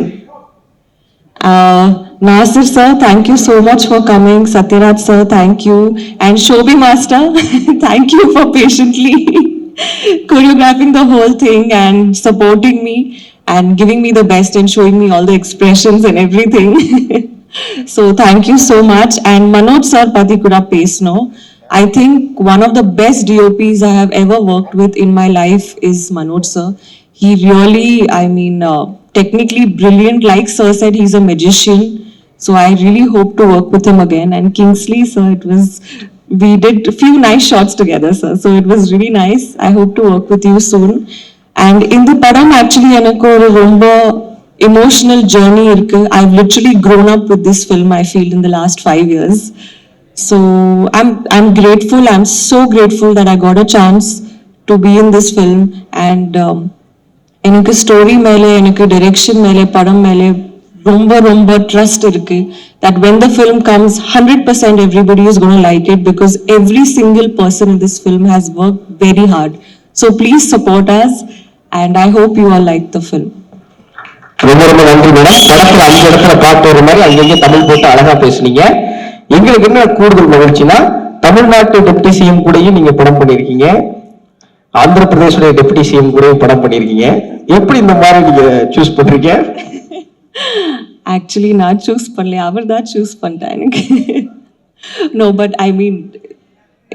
Nasir sir, thank you so much for coming. Satyaraj sir, thank you, and Shobhi master, thank you for patiently choreographing the whole thing and supporting me and giving me the best and showing me all the expressions and everything. So thank you so much. And Manoj sir pati kuda pesno. I think one of the best DOPs I have ever worked with in my life is Manoj sir. He really, technically brilliant. Like sir said, he's a magician. So I really hope to work with him again. And Kingsley sir, we did a few nice shots together, sir. So it was really nice. I hope to work with you soon. And in the padam, actually, எனக்கு ஒரு ரொம்ப emotional journey irukku. I've literally grown up with this film, I feel, in the last 5 years. So I'm grateful. I'm so grateful that I got a chance to be in this film. And எனக்கு story மேலே, எனக்கு direction மேலே, படம் மேலே ரொம்ப trust இருக்கு. That when the film comes, 100% everybody is going to like it, because every single person in this film has worked very hard. So please support us, and I hope you all like the film. ரொம்ப ரொம்ப நன்றி madam. படத்துல 5 இடத்துல பாட்டு வர மாதிரி அங்கங்க தமிழ் போட்டு அழகா பேசுனீங்க. எங்களுக்கு என்ன கூடுதல் மகிழ்ச்சினா, தமிழ்நாட்டு டெப்டி சிஎம் கூடயும் நீங்க படம் பண்ணிருக்கீங்க, ஆந்திர பிரதேசோட டெப்டி சிஎம் கூடயும் படம் பண்ணிருக்கீங்க. எப்படி இந்த மாதிரி நீங்க சூஸ் பண்றீங்க? Actually நான் சூஸ் பண்ணல, அவர் தான் சூஸ் பண்ணிட்டா எனக்கு. No, but I mean,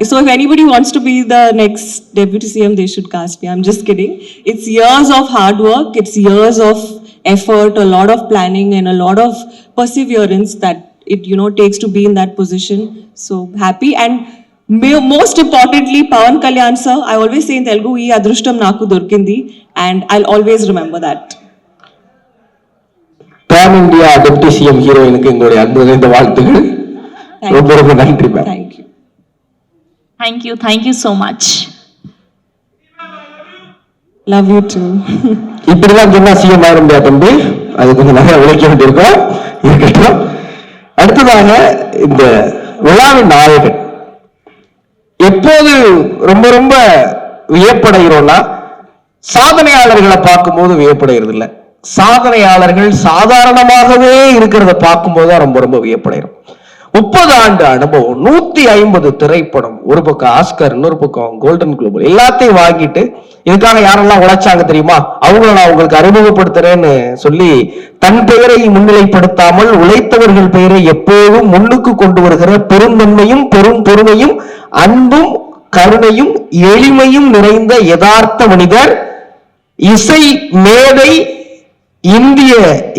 so if anybody wants to be the next deputy CM, they should cast me. I'm just kidding. It's years of hard work, it's years of effort, a lot of planning and a lot of perseverance that it, you know, takes to be in that position. So happy. And most importantly, Pawan Kalyan sir, I always say in Telugu, ee adrushtam naku dorkindi, and I'll always remember that. Pan India deputy CM ஹீரோயினுக்கு எங்களுடைய அன்பு நிறைந்த வாழ்த்துக்கள். ரொம்ப ரொம்ப நன்றி ma'am. Thank you so much. Love you too. இப்படிலாம் சொன்னா சிஎம் ஆக முடியாது தம்பி, அது கொஞ்சம் நிறைய உழைக்க வேண்டியிருக்கும். இருக்கட்டும். அடுத்ததாக இந்த விழாவின் நாயகன் எப்போது ரொம்ப ரொம்ப வியப்படைகிறோம்னா, சாதனையாளர்களை பார்க்கும்போது வியப்படைகிறது இல்லை, சாதனையாளர்கள் சாதாரணமாகவே இருக்கிறத பார்க்கும்போது தான் ரொம்ப ரொம்ப வியப்படைகிறோம். 30 ஆண்டு அனுபவம், 150 திரைப்படம், ஒரு பக்கம் ஆஸ்கர், இன்னொரு பக்கம் கோல்டன் குளோபல், எல்லாத்தையும் வாங்கிட்டு இதுக்காக யாரெல்லாம் உழைச்சாங்க தெரியுமா, அவங்கள நான் உங்களுக்கு அறிமுகப்படுத்துறேன்னு சொல்லி தன் பெயரை முன்னிலைப்படுத்தாமல் உழைத்தவர்கள் பெயரை எப்போதும் முன்னுக்கு கொண்டு வருகிற பெருந்தன்மையும் பெரும் பொறுமையும் அன்பும் கருணையும் எளிமையும் நிறைந்த யதார்த்த மனிதர், இசை மேதை, இந்திய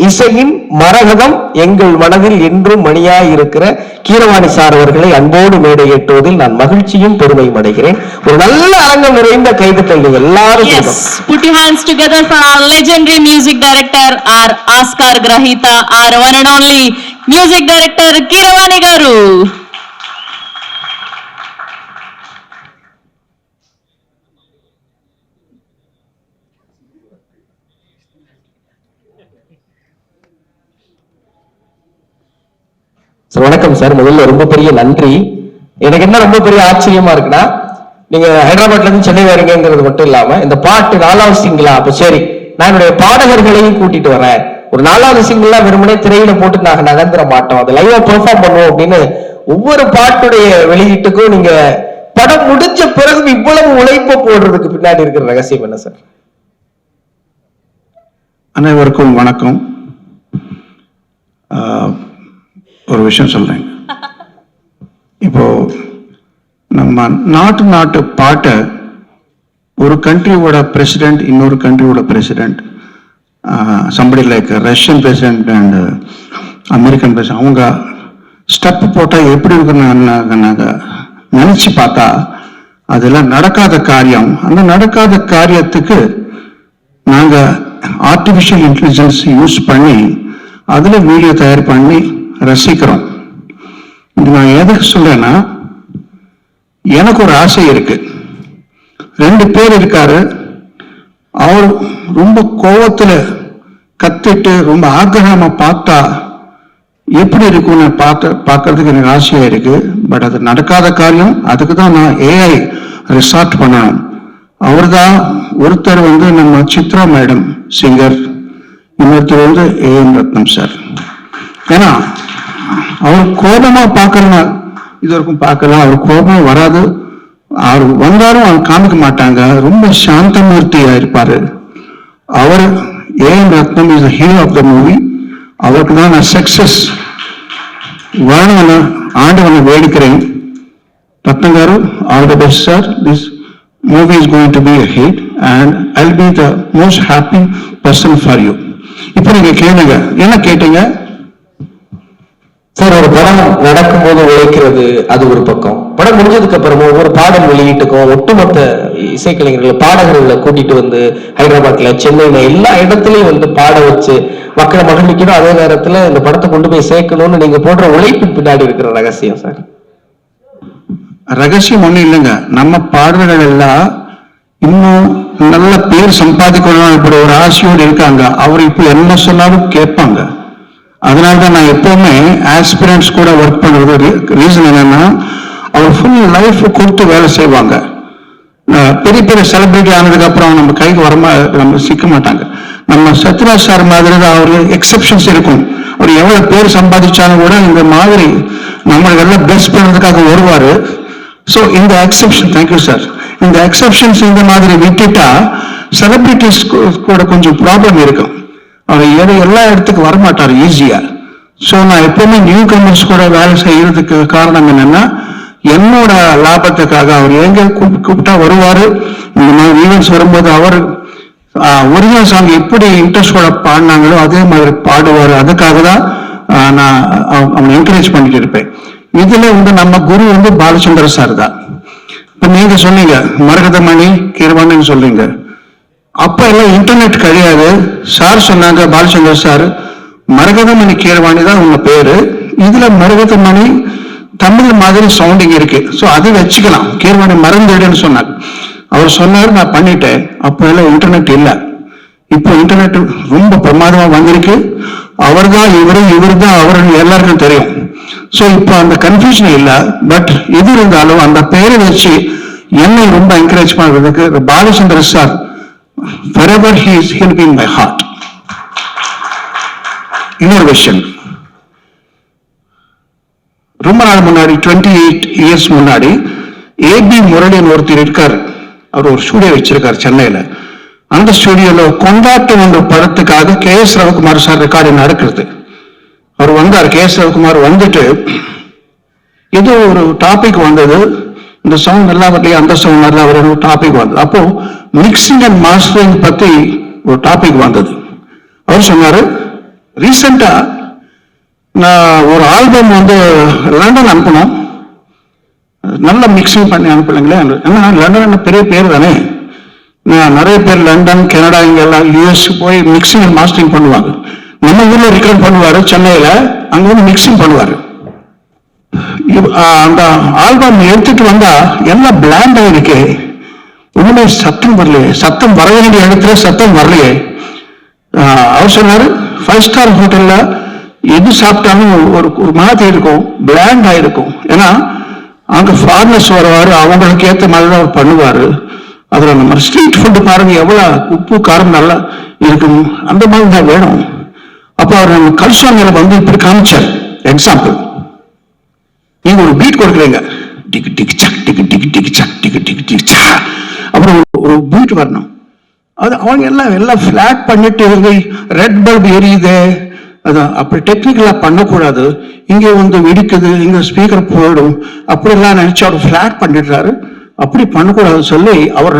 இசையின் மரகதம், எங்கள் மனதில் என்றும் மணியாய் இருக்கிற கீரவாணி சார் அவர்களை அன்போடு மேடை ஏற்றுவதில் நான் மகிழ்ச்சியும் பெருமையும் அடைகிறேன். ஒரு நல்ல அரங்கம் நிறைந்த கைதட்டல் எல்லாரும். Yes, put your hands together for our legendary music director, our Oscar Grahita, our one and only music director Keeravani garu. வணக்கம் சார். முதல்ல ரொம்ப பெரிய நன்றி. எனக்கு என்ன ரொம்ப பெரிய ஆச்சரியமா இருக்குன்னா, நீங்க ஹைதராபாத்ல இருந்து சென்னை வரீங்கிறது மட்டும் இல்லாம இந்த பாட்டு 4வது சிங்கிளா, அப்ப சரி நான் என்னுடைய பாடகர்களையும் கூட்டிட்டு வரேன், ஒரு 4வது சிங்கிளா வெறுமனே திரையில போட்டு நாங்க நகர்ந்துட மாட்டோம், அதை லைவா பெர்ஃபார்ம் பண்ணுவோம் அப்படின்னு ஒவ்வொரு பாட்டுடைய வெளியீட்டுக்கும் நீங்க படம் முடிஞ்ச பிறகு இவ்வளவு உழைப்பு போடுறதுக்கு பின்னாடி இருக்கிற ரகசியம் என்ன சார்? அனைவருக்கும் வணக்கம். ஒரு விஷயம் சொல்றேன். இப்போ நம்ம நாட்டு பாட்டை ஒரு கண்ட்ரியோட பிரசிடென்ட், இன்னொரு கண்ட்ரியோட president, somebody like Russian president and American president, அவங்க ஸ்டெப் போட்டால் எப்படி இருக்குன்னு நினைச்சு பார்த்தா அதெல்லாம் நடக்காத காரியம். அந்த நடக்காத காரியத்துக்கு நாங்கள் ஆர்டிஃபிஷியல் இன்டெலிஜென்ஸ் யூஸ் பண்ணி அதில் வீடியோ தயார் பண்ணி ரசிக்கிறோம். இது நான் எதுக்கு சொல்றேன்னா, எனக்கு ஒரு ஆசை இருக்கு. 2 பேர் இருக்காரு, அவர் ரொம்ப கோவத்துல கத்திட்டு ரொம்ப ஆக்ரகமா பார்த்தா எப்படி இருக்கும்னு பார்க்கறதுக்கு எனக்கு ஆசையா இருக்கு. பட் அது நடக்காத காரியம். அதுக்கு தான் நான் ஏஐ ரிசார்ட் பண்ணணும். அவர் தான் ஒருத்தர் நம்ம சித்ரா மேடம் சிங்கர், இன்னொருத்தர் ஏஎம் ரத்னம் சார். ஏன்னா அவர் கோபமா பார்க்கலாம், இது வரைக்கும் பார்க்கலாம், அவர் கோபம் வராது, அவர் வந்தாலும் அவர் காமிக்க மாட்டாங்க, ரொம்ப சாந்தமூர்த்தியா இருப்பாரு. அவர் AM Ratnam is hero of the movie. அவருக்கு தான் நான் சக்சஸ் வேணும் ஆண்டவனை வேடிக்கிறேன். Ratnam garu, all the best sir. This movie is going to be a hit and I'll be the most happy person for you. இப்போ நீங்க கேளுங்க, என்ன கேட்டீங்க? சார், ஒரு படம் நடக்கும்போது உழைக்கிறது அது ஒரு பக்கம், படம் முடிஞ்சதுக்கு அப்புறமும் ஒரு பாடல் வெளியீட்டுக்கும் ஒட்டுமொத்த இசைக்கலைஞர்களை பாடகர்களை கூட்டிட்டு வந்து ஹைதராபாத்ல, சென்னையில எல்லா இடத்துலயும் வந்து பாட வச்சு மக்களை மகிழ்விக்கணும், அதே நேரத்துல இந்த படத்தை கொண்டு போய் சேர்க்கணும்னு நீங்க போடுற உழைப்பு பின்னாடி இருக்கிற ரகசியம் சார்? ரகசியம் ஒண்ணும் இல்லைங்க. நம்ம பாடல்கள் எல்லாம் இன்னும் நல்ல பேர் சம்பாதிக்கணும் இப்படி ஒரு ஆசையோடு இருக்காங்க. அவர் இப்போ என்ன சொன்னாலும் கேட்பாங்க. அதனாலதான் நான் எப்பவுமே ஆஸ்பிரன்ஸ் கூட ஒர்க் பண்றது ரீசன் என்னன்னா, அவர் ஃபுல் லைஃப் கொடுத்து வேலை செய்வாங்க. பெரிய பெரிய செலிபிரிட்டி ஆனதுக்கு அப்புறம் நம்ம கைக்கு நம்ம சிக்க மாட்டாங்க. நம்ம சத்யராஜ் சார் மாதிரி தான் அவரு எக்ஸெப்ஷன்ஸ் இருக்கும். அவர் எவ்வளவு பேர் சம்பாதிச்சாலும் கூட இந்த மாதிரி நம்மளுக்கு எல்லாம் பெஸ்ட் பண்றதுக்காக வருவாரு. ஸோ இந்த எக்ஸெப்ஷன், தேங்க்யூ சார், இந்த எக்ஸெப்ஷன்ஸ் இந்த மாதிரி விட்டுட்டா செலிபிரிட்டிஸ் கூட கொஞ்சம் ப்ராப்ளம் இருக்கும். அவர் எல்லா இடத்துக்கு வரமாட்டார் ஈஸியா. ஸோ நான் எப்பவுமே நியூ கமர்ஸ் கூட வேலை செய்யறதுக்கு காரணம் என்னன்னா, என்னோட லாபத்துக்காக அவர் எங்க கூப்பிட்டா வருவாரு. இந்த மாதிரி ஈவெண்ட்ஸ் வரும்போது அவர் ஒரிஜினல் சாங் எப்படி இன்ட்ரெஸ்டோட பாடினாங்களோ அதே மாதிரி பாடுவார். அதுக்காக தான் நான் அவனை என்கரேஜ் பண்ணிட்டு இருப்பேன். இதுல வந்து நம்ம குரு வந்து பாலச்சந்திர சார் தான். இப்ப நீங்க சொன்னீங்க மரகதமணி கீரவாணின்னு சொல்றீங்க. அப்ப எல்லாம் இன்டர்நெட் கிடையாது. சார் சொன்னாங்க, பாலச்சந்திர சார், மரகதமணி கீரவாணி தான் உங்க பேரு, இதுல மரகதமணி தமிழ் மாதிரி சவுண்டிங் இருக்கு, ஸோ அதை வச்சுக்கலாம், கீரவாணி மறந்துடுன்னு சொன்னாங்க. அவர் சொன்னாரு, நான் பண்ணிட்டேன். அப்ப எல்லாம் இன்டர்நெட் இல்லை. இப்போ இன்டர்நெட் ரொம்ப பிரமாதமா வந்திருக்கு. அவர் தான் இவரு, இவர் தான் அவர், எல்லாருக்கும் தெரியும். ஸோ இப்போ அந்த கன்ஃபியூஷன் இல்லை. பட் எது இருந்தாலும் அந்த பெயரை வச்சு என்னை ரொம்ப என்கரேஜ் பண்றதுக்கு Balachandra sir forever he'll be in my heart. இன்னொரு விஷயம், ரொம்ப நாள் முன்னாடி 28 இயர்ஸ் முன்னாடி ஏபி முரளின்னு ஒருத்தர் இருக்காரு. அவர் ஒரு ஸ்டூடியோ வச்சிருக்காரு சென்னையில. அந்த ஸ்டுடியோல கொண்டாட்டம் என்ற படத்துக்காக KS ரவிக்குமார் சார் ரெக்கார்டிங் நடக்கிறது. அவர் வந்தார். KS ரவிக்குமார் வந்துட்டு ஏதோ ஒரு டாபிக் வந்தது, இந்த சவுண்ட் நல்லா வரலையே, அந்த சவுண்ட் நல்லா வர டாபிக் வந்தது. அப்போ மிக்சிங் அண்ட் மாஸ்டரிங் பத்தி ஒரு டாபிக் வந்தது. அவர் சொன்னாரு, ரீசெண்டா நான் ஒரு ஆல்பம் வந்து லண்டன் அனுப்பணும், நல்ல மிக்சிங் பண்ணி அனுப்பலைங்களே. ஏன்னா லண்டன் பெரிய பேர் தானே, நிறைய பேர் லண்டன், கனடா, இங்கெல்லாம் US போய் மிக்சிங் அண்ட் மாஸ்டரிங் பண்ணுவாங்க. நம்ம ஊர்ல ரெக்கார்ட் பண்ணுவாரு சென்னையில, அங்க வந்து மிக்சிங் பண்ணுவாரு. அந்த ஆல்பம் எடுத்துட்டு வந்தா எல்லாம் பிளாண்ட் ஆயிருக்கு, ஒண்ணுமே சத்தம் வரலையே, சத்தம் வர வேண்டிய இடத்துல சத்தம் வரலையே. அவர் சொன்னாரு, 5 ஸ்டார் ஹோட்டல்ல எது சாப்பிட்டாலும் ஒரு மாதிரி இருக்கும், பிளாண்ட் ஆயிருக்கும். ஏன்னா அங்க ஃபாரினர்ஸ் வருவாரு, அவங்களுக்கு ஏற்ற மாதிரி தான் அவர் பண்ணுவாரு. அதுல நம்ம ஸ்ட்ரீட் ஃபுட்டு பாருங்க, எவ்வளவு உப்பு காரம் நல்லா இருக்கும், அந்த மாதிரி தான் வேணும். அப்ப அவர் நம்ம கல்சோனில வந்து இப்படி காமிச்சார். எக்ஸாம்பிள், நீங்க ஒரு பீட் கொடுக்குறீங்க, டிக்கு டிக்கு சக் டிக்கு டிக்கு டிக்கு சக் டிக்கு டிக்கு டிக்கு சா, அப்புறம் ஒரு பீட் வரணும். அது அவங்க எல்லாம் ஃபிளாட் பண்ணிட்டு ரெட் பல்ப் எரியுது, அதான் அப்படி டெக்னிக்கலா பண்ணக்கூடாது. இங்கே வந்து வெடிக்குது, இங்க ஸ்பீக்கர் போயிடும், அப்படிலாம் நினைச்சு அவர் ஃபிளாட் பண்ணிடுறாரு. அப்படி பண்ணக்கூடாதுன்னு சொல்லி அவர்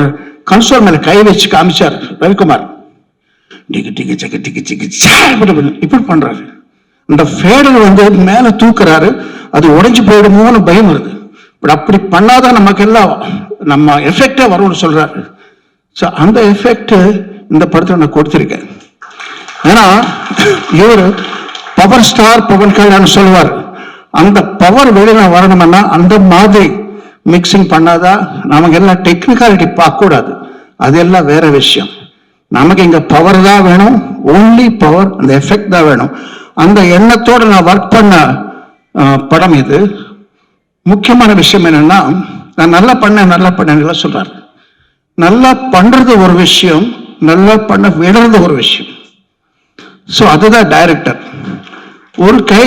கன்சோல் மேல கை வச்சு காமிச்சார் ரவிக்குமார். டிக்கு டிக்கு சக்கு டிக்கு டிக்கு சா இப்படி பண்றாரு. அந்த ஃபேடர் வந்து மேல தூக்குறாரு, அது உடைஞ்சு போயிடுமோன்னு பயம் வருது. பட் அப்படி பண்ணாதான் நமக்கு எல்லாம் நம்ம எஃபெக்டா வரும்னு சொல்றாரு. ஸோ அந்த எஃபெக்ட் இந்த படத்தை நான் கொடுத்திருக்கேன். ஏன்னா இவர் பவர் ஸ்டார் பவன் கல்யாண் சொல்லுவார், அந்த பவர் வெளியில வரணும்னா அந்த மாதிரி மிக்சிங் பண்ணாதான். நமக்கு எல்லாம் டெக்னிக்காலிட்டி பார்க்க கூடாது, அதெல்லாம் வேற விஷயம். நமக்கு இங்க பவர் தான் வேணும், ஓன்லி பவர், அந்த எஃபெக்ட் தான் வேணும். அந்த எண்ணத்தோட நான் ஒர்க் பண்ண படம் இது. முக்கியமான விஷயம் என்னன்னா, நான் நல்லா பண்ணேன் சொல்றாரு. நல்லா பண்றது ஒரு விஷயம், நல்லா பண்ண விடுறது ஒரு விஷயம். ஸோ அதுதான் டைரக்டர். ஒரு கை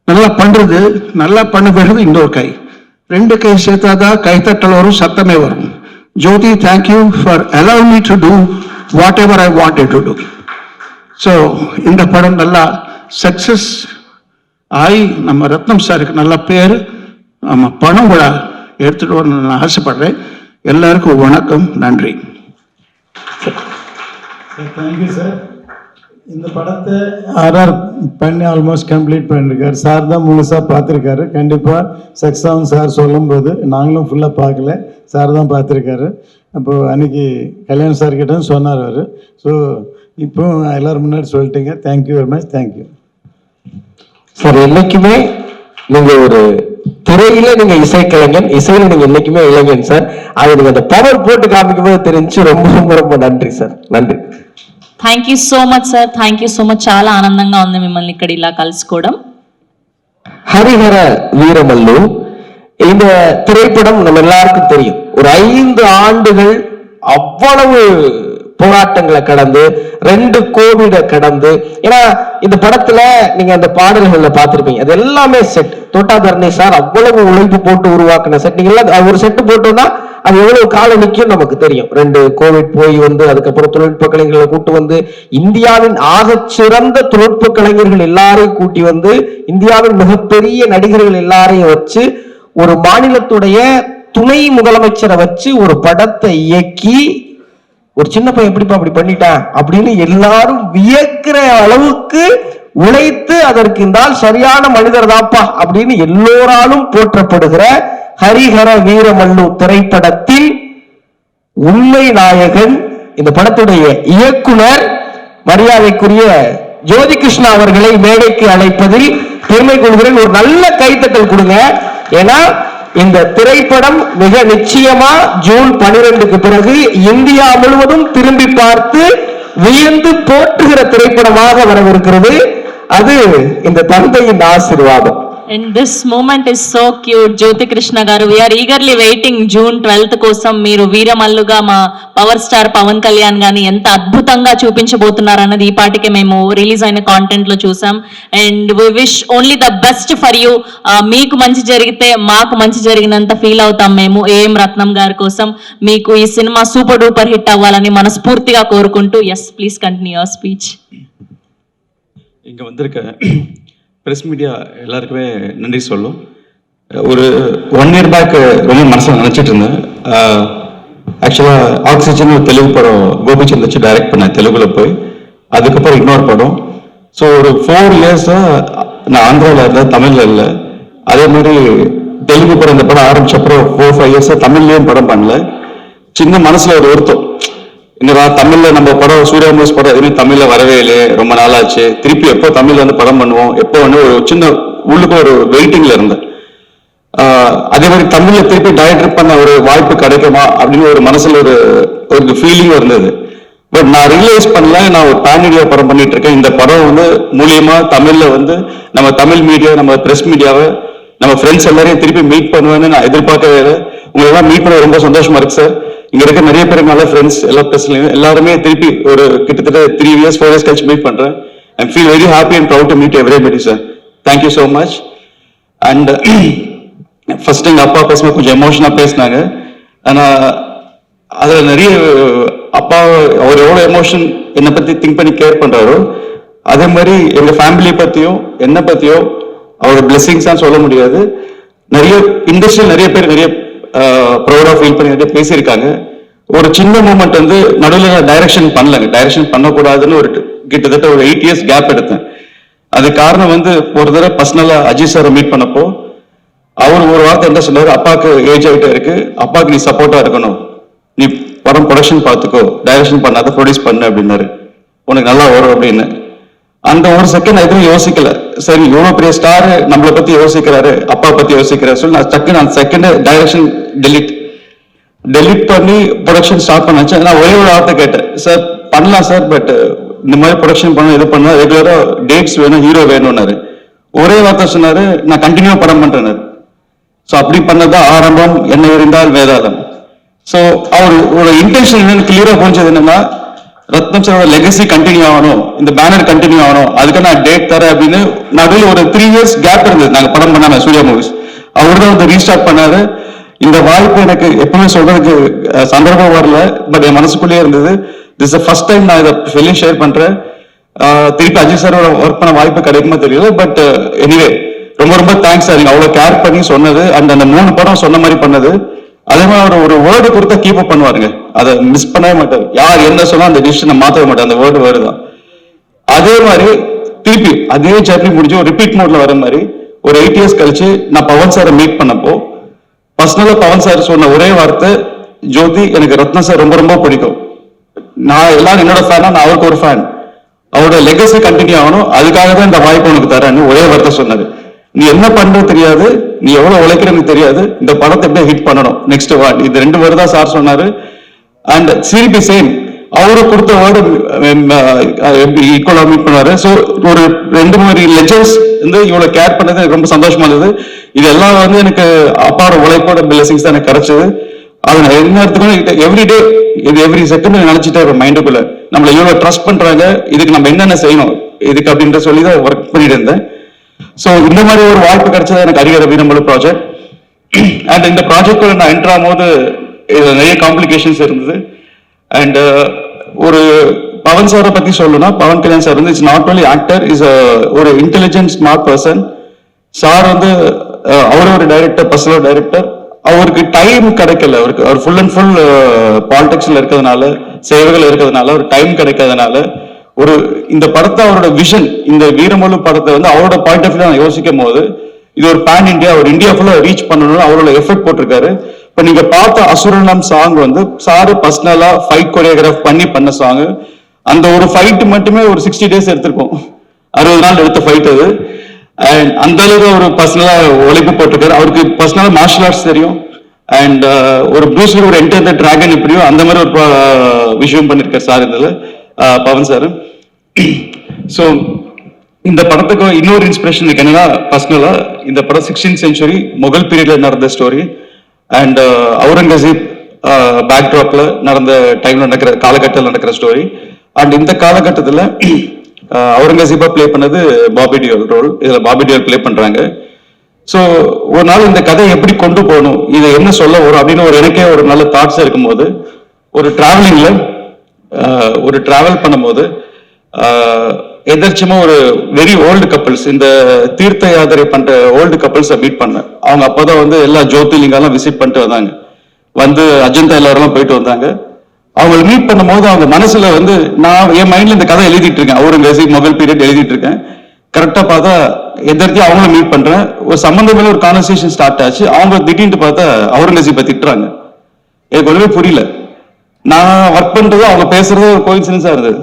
நல்லா பண்றது, நல்லா பண்ண விடுறது இன்னொரு கை, ரெண்டு கை சேர்த்தாதான் கைத்தட்டல் வரும், சத்தமே வரும். Jyothi, thank you for allowing me to do whatever I wanted to do. So இந்த படம் நல்லா சக்சஸ் ஆகி நம்ம ரத்னம் சாருக்கு நல்ல பேர், நம்ம பணம் கூட எடுத்துட்டு வரணும்னு நான் ஆசைப்படுறேன். எல்லாருக்கும் வணக்கம், நன்றி. Thank you sir. இந்த படத்தை ஆர்ஆர் பண்ணி ஆல்மோஸ்ட் கம்ப்ளீட் பண்ணியிருக்காரு. சார் தான் முழுசாக பார்த்துருக்காரு. கண்டிப்பாக சக்ஸஸ் ஆகும் சார் சொல்லும்போது நாங்களும் ஃபுல்லாக பார்க்கல, சார் தான் பார்த்துருக்காரு. அப்போது அன்னைக்கு கல்யாண் சார் கிட்ட சொன்னார் அவர். ஸோ இப்போ எல்லோரும் முன்னாடி சொல்லிட்டீங்க. Thank you very much. Thank you sir. என்னைக்குமே நீங்க ஒரு திரையில நீங்க இசைக்கலைஞன், இசையில நீங்க என்னைக்குமே இளைஞன் சார். அது நீங்க அந்த பவர் போட்டு காமிக்கும் போது தெரிஞ்சு ரொம்ப ரொம்ப ரொம்ப நன்றி சார். நன்றி. Thank you so much sir. Thank you so much. చాలా ఆనందంగా ఉంది మిమ్మల్ని ఇక్కడ ఇలా కలుసుకోవడం. ஹரிஹர வீரமல்லு இந்த திரைப்படம் நம்ம எல்லாருக்கும் தெரியும். ஒரு 5 ஆண்டுகள் அவ்வளவு போராட்டங்களை கடந்து 2 கோவிட கடந்து, ஏன்னா இந்த படத்துல நீங்க அந்த பாடல்கள்ல பார்த்திருப்பீங்க, அது எல்லாமே செட். தோட்டாபரணி சார் அவ்வளவு உழைப்பு போட்டு உருவாக்குன செட். நீங்க எல்லாம் ஒரு செட்டு போட்டோம்னா அது எவ்வளவு காலம் நிற்கும் நமக்கு தெரியும். 2 கோவிட் போய் வந்து அதுக்கப்புறம் தொழில்நுட்ப கலைஞர்களை கூட்டு வந்து இந்தியாவின் ஆகச்சிறந்த தொழில்நுட்ப கலைஞர்கள் எல்லாரையும் கூட்டி வந்து இந்தியாவின் மிகப்பெரிய நடிகர்கள் எல்லாரையும் வச்சு ஒரு மாநிலத்துடைய துணை முதலமைச்சரை வச்சு ஒரு படத்தை இயக்கி ஒரு சின்ன பையன் எப்படிப்பா அப்படி பண்ணிட்டான் அப்படின்னு எல்லாரும் வியக்கிற அளவுக்கு உழைத்து அதற்கு இருந்தால் சரியான மனிதர் தாப்பா அப்படின்னு எல்லோராலும் போற்றப்படுகிற ஹரிஹர வீரமல்லு திரைப்படத்தில் உண்மை நாயகன், இந்த படத்துடைய இயக்குனர் மரியாதைக்குரிய ஜோதி கிருஷ்ணா அவர்களை மேடைக்கு அழைப்பதில் பெருமை கொள்கிறேன். ஒரு நல்ல கைத்தட்டல் கொடுங்க. ஏன்னா இந்த திரைப்படம் மிக நிச்சயமா ஜூன் 12க்கு பிறகு இந்தியா முழுவதும் திரும்பி பார்த்து வியந்து போற்றுகிற திரைப்படமாக வரவிருக்கிறது. அது இந்த தந்தையின் ஆசீர்வாதம். And this moment is so cute. Jyoti Krishna garu, we are eagerly waiting June 12th కోసం మీరు వీరమల్లుగా మా పవర్ స్టార్ పవన్ కళ్యాణ్ గాని ఎంత అద్భుతంగా చూపించబోతున్నారు అన్నది ఈ పాటికే మేము రిలీజ్ అయిన కాంటెంట్ లో చూసాం. And we wish only the best for you. మీకు మంచి జరిగితే మాకు మంచి జరిగినంత ఫీల్ అవుతాం మేము. ఏఎం రత్నం గారి కోసం మీకు ఈ సినిమా సూపర్ డూపర్ హిట్ అవ్వాలని మనస్ఫూర్తిగా కోరుకుంటూ, yes please continue your speech. இங்கே வந்திருக்க ப்ரெஸ் மீடியா எல்லாருக்குமே நன்றி சொல்லும். ஒரு 1 இயர் பேக் ரொம்ப மனசில் நினச்சிட்டு இருந்தேன். ஆக்சுவலாக ஆக்சிஜன் ஒரு தெலுங்கு படம் கோபிச்சந்த் வச்சு டைரக்ட் பண்ணேன் தெலுங்குல போய். அதுக்கப்புறம் இன்னொரு படம். ஸோ ஒரு 4 இயர்ஸாக நான் ஆந்திராவில் இருந்தேன், தமிழில் இல்லை. அதே மாதிரி தெலுங்கு படம் இந்த படம் ஆரம்பிச்சப்பறம் 4-5 இயர்ஸாக தமிழ்லேயும் படம் பண்ணல. சின்ன மனசில் ஒரு வருத்தம், என்னடா தமிழ்ல நம்ம படம் சூர்யா மூவிஸ் படம் எதுவுமே தமிழ்ல வரவே இல்லையே, ரொம்ப நாளாச்சு, திருப்பி எப்போ தமிழ்ல வந்து படம் பண்ணுவோம், எப்போ வந்து ஒரு சின்ன உள்ளுக்கு ஒரு வெயிட்டிங்ல இருந்தேன். அதே மாதிரி தமிழ்ல திருப்பி டைரக்ட் பண்ண ஒரு வாய்ப்பு கிடைக்குமா அப்படின்னு ஒரு மனசுல ஒரு ஃபீலிங் இருந்தது. பட் நான் ரியலைஸ் பண்ணல, நான் ஒரு பேன் இண்டியா படம் பண்ணிட்டு இருக்கேன். இந்த படம் வந்து மூலியமா தமிழ்ல வந்து நம்ம தமிழ் மீடியா, நம்ம பிரஸ் மீடியாவை, நம்ம ஃப்ரெண்ட்ஸ் எல்லாரையும் திருப்பி மீட் பண்ணுவேன்னு நான் எதிர்பார்க்கவே இல்லை. உங்களெல்லாம் மீட் பண்ண ரொம்ப சந்தோஷமா இருக்கு சார். இங்க இருக்க நிறைய பேர் நல்ல ஃப்ரெண்ட்ஸ் எல்லா பிரஸ்லையும் எல்லாருமே திருப்பி ஒரு கிட்டத்தட்ட 3 இயர்ஸ் 4 இயர்ஸ் கழிச்சு மீட் பண்றேன். I feel very happy and proud to meet everybody sir. Thank you so much. And first எங்க அப்பா பேசும்போது கொஞ்சம் எமோஷனா பேசினாங்க. ஆனா அதுல நிறைய அப்பா அவர் எவ்வளவு எமோஷன் என்னை பத்தி திங்க் பண்ணி கேர் பண்றாரோ, அதே மாதிரி எங்க ஃபேமிலி பத்தியும் என்ன பத்தியோ அவரோட பிளெஸிங்ஸ் தான் சொல்ல முடியாது. நிறைய இண்டஸ்ட்ரியில் நிறைய பேர் நிறைய ப்ரௌடா ஃபீல் பண்ணி நிறைய பேசியிருக்காங்க. ஒரு சின்ன மூமெண்ட் வந்து நடுவில் டைரக்ஷன் பண்ணலங்க, டைரக்ஷன் பண்ணக்கூடாதுன்னு ஒரு கிட்டத்தட்ட ஒரு 8 இயர்ஸ் கேப் எடுத்தேன். அது காரணம் வந்து ஒரு தடவை பர்சனலா அஜித் சாரை மீட் பண்ணப்போ அவர் ஒரு வார்த்தை என்ன சொன்னாரு, அப்பாவுக்கு ஏஜ் ஆகிட்டே இருக்கு, அப்பாவுக்கு நீ சப்போர்ட்டா இருக்கணும், நீ படம் ப்ரொடக்ஷன் பார்த்துக்கோ, டைரக்ஷன் பண்ணாத ப்ரொடியூஸ் பண்ணு அப்படின்னாரு, உனக்கு நல்லா வரும் அப்படின்னு. அந்த ஒரு செகண்ட் எதுவும் யோசிக்கல, சரி இவ்வளவு பெரிய ஸ்டார் நம்மளை பத்தி யோசிக்கிறாரு, அப்பா பத்தி யோசிக்கிறாரு சொல்லி நான் டக்குன்னு அந்த செகண்ட் டைரக்ஷன் டெலிட் பண்ணி ப்ரொடக்ஷன் ஸ்டார்ட் பண்ணாச்சு. நான் ஒரே ஒரு வார்த்தை கேட்டேன், சார் பண்ணலாம் சார், பட் இந்த மாதிரி ப்ரொடக்ஷன் பண்ண இது பண்ணா ரெகுலரா டேட்ஸ் வேணும், ஹீரோ வேணும்னாரு. ஒரே வார்த்தை சொன்னாரு, நான் கண்டினியூ படம் பண்றேன். ஸோ அப்படி பண்ணதான் ஆரம்பம், என்ன இருந்தால் வேதாளம். ஸோ அவர் ஒரு இன்டென்ஷன் என்னன்னு கிளியரா புரிஞ்சது என்னன்னா, ரத்னம் சாரோட லெகசி கண்டினியூ ஆகணும், இந்த பேனர் கண்டினியூ ஆகணும், அதுக்கு நான் டேட் தரேன் அப்படின்னு. நடுவில் ஒரு 3 இயர்ஸ் கேப் இருந்தது நாங்கள் படம் பண்ணாம சூர்யா மூவிஸ். அவர் தான் வந்து ரீஸ்டார்ட் பண்ணாரு. இந்த வாய்ப்பு எனக்கு எப்பவுமே சொல்றதுக்கு சந்தர்ப்பம் வரல, பட் என் மனசுக்குள்ளேயே இருந்தது. திஸ் இஸ் ஃபர்ஸ்ட் டைம் நான் இதை வெளியே ஷேர் பண்றேன். திருப்பி அஜித் சாரோட ஒர்க் பண்ண வாய்ப்பு கிடைக்குமா தெரியல, பட் எனிவே ரொம்ப ரொம்ப தேங்க்ஸ் சார், நீங்க அவ்வளவு கேர் பண்ணி சொன்னது. அந்த 3 படம் சொன்ன மாதிரி பண்ணது. அதே மாதிரி ஒரு வேர்டு கொடுத்தா கீப் அப் பண்ணுவாருங்க, அதை மிஸ் பண்ணவே மாட்டார். யார் என்ன சொன்னா அந்த டிசிஷனை மாற்றவே மாட்டார், அந்த வேர்டு தான். அதே மாதிரி திருப்பி அதே ஜர்னி முடிஞ்சு ஒரு ரிப்பீட் மோட்ல வர மாதிரி ஒரு 8 years கழிச்சு நான் பவன் சாரை மீட் பண்ணப்போ பர்சனலா பவன் சார் சொன்ன ஒரே வார்த்தை, ஜோதி எனக்கு ரத்னா சார் ரொம்ப ரொம்ப பிடிக்கும், நான் எல்லாரும் என்னோட ஃபேனா, நான் அவருக்கு ஒரு ஃபேன், அவரோட லெகசி கண்டினியூ ஆகணும், அதுக்காக தான் இந்த வாய்ப்பு உனக்கு தரேன்னு ஒரே வார்த்தை சொன்னாரு. நீ என்ன பண்றது தெரியாது, நீ எவ்வளவு உழைக்கிறன்னு தெரியாது, இந்த படத்தை எப்படி ஹிட் பண்ணணும், நெக்ஸ்ட் வார்டு, இது 2 பேர் தான் சார் சொன்னாரு. அண்ட் சிரிபி சேம், அவரு கொடுத்த வேர்டு ஈக்குவலா மீட் பண்ணாரு. ஸோ ஒரு 2-3 லெஜெண்ட்ஸ் வந்து இவ்வளவு கேர் பண்ணது எனக்கு ரொம்ப சந்தோஷமா இருந்தது. இது எல்லாம் வந்து எனக்கு அப்பாவோட உழைப்போட பிளெஸிங்ஸ் தான் எனக்கு கிடைச்சது. அது நான் என்ன எடுத்துக்கணும், எவ்ரிடே இது எவ்ரி செகண்ட் நினைச்சிட்டே ஒரு மைண்டுக்குள்ள நம்மள இவ்வளவு ட்ரஸ்ட் பண்றாங்க, இதுக்கு நம்ம என்னென்ன செய்யணும் இதுக்கு அப்படின்ற சொல்லி தான் ஒர்க் பண்ணிட்டு இருந்தேன். ஸோ இந்த மாதிரி ஒரு வாய்ப்பு கிடைச்சது எனக்கு ஹரிஹர வீரமல்லு ப்ராஜெக்ட். அண்ட் இந்த ப்ராஜெக்ட் நான் என்டர் ஆகும்போது நிறைய காம்ப்ளிகேஷன்ஸ் இருந்தது. அண்ட் ஒரு பவன் சாரை பத்தி சொல்லணும்னா, பவன் கல்யாண் சார் வந்து it's not only actor, is ஒரு இன்டெலிஜென்ட் ஸ்மார்ட் பர்சன். சார் வந்து அவரே ஒரு டைரக்டர், பர்சனல் டைரக்டர். அவருக்கு டைம் கிடைக்கல, அவருக்கு அவர் ஃபுல் அண்ட் ஃபுல் பாலிடிக்ஸ்ல இருக்கிறதுனால, சேவைகள் இருக்கிறதுனால ஒரு டைம் கிடைக்காதனால ஒரு இந்த படத்தை அவரோட விஷன், இந்த வீரமல்லு படத்தை வந்து அவரோட பாயிண்ட் ஆஃப் வியூ நான் யோசிக்கும் போது இது ஒரு பேன் இந்தியா, ஒரு இந்தியா ஃபுல்லா ரீச் பண்ணணும்னு அவரோட எஃபர்ட் போட்டிருக்காரு. இப்ப நீங்க பார்த்த அசுரனம் சாங் வந்து சாரு பர்சனலா ஃபைட் கொரியோகிராஃப் பண்ண சாங். அந்த ஒரு ஃபைட் மட்டுமே ஒரு 60 days எடுத்திருக்கும், 60 நாள் எடுத்த ஃபைட் அது. அண்ட் அந்த அளவுக்கு ஒரு பர்சனலா உழைப்பு போட்டிருக்காரு. அவருக்கு பர்சனலா மார்ஷல் ஆர்ட்ஸ் தெரியும். அண்ட் ஒரு ப்ரூஸ்லி ஒரு என்டர் த டிராகன் எப்படியோ அந்த மாதிரி ஒரு விஷயம் பண்ணிருக்காரு சார் இதுல, பவன் சார். ஸோ இந்த படத்துக்கு இன்னொரு இன்ஸ்பிரேஷன் இருக்கு என்னன்னா, பர்சனலா இந்த படம் 16th century முகல் பீரியட்ல நடந்த ஸ்டோரி. அண்ட் அவுரங்கசீப் பேக்ட்ராப்ல நடந்த டைம்ல நடக்கிற காலகட்டத்தில் நடக்கிற ஸ்டோரி. அண்ட் இந்த காலகட்டத்தில் அவுரங்கசீபா பிளே பண்ணது பாபி டியோல் ரோல், இதுல பாபி டியோல் பிளே பண்றாங்க. ஸோ ஒரு நாள் இந்த கதை எப்படி கொண்டு போகணும், இதை என்ன சொல்ல வரும் அப்படின்னு ஒரு எனக்கே ஒரு நல்ல தாட்ஸ் இருக்கும்போது, ஒரு டிராவலிங்ல ஒரு டிராவல் பண்ணும்போது எதிர்ச்சியமா ஒரு வெரி ஓல்டு கப்பிள்ஸ், இந்த தீர்த்த யாத்திரை பண்ற ஓல்டு கப்பிள்ஸை மீட் பண்ணேன். அவங்க அப்பதான் வந்து எல்லா ஜோதிலிங்கெல்லாம் விசிட் பண்ணிட்டு வந்தாங்க, வந்து அஜந்தா எல்லாரும் போயிட்டு வந்தாங்க. அவங்களை மீட் பண்ணும்போது அவங்க மனசுல வந்து நான் என் மைண்ட்ல இந்த கதை எழுதிட்டு இருக்கேன், அவுரங்கசீப் முகல் பீரியட் எழுதிட்டு இருக்கேன். கரெக்டா பார்த்தா எதிர்த்தி அவங்கள மீட் பண்றேன், ஒரு சம்பந்தமே ஒரு கான்வர்சேஷன் ஸ்டார்ட் ஆச்சு. அவங்க திடீர்னு பார்த்தா அவுரங்கசீப்பை திட்டுறாங்க. எனக்கு ஒண்ணுமே புரியல, நான் ஒர்க் பண்றது அவங்க பேசுறது ஒரு கோயின்சிடன்ஸா இருந்தது.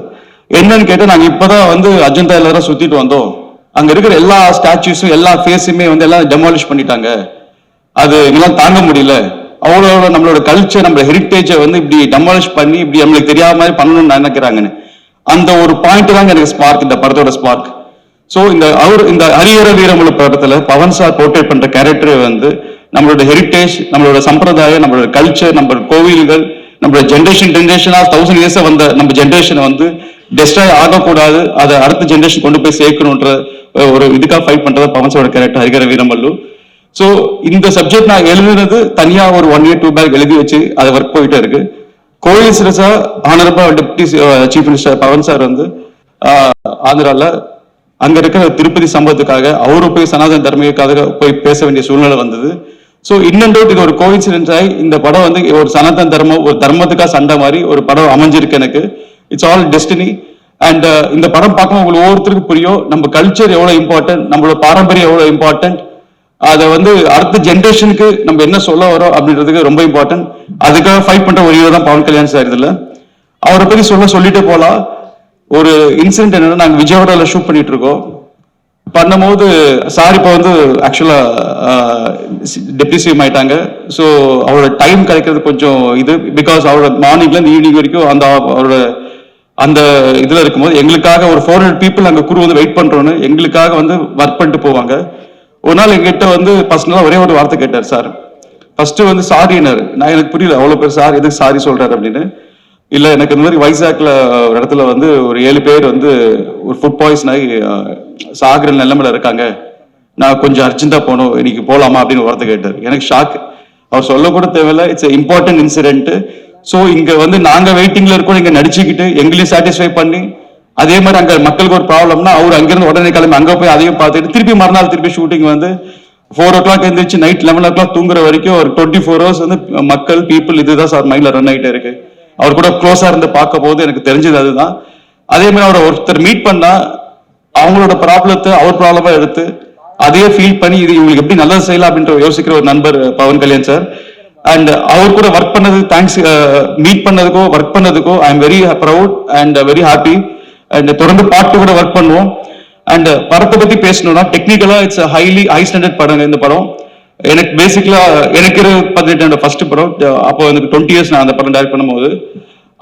என்னன்னு கேட்டா, நாங்க இப்பதான் வந்து அஜந்தா எல்லாரும் சுத்திட்டு வந்தோம், அங்க இருக்கிற எல்லா ஸ்டாச்சுஸும் எல்லா ஃபேஸுமே வந்து எல்லாம் டெமாலிஷ் பண்ணிட்டாங்க, அது எங்களால் தாங்க முடியல, அவ்வளோ நம்மளோட கல்ச்சர் நம்மளோட ஹெரிட்டேஜை வந்து இப்படி டெமாலிஷ் பண்ணி இப்படி நம்மளுக்கு தெரியாத மாதிரி பண்ணணும்னு நினைக்கிறாங்கன்னு. அந்த ஒரு பாயிண்ட் தாங்க எனக்கு ஸ்பார்க், இந்த படத்தோட ஸ்பார்க். ஸோ இந்த ஹரிஹர வீரமல்லு படத்துல பவன் சார் போர்ட்ரேட் பண்ற கேரக்டர் வந்து நம்மளோட ஹெரிட்டேஜ், நம்மளோட சம்பிரதாயம், நம்மளோட கல்ச்சர், நம்மளோட கோவில்கள், நம்மளோட ஜென்ரேஷனா 1000 years வந்த நம்ம ஜென்ரேஷனை வந்து டெஸ்ட்ராய் ஆகக்கூடாது, அதை அடுத்த ஜென்ரேஷன் கொண்டு போய் சேர்க்கணுன்ற ஒரு இதுக்காக ஃபைட் பண்றது பவன் சாரோட கேரக்டர் ஹரிஹர வீரமல்லு. ஸோ இந்த சப்ஜெக்ட் நான் எழுதுனது தனியா ஒரு 1 year 2 பேக் எழுதி வச்சு அதை ஒர்க் போயிட்டே இருக்கு. கோயின்சிடன்ஸா honourable deputy chief minister Pavan sir வந்து ஆந்திரால அங்க இருக்கிற திருப்பதி சம்பவத்துக்காக அவரு போய் சனாதன தர்மிக்காக போய் பேச வேண்டிய சூழ்நிலை வந்தது. ஸோ இன்னொன்று இது ஒரு கோயின்சிடன்ஸ் ஆகி இந்த படம் வந்து ஒரு சனாதன தர்மம், ஒரு தர்மத்துக்காக சண்டை மாதிரி ஒரு படம் அமைஞ்சிருக்கு எனக்கு. It's all destiny. அண்ட் இந்த படம் பார்க்கும் உங்களுக்கு ஒவ்வொருத்தருக்கும் புரியும் நம்ம கல்ச்சர் எவ்வளவு இம்பார்ட்டன்ட், நம்மளோட பாரம்பரியம் எவ்வளவு இம்பார்ட்டன்ட், அதை வந்து அடுத்த ஜென்ரேஷனுக்கு நம்ம என்ன சொல்ல வரோம் அப்படின்றதுக்கு ரொம்ப இம்பார்ட்டன்ட். அதுக்காக ஃபைட் பண்ற ஒரு ஹீரோ தான் பவன் கல்யாண் சார். இதுல அவரை பத்தி சொல்லிட்டே போலாம். ஒரு இன்சிடென்ட் என்னன்னா, நாங்க விஜயவாடால ஷூட் பண்ணிட்டு இருக்கோம். பண்ணும்போது சார் இப்போ வந்து ஆக்சுவலா டெப்டி சிஎம் ஆயிட்டாங்க. ஸோ அவரோட டைம் கிடைக்கிறது கொஞ்சம் இது, பிகாஸ் அவரோட மார்னிங்ல இருந்து ஈவினிங் வரைக்கும் அந்த அவரோட அந்த இதுல இருக்கும்போது எங்களுக்காக ஒரு 400 people அங்க குரு வந்து வெயிட் பண்றோன்னு எங்களுக்காக வந்து ஒர்க் பண்ணிட்டு போவாங்க. ஒரு நாள் எங்கிட்ட வந்து பர்சனலா ஒரே ஒரு வார்த்தை கேட்டார் சார். ஃபர்ஸ்ட் வந்து சாரினாரு. நான் எனக்கு புரியல அவ்வளவு பேர் சார் எதுக்கு சாரி சொல்றாரு அப்படின்னு. இல்ல எனக்கு இந்த மாதிரி வைசாக்ல ஒரு இடத்துல வந்து ஒரு 7 பேர் வந்து ஒரு ஃபுட் பாய்சன் ஆகி சாகிற நிலைமையில இருக்காங்க, நான் கொஞ்சம் அர்ஜென்டா போகணும், இன்னைக்கு போலாமா அப்படின்னு வார்த்தை கேட்டார். எனக்கு ஷாக். அவர் சொல்ல கூட தேவையில்ல, இட்ஸ் இம்பார்ட்டன்ட் இன்சிடென்ட். ஸோ இங்க வந்து நாங்க வெயிட்டிங்ல இருக்கோம், இங்க நடிச்சுக்கிட்டு எங்களையும் சாட்டிஸ்ஃபை பண்ணி, அதே மாதிரி அங்க மக்களுக்கு ஒரு ப்ராப்ளம்னா அவர் அங்கிருந்து உடனே கிளம்பி அங்க போய் அதையும் பார்த்துட்டு திருப்பி மறுநாள் திருப்பி ஷூட்டிங் வந்து 4 o'clock எழுந்திரிச்சு நைட் 11 o'clock தூங்குற வரைக்கும் ஒரு 24 hours வந்து மக்கள் பீப்புள் இதுதான் சார் மைண்ட்ல ரன் ஆகிட்டே இருக்கு. அவர் கூட க்ளோஸா இருந்து பார்க்க போது எனக்கு தெரிஞ்சது அதுதான். அதே மாதிரி அவரை ஒருத்தர் மீட் பண்ணா அவங்களோட ப்ராப்ளத்தை அவர் ப்ராப்ளமா எடுத்து அதையே ஃபீல் பண்ணி இது இவங்களுக்கு எப்படி நல்லது செய்யலாம் அப்படின்ற யோசிக்கிற ஒரு நண்பர் பவன் கல்யாண் சார். அண்ட் அவர் கூட ஒர்க் பண்ணது தேங்க்ஸ், மீட் பண்ணதுக்கோ ஒர்க் பண்ணதுக்கோ I am very proud and very happy. And தொடர்ந்து பாட்டு கூட ஒர்க் பண்ணுவோம். அண்ட் படத்தை பத்தி பேசணும்னா டெக்னிக்கலா இட்ஸ் ஹை ஸ்டாண்டர்ட் படம். இந்த படம் எனக்கு பேசிக்கலா எனக்கு 18 ஃபர்ஸ்ட் படம். அப்போ எனக்கு 20 இயர்ஸ் நான் அந்த படம் டைரக்ட் பண்ணும்போது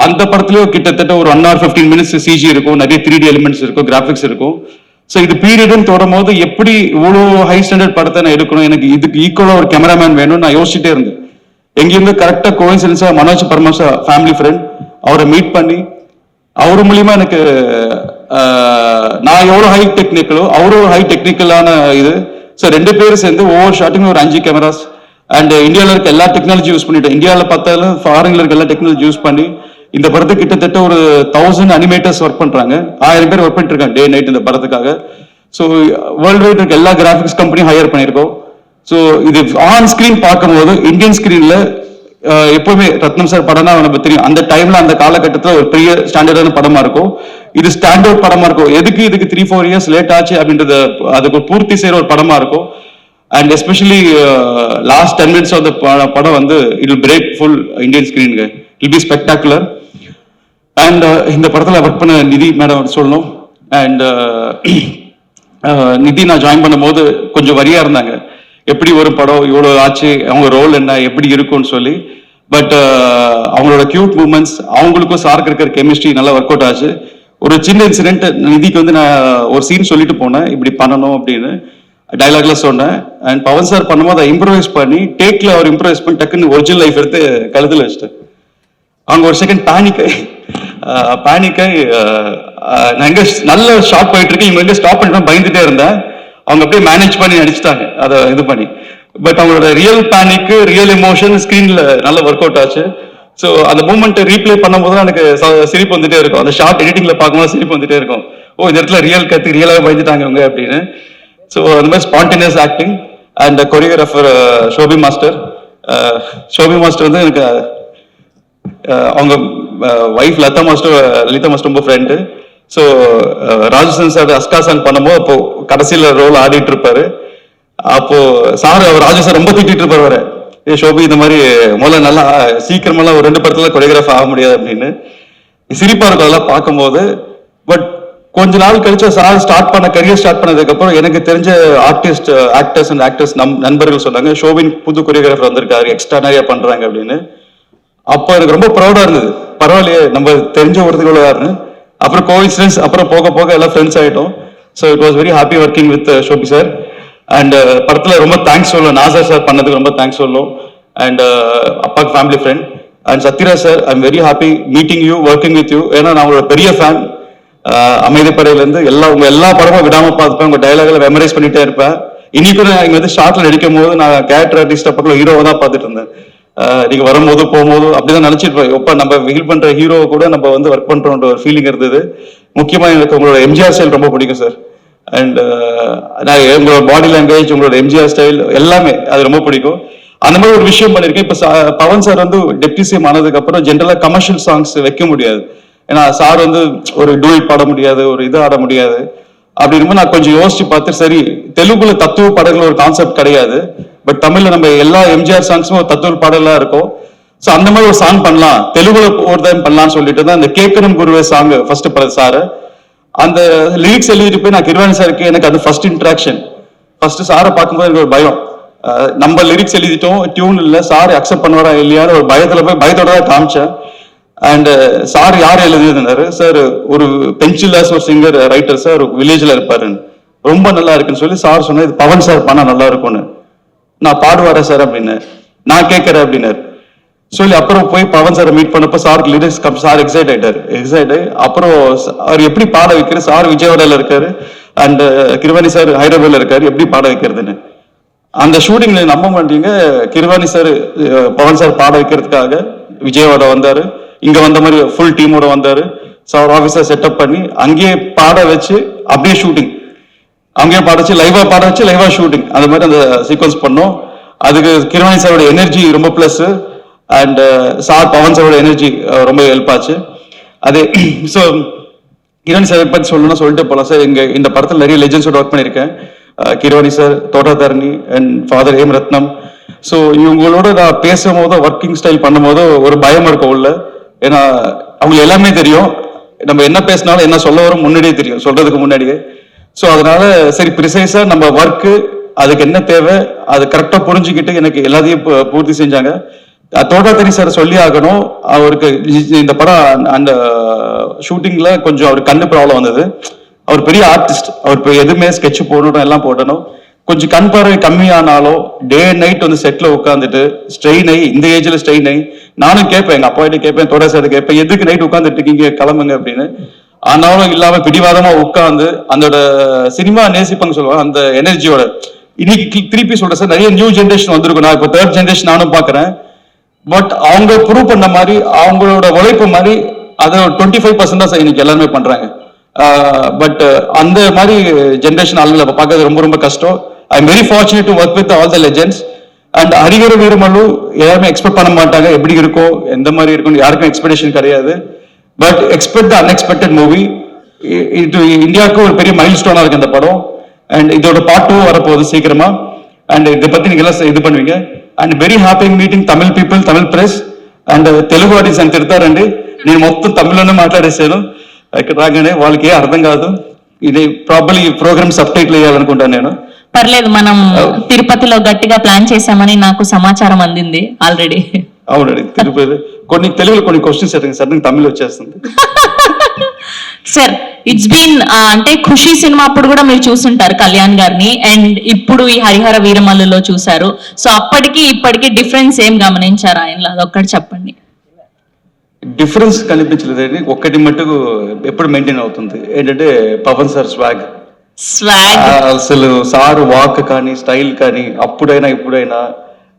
அந்த படத்துலயும் கிட்டத்தட்ட ஒரு 1 hour 15 minutes சிஜி இருக்கும், நிறைய 3D எலிமெண்ட்ஸ் இருக்கும், கிராஃபிக்ஸ் இருக்கும். ஸோ இது பீரியட்னு தொடரும் போது எப்படி இவ்வளோ ஹை ஸ்டாண்டர்ட் படத்தை நான் எடுக்கணும், எனக்கு இதுக்கு ஈக்குவலா ஒரு கேமராமேன் வேணும்னு நான் யோசிச்சுட்டே இருந்தேன். எங்கேருந்து கரெக்டா கோயின்சிடன்ஸா மனோஜ் பரமசா ஃபேமிலி ஃப்ரெண்ட் அவரை மீட் பண்ணி அவர் மூலியமா எனக்கு நான் எவ்வளோ ஹை டெக்னிக்கலோ அவரும் ஹை டெக்னிக்கலான இது. ஸோ 2 பேரும் சேர்ந்து ஒவ்வொரு ஷாட்டுமே ஒரு 5 கேமராஸ் அண்ட் இந்தியாவில் இருக்க எல்லா டெக்னாலஜி யூஸ் பண்ணிட்டோம். இந்தியாவில் பார்த்தாலும் ஃபாரின்ல இருக்க எல்லா டெக்னாலஜி யூஸ் பண்ணி இந்த படத்துக்கு கிட்டத்தட்ட ஒரு 1000 அனிமேட்டர்ஸ் ஒர்க் பண்றாங்க. 1000 பேர் ஒர்க் பண்ணிட்டு இருக்காங்க டே நைட் இந்த படத்துக்காக. ஸோ வேர்ல்டு வைட் இருக்க எல்லா கிராஃபிக்ஸ் கம்பெனியும் ஹையர் பண்ணியிருக்கோம். ஸோ இது ஆன் ஸ்கிரீன் பார்க்கும்போது இந்தியன் ஸ்கிரீன்ல எப்பவுமே ரத்னம் சார் படம்னா நமக்கு தெரியும். அந்த டைம்ல அந்த காலகட்டத்தில் ஒரு பெரிய ஸ்டாண்டர்டான படமா இருக்கும். இது ஸ்டாண்டர்ட் படமா இருக்கும். எதுக்கு இதுக்கு 3-4 இயர்ஸ் லேட் ஆச்சு அப்படின்றது அதுக்கு பூர்த்தி செய்யற ஒரு படமா இருக்கும். And especially last 10 minutes of the படம் வந்து it will break full Indian ஸ்கிரீனுக்கு. It be spectacular. அண்ட் இந்த படத்தில் ஒர்க் பண்ண நிதி மேடம் சொல்லணும். அண்ட் நிதி நான் ஜாயின் பண்ணும்போது கொஞ்சம் வரியா இருந்தாங்க, எப்படி ஒரு படம் இவ்வளோ ஆச்சு, அவங்க ரோல் என்ன எப்படி இருக்கும்னு சொல்லி. பட் அவங்களோட கியூட் மூமெண்ட்ஸ், அவங்களுக்கும் சாருக்கு இருக்கிற கெமிஸ்ட்ரி நல்லா ஒர்க் அவுட் ஆச்சு. ஒரு சின்ன இன்சிடென்ட், நிதிக்கு வந்து நான் ஒரு சீன் சொல்லிட்டு போனேன் இப்படி பண்ணணும் அப்படின்னு டைலாக்ல சொன்னேன். அண்ட் பவன் சார் பண்ணும்போது அதை இம்ப்ரவைஸ் பண்ணி டேக்ல அவர் இம்ப்ரவைஸ் பண்ணி டக்குன்னு ஒரிஜினல் லைஃப் எடுத்து கழுத்துல வச்சுட்டேன். அவங்க ஒரு செகண்ட் பேனிக்காய் நான் எங்க நல்ல ஷார்ட் போயிட்டு இருக்கு, இவங்க எங்க ஸ்டாப் பண்ணிட்டு பயந்துட்டே இருந்தேன். அவங்க அப்படியே மேனேஜ் பண்ணி நடிச்சிட்டாங்க அதை இது பண்ணி. பட் அவங்களோட ரியல் பேனிக் ரியல் எமோஷன் ஸ்கிரீன்ல நல்ல ஒர்க் அவுட் ஆச்சு. ஸோ அந்த மூமெண்ட் ரீப்ளே பண்ணும்போது தான் எனக்கு சிரிப்பு வந்துட்டே இருக்கும். அந்த ஷார்ட் எடிட்டிங்ல பார்க்கும்போது சிரிப்பு வந்துட்டே இருக்கும். ஓ இந்த இடத்துல ரியல் கத்து ரியலாக பயந்துட்டாங்க இவங்க அப்படின்னு. ஸோ அந்த மாதிரி spontaneous acting. And choreographer Shobi master. Shobi master வந்து எனக்கு அவங்க ஒய்ஃப் லலிதா மாஸ்டர் ரொம்ப ஃப்ரெண்டு. ஸோ ராஜசன் சார் அஸ்கா சாங் பண்ணும்போது அப்போ கடைசியில் ரோல் ஆடிட்டு இருப்பாரு. அப்போ சார் அவர் ராஜு சார் ரொம்ப திட்டிட்டு இருப்பாரு, ஏ ஷோபி இந்த மாதிரி முதல்ல நல்லா சீக்கிரமெல்லாம் ஒரு 2 படத்துல கொரியோகிராஃப் ஆக முடியாது அப்படின்னு. சிரிப்பா இருக்கும் அதெல்லாம் பார்க்கும்போது. பட் கொஞ்ச நாள் கழிச்சு சார் கரியர் ஸ்டார்ட் பண்ணதுக்கு அப்புறம் எனக்கு தெரிஞ்ச ஆக்டர்ஸ் அண்ட் ஆக்டர்ஸ் நண்பர்கள் சொன்னாங்க, ஷோபின் புது கொரியோகிராஃபர் வந்திருக்காரு, எக்ஸ்ட்ரா நிறைய பண்றாங்க அப்படின்னு. அப்போ எனக்கு ரொம்ப ப்ரௌடா இருந்தது, பரவாயில்லையே நம்ம தெரிஞ்ச ஒருத்தர். அப்புறம் கோஇன்சிடென்ஸ், அப்புறம் போக போக எல்லாம் ஃப்ரெண்ட்ஸ் ஆகிட்டோம். So it was very happy working with Shobi sir. And படத்தில் ரொம்ப தேங்க்ஸ் சொல்லணும், நாசர் சார் பண்ணதுக்கு ரொம்ப தேங்க்ஸ் சொல்லணும். அண்ட் அப்பாக்கு family friend. And Sathyaraj sir, I am very happy meeting you, working with you. ஏன்னா நான் உங்களோட பெரிய ஃபேன். அமைதிப்படையிலேருந்து உங்க எல்லா படமும் விடாமல் பார்த்துப்பேன், உங்க டைலாக்ல மெமரைஸ் பண்ணிட்டே இருப்பேன். இன்னைக்கு நான் இங்கே வந்து ஷார்ட்ல நடிக்கும் போது நான் கேரக்டர் ஆர்டிஸ்ட் பக்கம் ஹீரோவை தான் பார்த்துட்டு இருந்தேன். நீங்க வரும்போது போகும்போது அப்படிதான் நினைச்சிருப்பேன், எப்ப நம்ம ஃபீல் பண்ற ஹீரோவை கூட நம்ம வந்து ஒர்க் பண்றோன்ற ஒரு ஃபீலிங் இருந்தது. முக்கியமா எனக்கு உங்களோட எம்ஜிஆர் ஸ்டைல் ரொம்ப பிடிக்கும் சார். அண்ட் நான் உங்களோட பாடி லாங்குவேஜ், உங்களோட எம்ஜிஆர் ஸ்டைல் எல்லாமே அது ரொம்ப பிடிக்கும். அந்த மாதிரி ஒரு விஷயம் பண்ணிருக்கேன். இப்ப பவன் சார் வந்து டெப்டி சிஎம் ஆனதுக்கு அப்புறம் ஜென்ரலா கமர்ஷியல் சாங்ஸ் வைக்க முடியாது. ஏன்னா சார் வந்து ஒரு டூயட் பாட முடியாது, ஒரு இது ஆட முடியாது. அப்படின்னு நான் கொஞ்சம் யோசிச்சு பார்த்து, சரி தெலுங்குல தத்துவ பாடல்கள் ஒரு கான்செப்ட் கிடையாது, பட் தமிழ்ல நம்ம எல்லா எம்ஜிஆர் சாங்ஸும் ஒரு தத்துவ பாடலா இருக்கும். ஸோ அந்த மாதிரி ஒரு சாங் பண்ணலாம், தெலுங்குல ஒரு டைம் பண்ணலாம்னு சொல்லிட்டு தான் இந்த கேட்கணும் குருவே சாங் ஃபர்ஸ்ட் பண்ணது சாரு. அந்த லிரிக்ஸ் எழுதிட்டு போய் நான் கிருவாணி சாருக்கு எனக்கு அது ஃபர்ஸ்ட் இன்ட்ராக்ஷன். ஃபர்ஸ்ட் சாரை பார்க்கும்போது எனக்கு ஒரு பயம், நம்ம லிரிக்ஸ் எழுதிட்டோம், டியூன் இல்லை, சார் அக்செப்ட் பண்ணுவாரா இல்லையான்னு ஒரு பயத்துல போய் பயத்தோட தான் காமிச்சேன். அண்ட் சார் யார் எழுதியிருந்தாரு சார், ஒரு பென்சில்லாஸ் ஒரு சிங்கர் ரைட்டர் சார், வில்லேஜ்ல இருப்பாரு, ரொம்ப நல்லா இருக்குன்னு சொல்லி சார் சொன்னேன், இது பவன் சார் பண்ணா நல்லா இருக்கும்னு. நான் பாடுவாரா சார் அப்படின்னு, நான் கேட்கறேன் அப்படின்னாரு சொல்லி. அப்புறம் போய் பவன் சாரை மீட் பண்ணப்ப சாருக்கு லிரிக்ஸ் சார் எக்ஸைட் ஆகி அப்புறம் அவர் எப்படி பாட வைக்கிறது, சார் விஜயவாடால இருக்காரு அண்ட் கிருவாணி சார் ஹைதராபாத்ல இருக்காரு, எப்படி பாட வைக்கிறதுன்னு. அந்த ஷூட்டிங்ல நம்ப மாட்டீங்க, கிருவாணி சார் பவன் சார் பாட வைக்கிறதுக்காக விஜயவாடா வந்தாரு, இங்க வந்த மாதிரி ஃபுல் டீமோட வந்தாரு. சார் ஆஃபீஸர் செட்டப் பண்ணி அங்கேயே பாட வச்சு அப்படியே ஷூட்டிங், அங்கேயே பாட வச்சு லைவா பாட வச்சு லைவா ஷூட்டிங், அந்த மாதிரி அந்த சீக்வன்ஸ் பண்ணோம். அதுக்கு கிருவாணி சாரோட எனர்ஜி ரொம்ப பிளஸ் அண்ட் சார் பவன் சாரோட எனர்ஜி ரொம்ப ஹெல்ப் ஆச்சு. அதே ஸோ கிரண் சார் பற்றி சொல்லணும்னா சொல்லிட்டு போகலாம் சார். இந்த படத்தில் நிறைய லெஜெண்ட்ஸோட ஒர்க் பண்ணியிருக்கேன். Keeravani sir, Thota Tharani and father AM Ratnam. So இவங்களோட நான் பேசும்போதோ ஒர்க்கிங் ஸ்டைல் பண்ணும்போதோ ஒரு பயம் இருக்கும் உள்ள. ஏன்னா அவங்களுக்கு எல்லாமே தெரியும், நம்ம என்ன பேசினாலும் என்ன சொல்ல வரும் முன்னாடியே தெரியும், சொல்றதுக்கு முன்னாடியே. ஸோ அதனால சரி ப்ரிசைஸா நம்ம ஒர்க்கு அதுக்கு என்ன தேவை அது கரெக்டா புரிஞ்சுக்கிட்டு எனக்கு எல்லாத்தையும் பூர்த்தி செஞ்சாங்க. தோட்டாதாரி சார் சொல்லி ஆகணும், அவருக்கு இந்த படம் அந்த ஷூட்டிங்ல கொஞ்சம் அவருக்கு கண்ணு ப்ராப்ளம் வந்தது. அவர் பெரிய ஆர்டிஸ்ட், அவர் இப்போ எதுவுமே ஸ்கெட்ச் போடணும் எல்லாம் போடணும். கொஞ்சம் கண் பார்வை கம்மியானாலும் டே அண்ட் நைட் வந்து செட்ல உட்காந்துட்டு ஸ்ட்ரெயின் ஆகி, இந்த ஏஜ்ல ஸ்ட்ரெயின் ஆகி நானும் கேட்பேன், எங்க அப்பா கிட்ட கேட்பேன், தோட சார் கேட்பேன், எதுக்கு நைட் உட்காந்துட்டு இருக்கீங்க கிளம்புங்க அப்படின்னு. ஆனாலும் இல்லாம பிடிவாதமா உட்காந்து அந்த சினிமா நேசிப்பாங்க சொல்லுவாங்க, அந்த எனர்ஜியோட இன்னைக்கு திருப்பி சொல்றேன் சார், நிறைய நியூ ஜென்ரேஷன் வந்திருக்கும். நான் இப்போ தேர்ட் ஜென்ரேஷன் நானும் பாக்குறேன். பட் அவங்க ப்ரூவ் பண்ண மாதிரி அவங்களோட உழைப்பு மாதிரி அதை 25% தான் சார் இன்னைக்கு எல்லாருமே பண்றாங்க. பட் அந்த மாதிரி ஜென்ரேஷன் ஆளுங்களை பார்க்கறது ரொம்ப ரொம்ப கஷ்டம். ஐ am very fortunate to work with all the legends. And Harihara Veeramallu யாருமே எக்ஸ்பெக்ட் பண்ண மாட்டாங்க, எப்படி இருக்கும் எந்த மாதிரி இருக்கும் யாருக்கும் எக்ஸ்பெக்டேஷன் கிடையாது. But expect the unexpected movie. இது இந்தியாவுக்கு ஒரு பெரிய மைல் ஸ்டோனா இருக்கு இந்த படம். அண்ட் இதோட பார்ட் 2 வரப்போகுது சீக்கிரமா. அண்ட் இதை பத்தி நீங்க எல்லாம் இது பண்ணுவீங்க. And very happy meeting Tamil people, Tamil press and Telugu audience అని తిడతారండి. నేను మొత్తం తమిళలోనే మాట్లాడేసాను. ఇక్కడ రాగానే వాళ్ళకి ఏ అర్థం కాదు. ఇది ప్రాబబ్లీ ఈ ప్రోగ్రామ్ సబ్ టైటిల్ వేయాలనుకుంటాను నేను. పర్లేదు, మనం తిరుపతిలో గట్టిగా ప్లాన్ చేశామని నాకు సమాచారం అందింది ఆల్రెడీ. అవునండి, తిరుపతి కొన్ని తెలుగులో కొన్ని క్వశ్చన్స్ అడిగింది సార్, నాకు తమిళ వచ్చేస్తుంది సార్. ఇట్స్ బీన్ అంటే ఖుషి సినిమా అప్పుడు కూడా మీరు చూసుంటారు కళ్యాణ్ గారిని, అండ్ ఇప్పుడు ఈ హరిహర వీరమల్లులో చూసారు. సో అప్పటికి ఇప్పటికి డిఫరెన్స్ ఏం గమనించారు ఆయనలో, అదొక్కటి చెప్పండి. డిఫరెన్స్ కనిపించలేదండి, ఒక్కటి మట్టుకు ఎప్పుడు మెయింటైన్ అవుతుంది ఏంటంటే పవన్ సార్ స్వాగ్. అసలు సార్ వాక్ కానీ స్టైల్ కానీ అప్పుడైనా ఇప్పుడైనా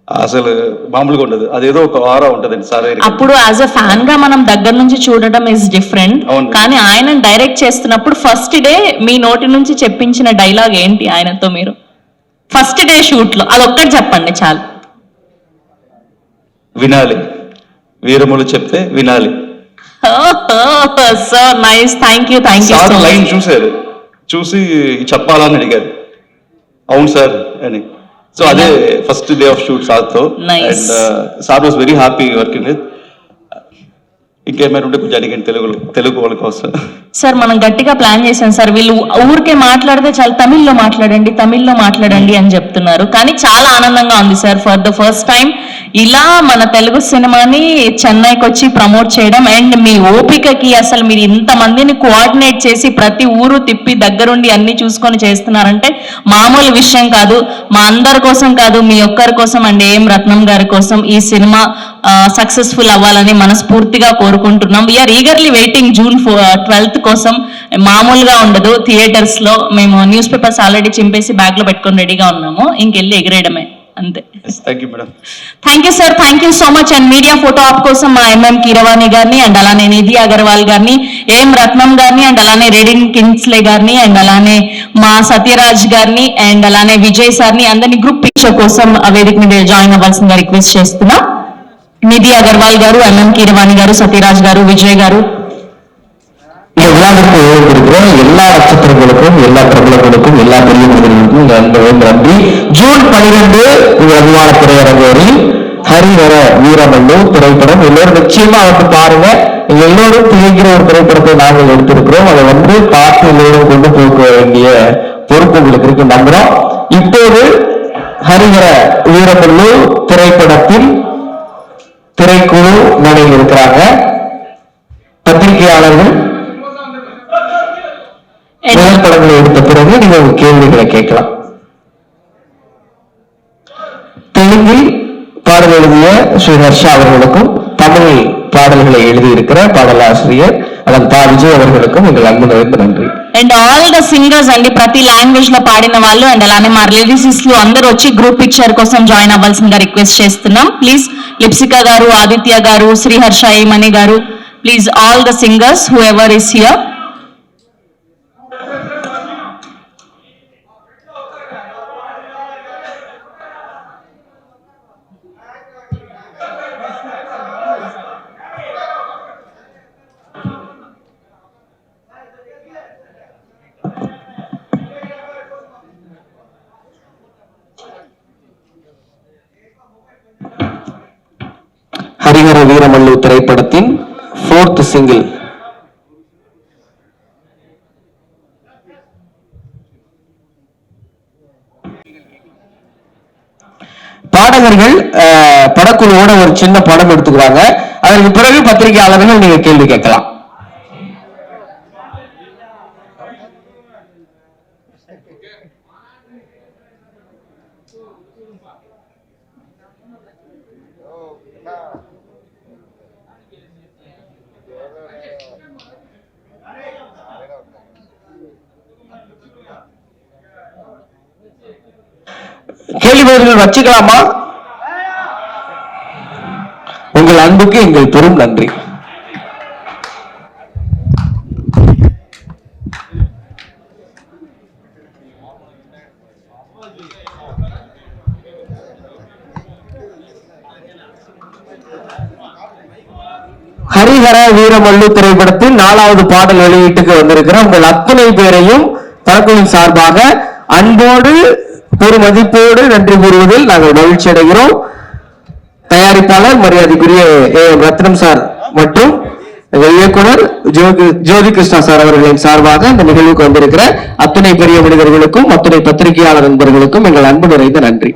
అసలు మామూలుగా ఉండదు, అదేదో ఒక ఆరా ఉంటదండి సార్. అప్పుడు యాజ్ అ ఫ్యాన్ గా మనం దగ్గర నుంచి చూడడం ఇస్ డిఫరెంట్, కానీ ఆయన డైరెక్ట్ చేస్తున్నప్పుడు ఫస్ట్ డే మీ నోటి నుంచి చెప్పించిన డైలాగ్ ఏంటి ఆయనతో మీరు ఫస్ట్ డే షూట్ లో, అదొక్కటి చెప్పండి చాలు. వినాలి, వీరములు చెప్తే వినాలి. So nice, thank you. Sir line చూసారు, చూసి చెప్పాలని అడిగారు, అవును సార్ అని. సో అదే ఫస్ట్ డే ఆఫ్ షూట్ సార్తో. And sir was very happy working with. ఇంకేమైనా ఉంటే కొంచెం అడిగండి తెలుగు వాళ్ళ కోసం. సార్ మనం గట్టిగా ప్లాన్ చేశాం సార్, వీళ్ళు ఊరికే మాట్లాడితే చాలా తమిళ్లో మాట్లాడండి అని చెప్తున్నారు, కానీ చాలా ఆనందంగా ఉంది sir. For the first time ఇలా మన తెలుగు సినిమాని చెన్నైకి వచ్చి ప్రమోట్ చేయడం, అండ్ మీ ఓపికకి అసలు మీరు ఇంతమందిని కోఆర్డినేట్ చేసి ప్రతి ఊరు తిప్పి దగ్గరుండి అన్ని చూసుకొని చేస్తున్నారంటే మామూలు విషయం కాదు. మా అందరి కోసం కాదు, మీ ఒక్కరి కోసం అండ్ ఏం రత్నం గారి కోసం ఈ సినిమా సక్సెస్ఫుల్ అవ్వాలని మనస్ఫూర్తిగా కోరుకుంటున్నాం. We are eagerly waiting June 12th కోసం. మామూలుగా ఉండదు, థియేటర్స్ లో మేము న్యూస్ పేపర్స్ ఆల్రెడీ చింపేసి బ్యాగ్ లో పెట్టుకొని రెడీగా ఉన్నాము, ఇంకెళ్ళి ఎగిరేయడమే అంతే. Thank you madam. Thank you sir, thank you so much. And media photo op కోసం మా ఎంఎం కీరవాణి గారిని, అండ్ అలానే నిధి అగర్వాల్ గారిని, ఏం రత్నం గారిని, అండ్ అలానే రెడిన్ కింగ్స్లే గారిని, అండ్ అలానే మా సత్యరాజ్ గారిని, అండ్ అలానే విజయ్ సార్ని అందరినీ గ్రూప్ పిక్చర్ కోసం వేదిక మీద జాయిన్ అవ్వాల్సిందిగా రిక్వెస్ట్ చేస్తున్నాం. நிதி அகர்வால் గారు, எம்எம் கீரவாணி గారు, சத்யராஜ் గారు, விஜய் గారు. இந்த விழாவிற்கு இருக்கிற எல்லா நட்சத்திரங்களுக்கும், எல்லா பிரபலங்களுக்கும், எல்லா பெரிய மனிதர்களுக்கும் நன்றி. ஜூன் 12 அபிமான திரையரங்கேறி ஹரிஹர வீரமல்லு திரைப்படம் எல்லோரும் நிச்சயமா வந்து பாருங்க. எல்லோரும் திகைக்கிற ஒரு திரைப்படத்தை நாங்கள் எடுத்திருக்கிறோம். அதை வந்து பார்த்து எல்லோரும் கொண்டு போக வேண்டிய பொறுப்பு உங்களுக்கு இருக்கு நம்புறோம். இப்போது ஹரிஹர வீரமல்லு திரைப்படத்தில் திரைக்குழு நிலையில் இருக்கிறாங்க. பத்திரிகையாளர்கள் படங்களை எடுத்த பிறகு நீங்க கேள்விகளை கேட்கலாம். தெலுங்கில் பாடல் எழுதிய ஸ்ரீ ஹர்ஷா அவர்களுக்கும், தமிழ் பாடல்களை எழுதியிருக்கிற பாடலாசிரியர் அதன் விஜய் அவர்களுக்கும் எங்கள் அன்பு நிறைந்த நன்றி. అండ్ ఆల్ ద సింగర్స్ అండి, ప్రతి లాంగ్వేజ్ లో పాడిన వాళ్ళు, అండ్ అలానే మా లిరిసిస్టులు అందరూ వచ్చి గ్రూప్ పిక్చర్ కోసం జాయిన్ అవ్వాల్సిందిగా రిక్వెస్ట్ చేస్తున్నాం. ప్లీజ్ లిప్సికా గారు, ఆదిత్య గారు, శ్రీహర్ష ఏమణి గారు, please all the singers who ever is here. திரைப்படத்தின் 4th சிங்கிள். பாடகர்கள் படக்குழுவோட ஒரு சின்ன படம் எடுத்துக்கிறாங்க. அதற்கு பிறகு பத்திரிகையாளர்கள் நீங்க கேள்வி கேட்கலாம். கேள்வி பதில்கள் வச்சுக்கலாமா? உங்கள் அன்புக்கு எங்கள் பெரும் நன்றி. ஹரிஹர வீரமல்லு திரைப்படத்தின் 4வது பாடல் வெளியீட்டுக்கு வந்திருக்கிற உங்கள் அத்தனை பேரையும் படக்குழுவின் சார்பாக அன்போடு ஒரு மதிப்போடு நன்றி கூறுவதில் நாங்கள் மகிழ்ச்சி அடைகிறோம். தயாரிப்பாளர் மரியாதைக்குரிய ஏஎம் ரத்னம் சார் மற்றும் இயக்குனர் ஜோதி கிருஷ்ணா சார் அவர்களின் சார்பாக இந்த நிகழ்வுக்கு வந்திருக்கிற அத்தனை பெரிய மனிதர்களுக்கும் அத்தனை பத்திரிகையாளர் நண்பர்களுக்கும் எங்கள் அன்பு நிறைந்த நன்றி.